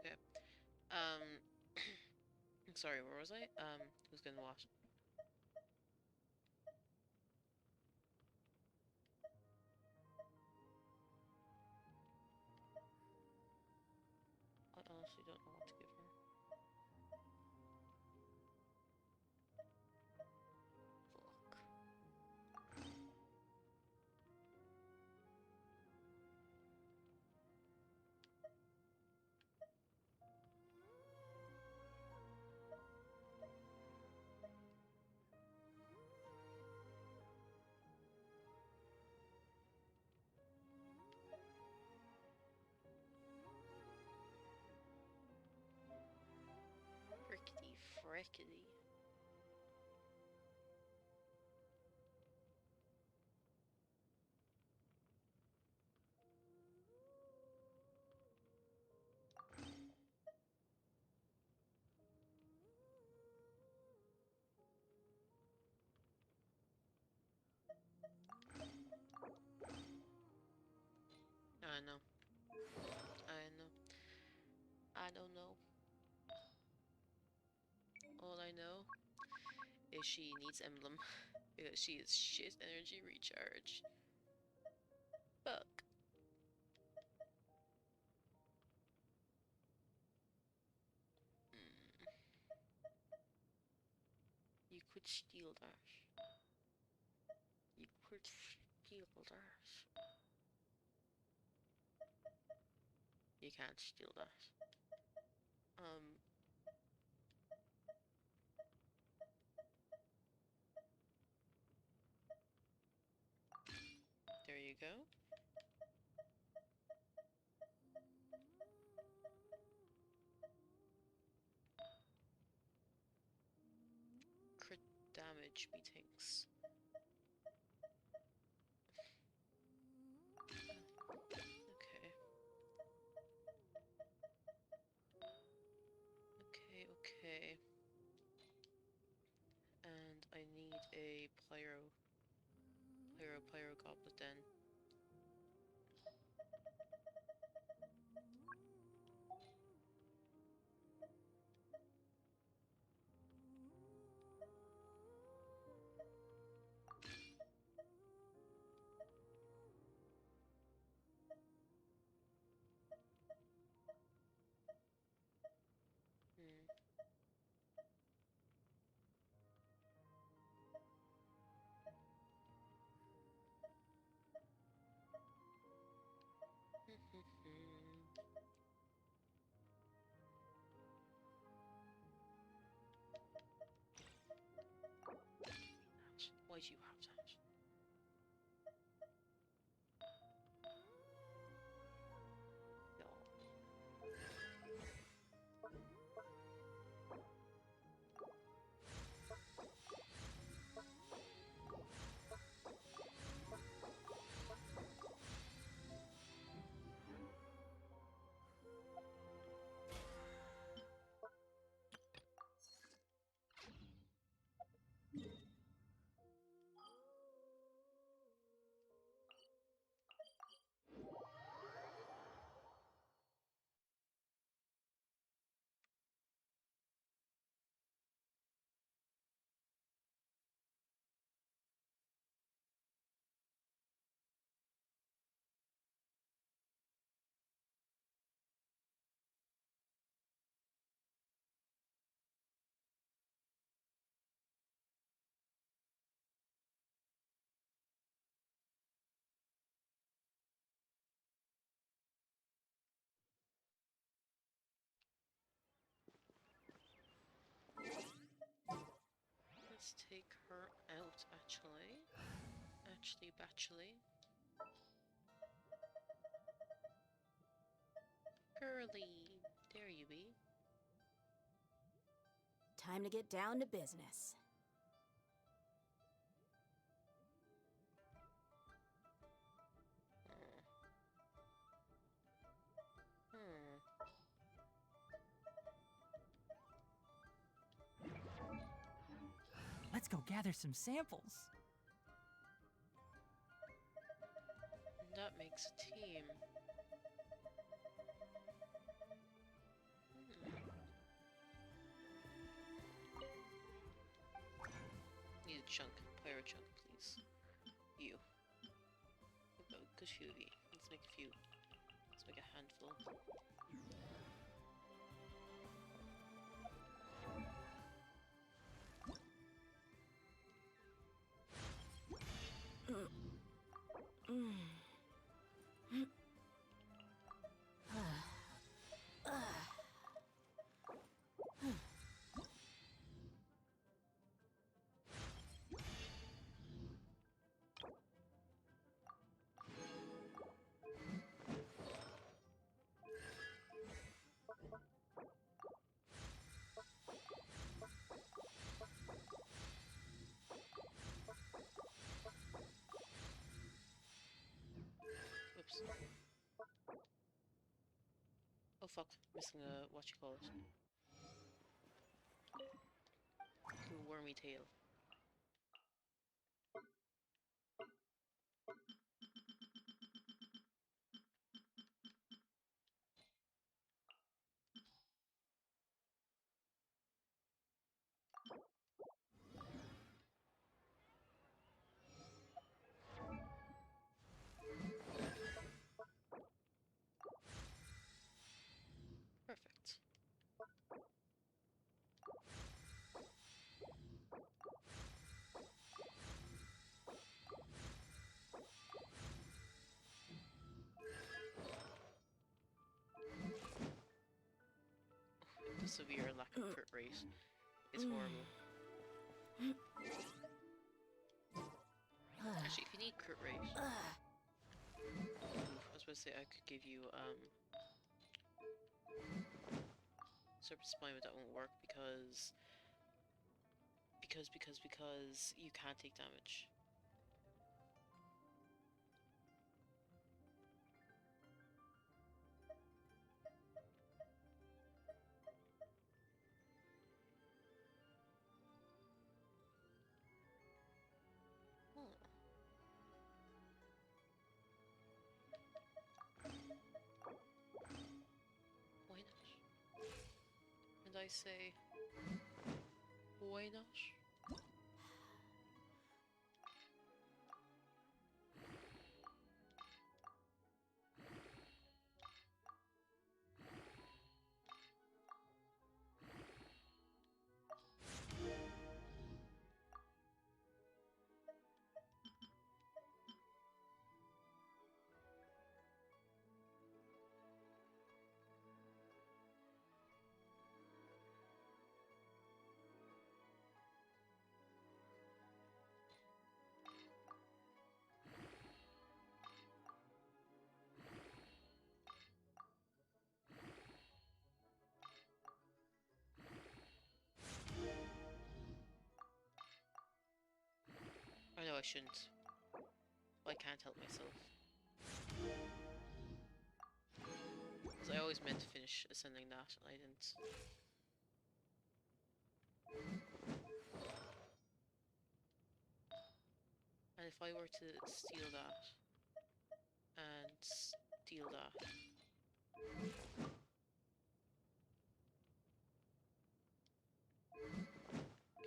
Okay. Sorry, where was I? Who's gonna watch? I honestly don't know what to give her. Fuck. Frickety frickety. I know. I know. I don't know. All I know is she needs Emblem because she is shit energy recharge. Fuck. You could steal that. You could steal that. You can't steal that. There you go. Crit damage, methinks. Okay. Okay. And I need a pyro goblet then. Why do you have that? No. Let's take her out, actually. Batchly. Girly, there you be. Time to get down to business. Let's go gather some samples. That makes a team. Need a chunk. Pyro chunk, please. You. We've got a good few of you. Let's make a few. Let's make a handful. Oops. Oh fuck, missing a what you call it. Little wormy tail. severe lack of crit rate. It's horrible. Actually, if you need crit rate, I was supposed to say I could give you Serpent Spine, but that won't work because you can't take damage. Why not? And I say, why not? I know I shouldn't. But I can't help myself. Because I always meant to finish ascending that, and I didn't. And if I were to steal that, and steal that,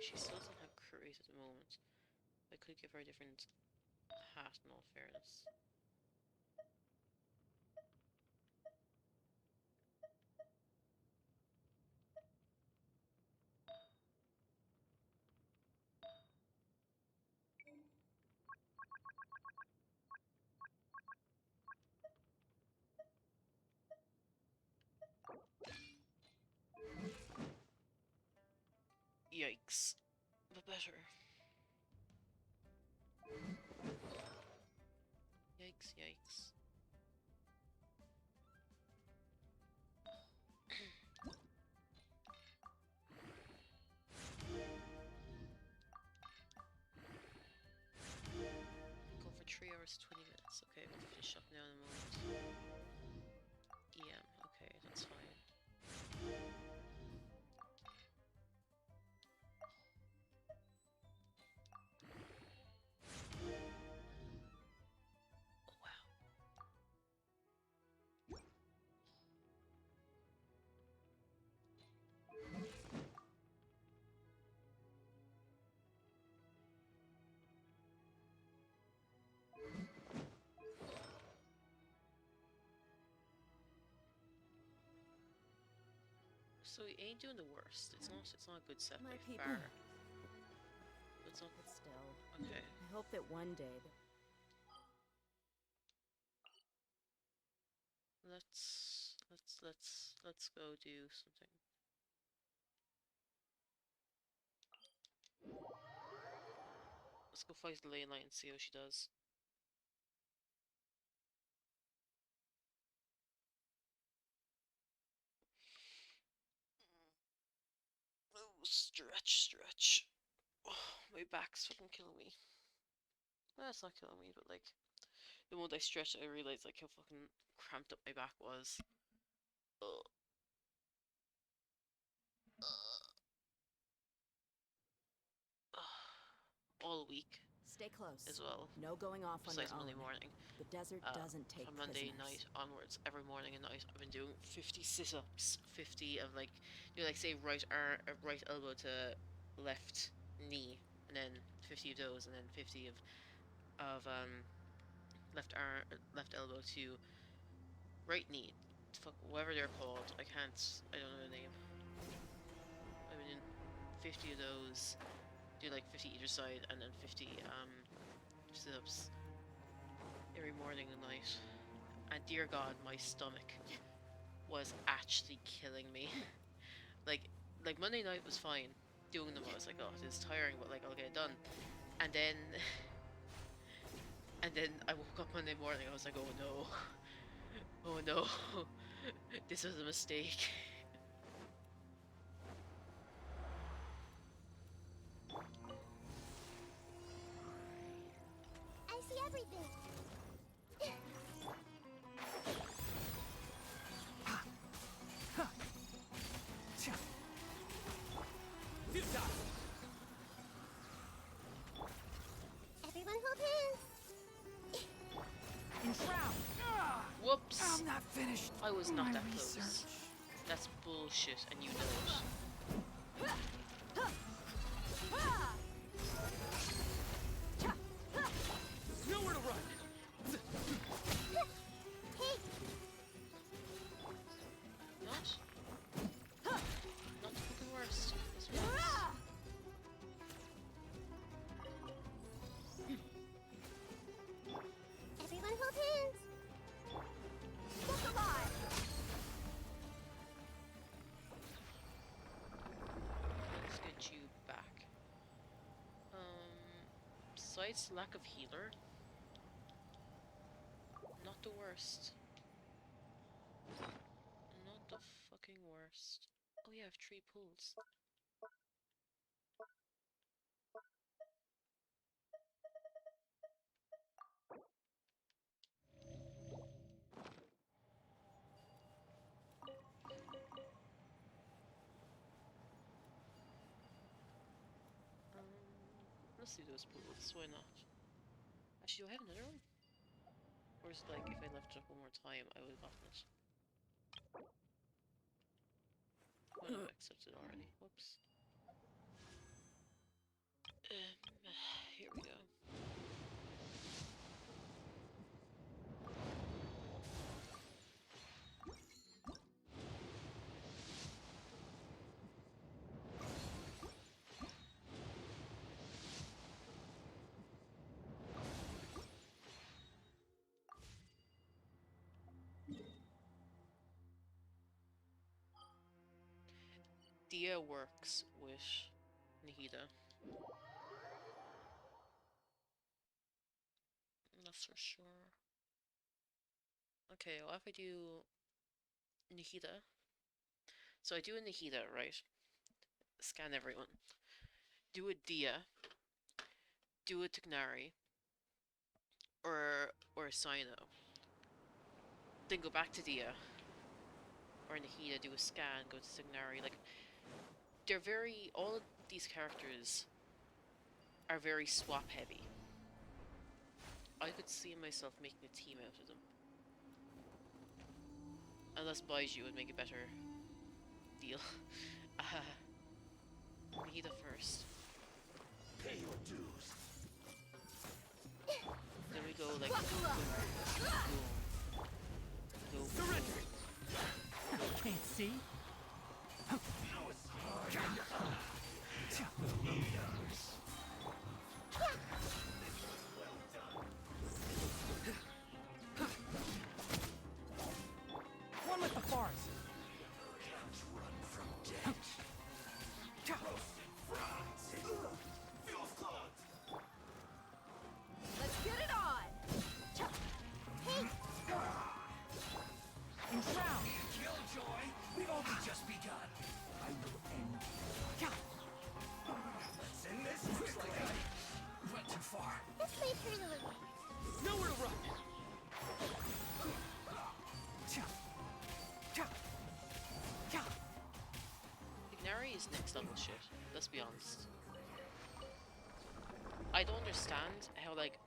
she still doesn't have crit rate at the moment. I could give her a different hat in all fairness. Yikes. But better. Yikes, yikes. Go for 3 hours 20 minutes. Okay, we'll finish up now in a moment. Okay, that's fine. Oh wow. So he ain't doing the worst. It's not a good set My by people. far. But it's not But still, okay. I hope that one day Let's go do something. Let's go fight the ley line and see how she does. Oh, stretch. Oh, my back's fucking killing me. Well, it's not killing me, but like, the moment I stretched, I realized like how fucking cramped up my back was. Ugh. All week stay close. as well. No going off on your Besides Monday own. morning. The desert doesn't take From Monday prisoners. night onwards, every morning and night, I've been doing 50 sit-ups, 50 of like, you know, like say right arm, right elbow to left knee, and then 50 of those, and then 50 of left arm, left elbow to right knee. Fuck, whatever they're called, I don't know the name. I've been doing 50 of those, do like 50 either side, and then 50 sit-ups every morning and night. And dear God, my stomach was actually killing me. Like like Monday night was fine. Doing them, I was like, oh, this is tiring, but like I'll get it done. And then and then I woke up Monday morning. I was like, oh no, oh no, this was a mistake. I see everything. Everyone hold hands. Enshroud! Whoops! I'm not finished. I was not my that research. close. That's bullshit, and you know it. Nowhere to run! Hey, Not the fucking worst. Let's be honest. everyone hold hands. Look alive. Let's get you back. Besides lack of healer, not the worst. Not the fucking worst. Oh yeah, I have 3 pulls. Let's do those pools, why not? Actually, do I have another one? Or is it like, if I left it up one more time, I would have gotten it? Oh no, I accepted already. Whoops. Here we go. Dehya works with Nahida. That's for sure. Okay, well if I do Nahida. So I do a Nahida, right? Scan everyone. Do a Dehya. Do a Tignari. Or a Sino. Then go back to Dehya. Or Nahida, do a scan, go to Tignari. Like, they're very... all of these characters are very swap heavy. I could see myself making a team out of them. Unless Baiju would make a better deal. Nahida first. Pay your dues. Then we go like boom, boom, go boom. Can't see. One with the forest. Let's get it on! Hey, Enshroud! Killjoy, we've only just begun. I will end. Let's end this. Looks like I went too far. let's play tournament. Nowhere to run! Ignari is next level shit, let's be honest. I don't understand how, like,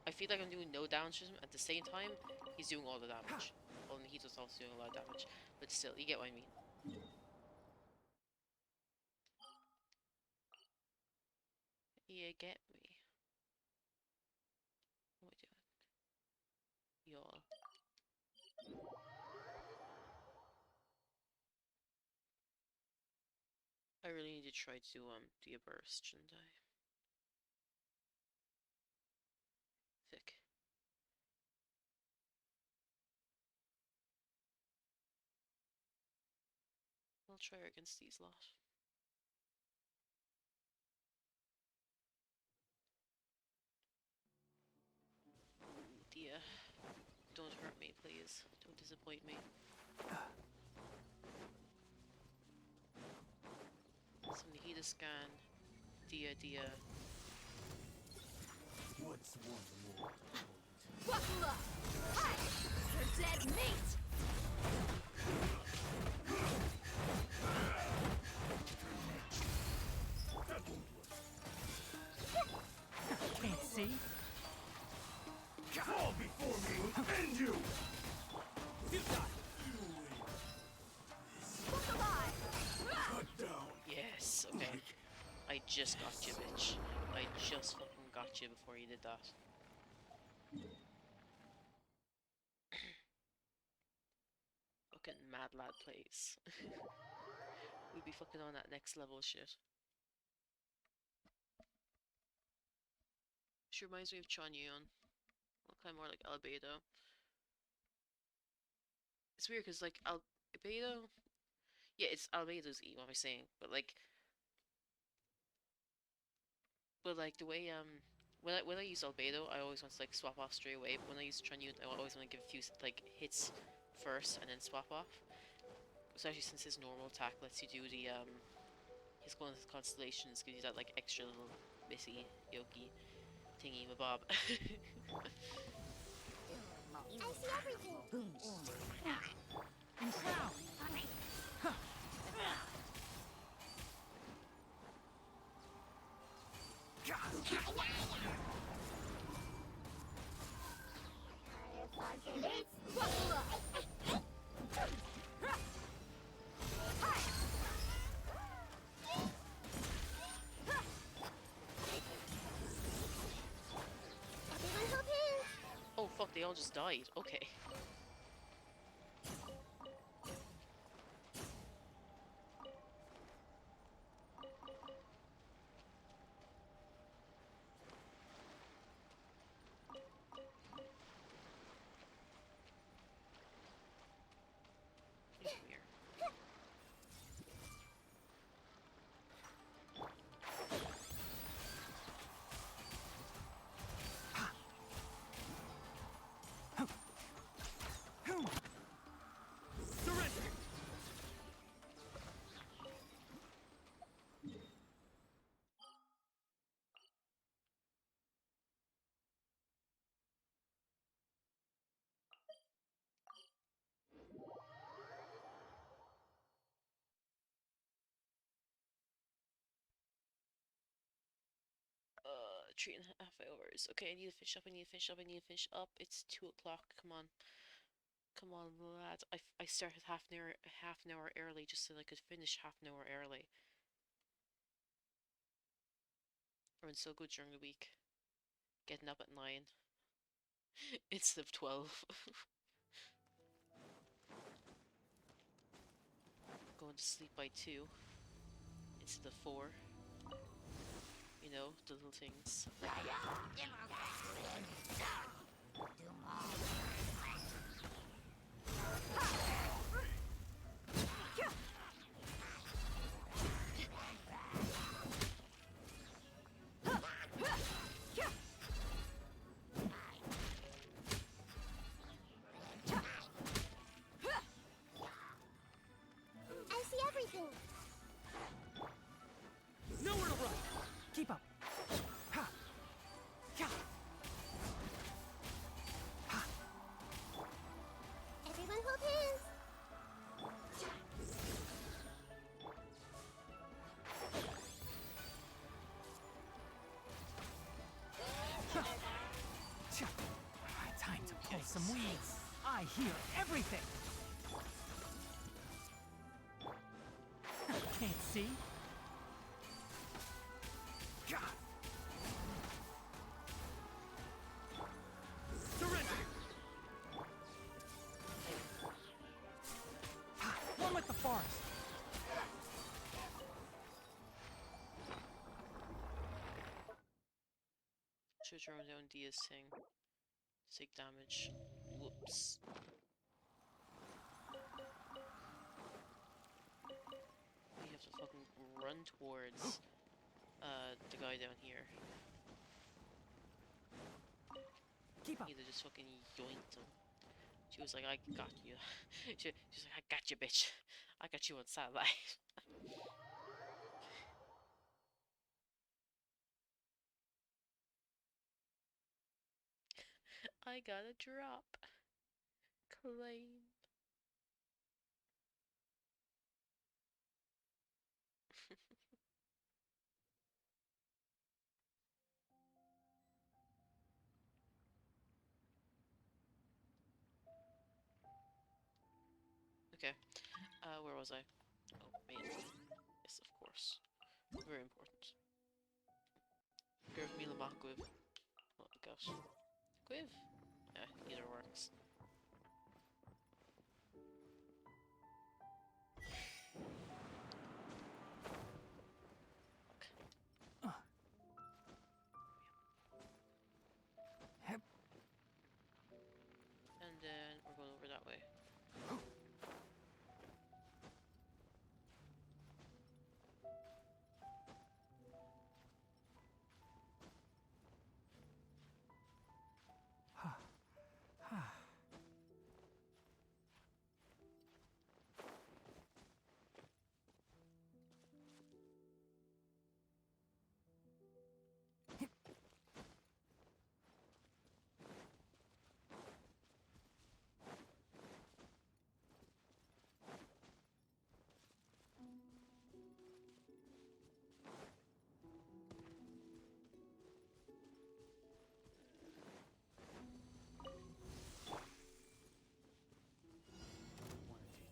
I feel like I'm doing no damage to him, at the same time, he's doing all the damage. Well, Nahida's also doing a lot of damage, but still, you get what I mean. You get me. What am I doing? Y'all. I really need to try to do a burst, shouldn't I? Thick. I'll try her against these lot. Ooh, dear. Don't hurt me, please. Don't disappoint me. Some Nihida scan. Dia. What's one more? Buckle up! Hi! You're dead meat! Can't see? Fall before me will end you! You got Look alive! Cut down. Yes, okay. I just got you, bitch. I just fucking got you before you did that. Fucking mad lad plays. We'd be fucking on that next level shit. She reminds me of Chanyun. Well, kind of more like Albedo. It's weird because like Albedo, yeah, it's Albedo's E. What am I saying? But like the way when I use Albedo, I always want to like swap off straight away. But when I use Chanyun, I always want to give a few like hits first and then swap off. Especially since his normal attack lets you do the his constellations gives you that like extra little missy yoki thingy mabob. I see everything. and crown. Buckle up! Hi! Everyone hold hands. Oh fuck, they all just died. Okay. Come here. Surrender! uh 3.5 hours. Okay, I need to finish up, I need to finish up, I need to finish up. It's 2 o'clock. Come on. Come on, lads. I started half an hour early just so I could finish half an hour early. I've been so good during the week. Getting up at 9 instead of 12. Going to sleep by 2 instead of 4. You know, the little things. I see everything. Nowhere to run! Keep up! Ha! Ha! Ha! Everyone hold hands. Cha! Time to pull some weeds. I hear everything! Can't see? God! Surrender! Ha! One with the forest! Should throw down Dia's thing. Take damage. Whoops. fucking run towards the guy down here. Keep up. Either just fucking yoinked him. She was like, I got you. She's like, I got you, bitch. I got you on satellite. I got a drop. Claim. Okay. Where was I? Oh, main. Yes, of course. Very important. Give me the Quiv. Oh gosh. Quiv? Yeah, either works. And then we're going over that way.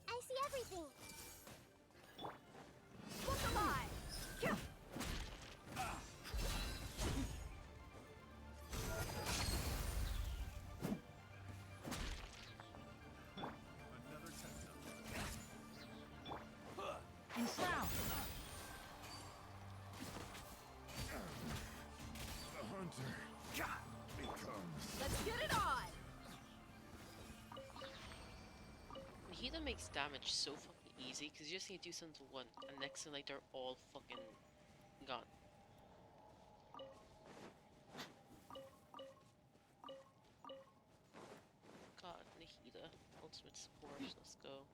I see everything. Look alive! Kill! Enshroud! The hunter becomes. Let's get it on! Nihida makes damage so fucking easy because you just need to do something to one, and next thing like they're all fucking gone. God, Nihida, ultimate support. Let's go.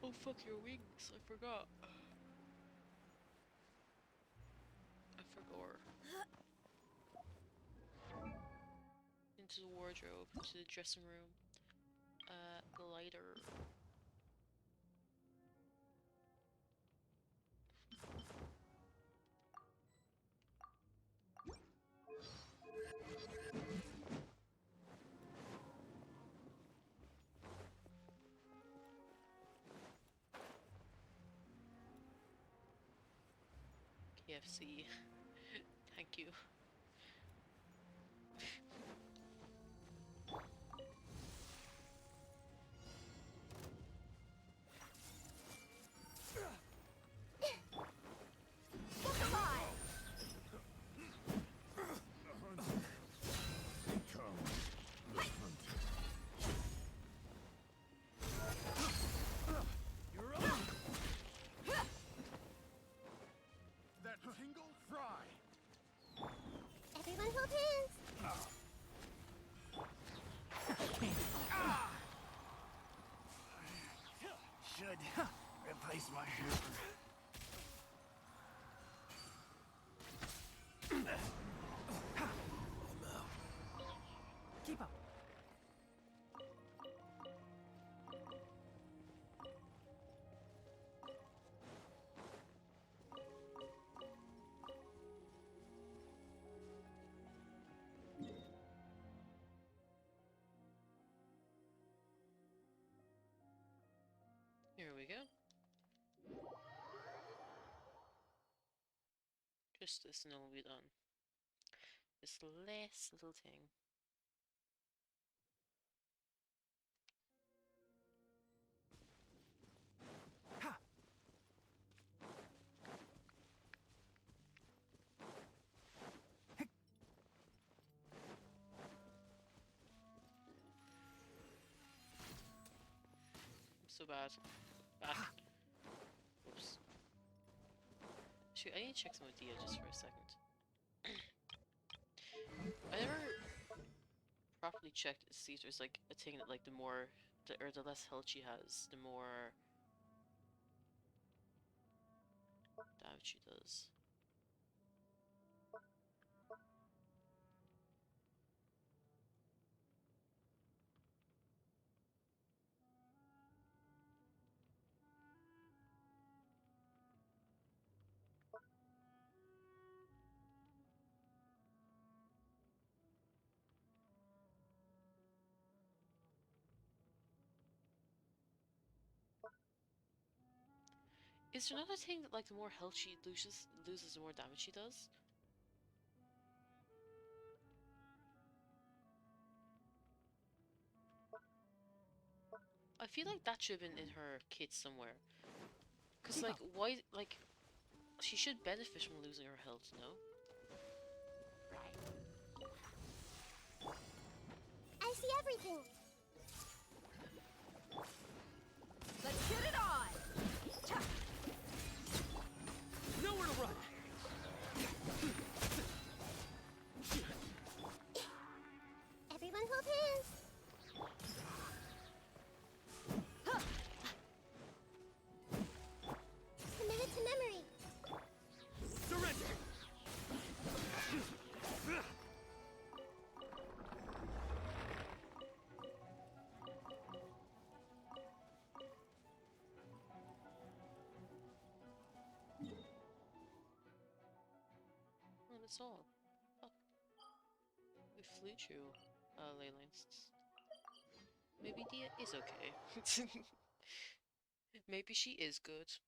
Oh fuck your wings! I forgot. I forgot. Into the wardrobe, to the dressing room. Glider. KFC. Thank you. Look alive! The hunter becomes the hunter. You're up! That single fry! Everyone hold hands. Should replace my hammer. Keep up. Here we go. Just this and then we'll be done. This last little thing. So bad. Bad. Whoops. Shoot, I need to check some with Dehya just for a second. I never properly checked to see if there's like a thing that like the more, or the less health she has, the more damage she does. Is there another thing that like the more health she loses the more damage she does? I feel like that should have been in her kit somewhere. Cause like why like she should benefit from losing her health, no? I see everything. Let's get it on! Nowhere to run! Everyone hold hands. Committed to memory. Surrender! Oh, that's all. Oh. We flew through ley lines. Maybe Dehya is okay. Maybe she is good.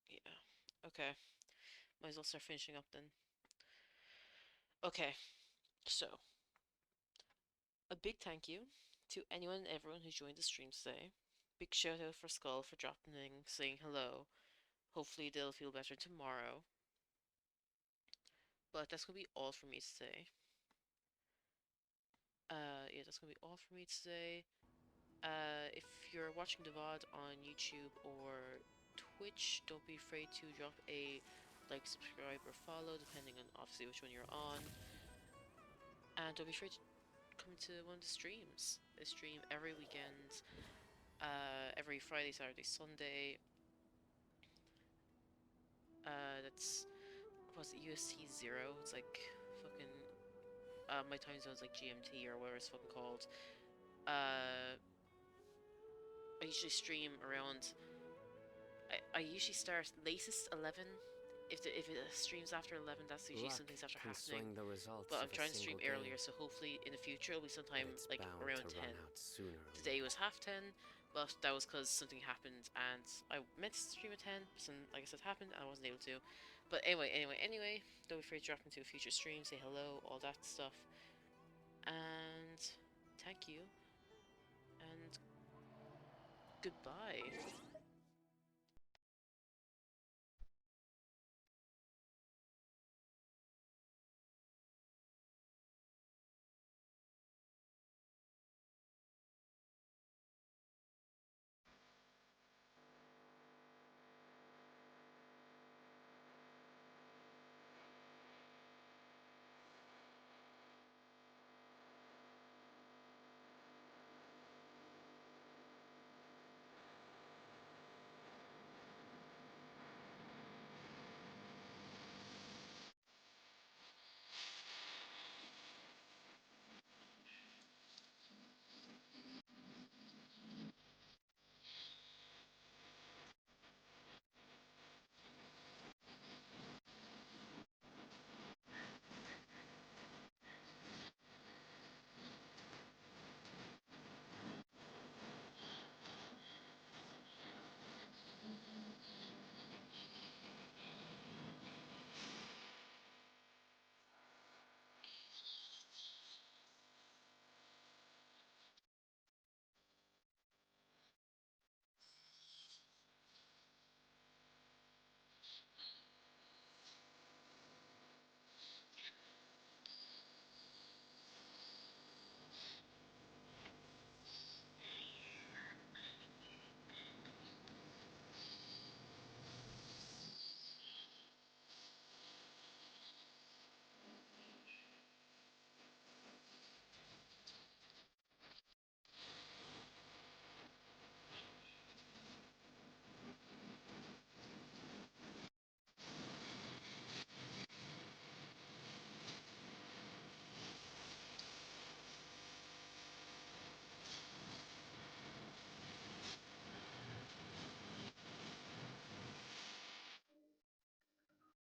Yeah. Okay. Might as well start finishing up then. Okay. So, a big thank you to anyone and everyone who joined the stream today. Big shout out for Skull for dropping in, saying hello. Hopefully they'll feel better tomorrow. But that's gonna be all for me today. Yeah, that's gonna be all for me today. If you're watching the VOD on YouTube or Twitch, don't be afraid to drop a like, subscribe, or follow, depending on obviously which one you're on. And don't be afraid to come to one of the streams. I stream every weekend, every Friday, Saturday, Sunday. That's, what's it, UST 0? It's like fucking, my time zone's like GMT or whatever it's fucking called. I usually stream around, I usually start latest 11. If it streams after 11, that's usually something's after happening. But I'm trying to stream earlier, so hopefully in the future it'll be sometime like around 10. Today was half 10, but that was because something happened and I meant to stream at 10, but something, like I said, happened and I wasn't able to. But anyway, don't be afraid to drop into a future stream, say hello, all that stuff. And thank you. And goodbye.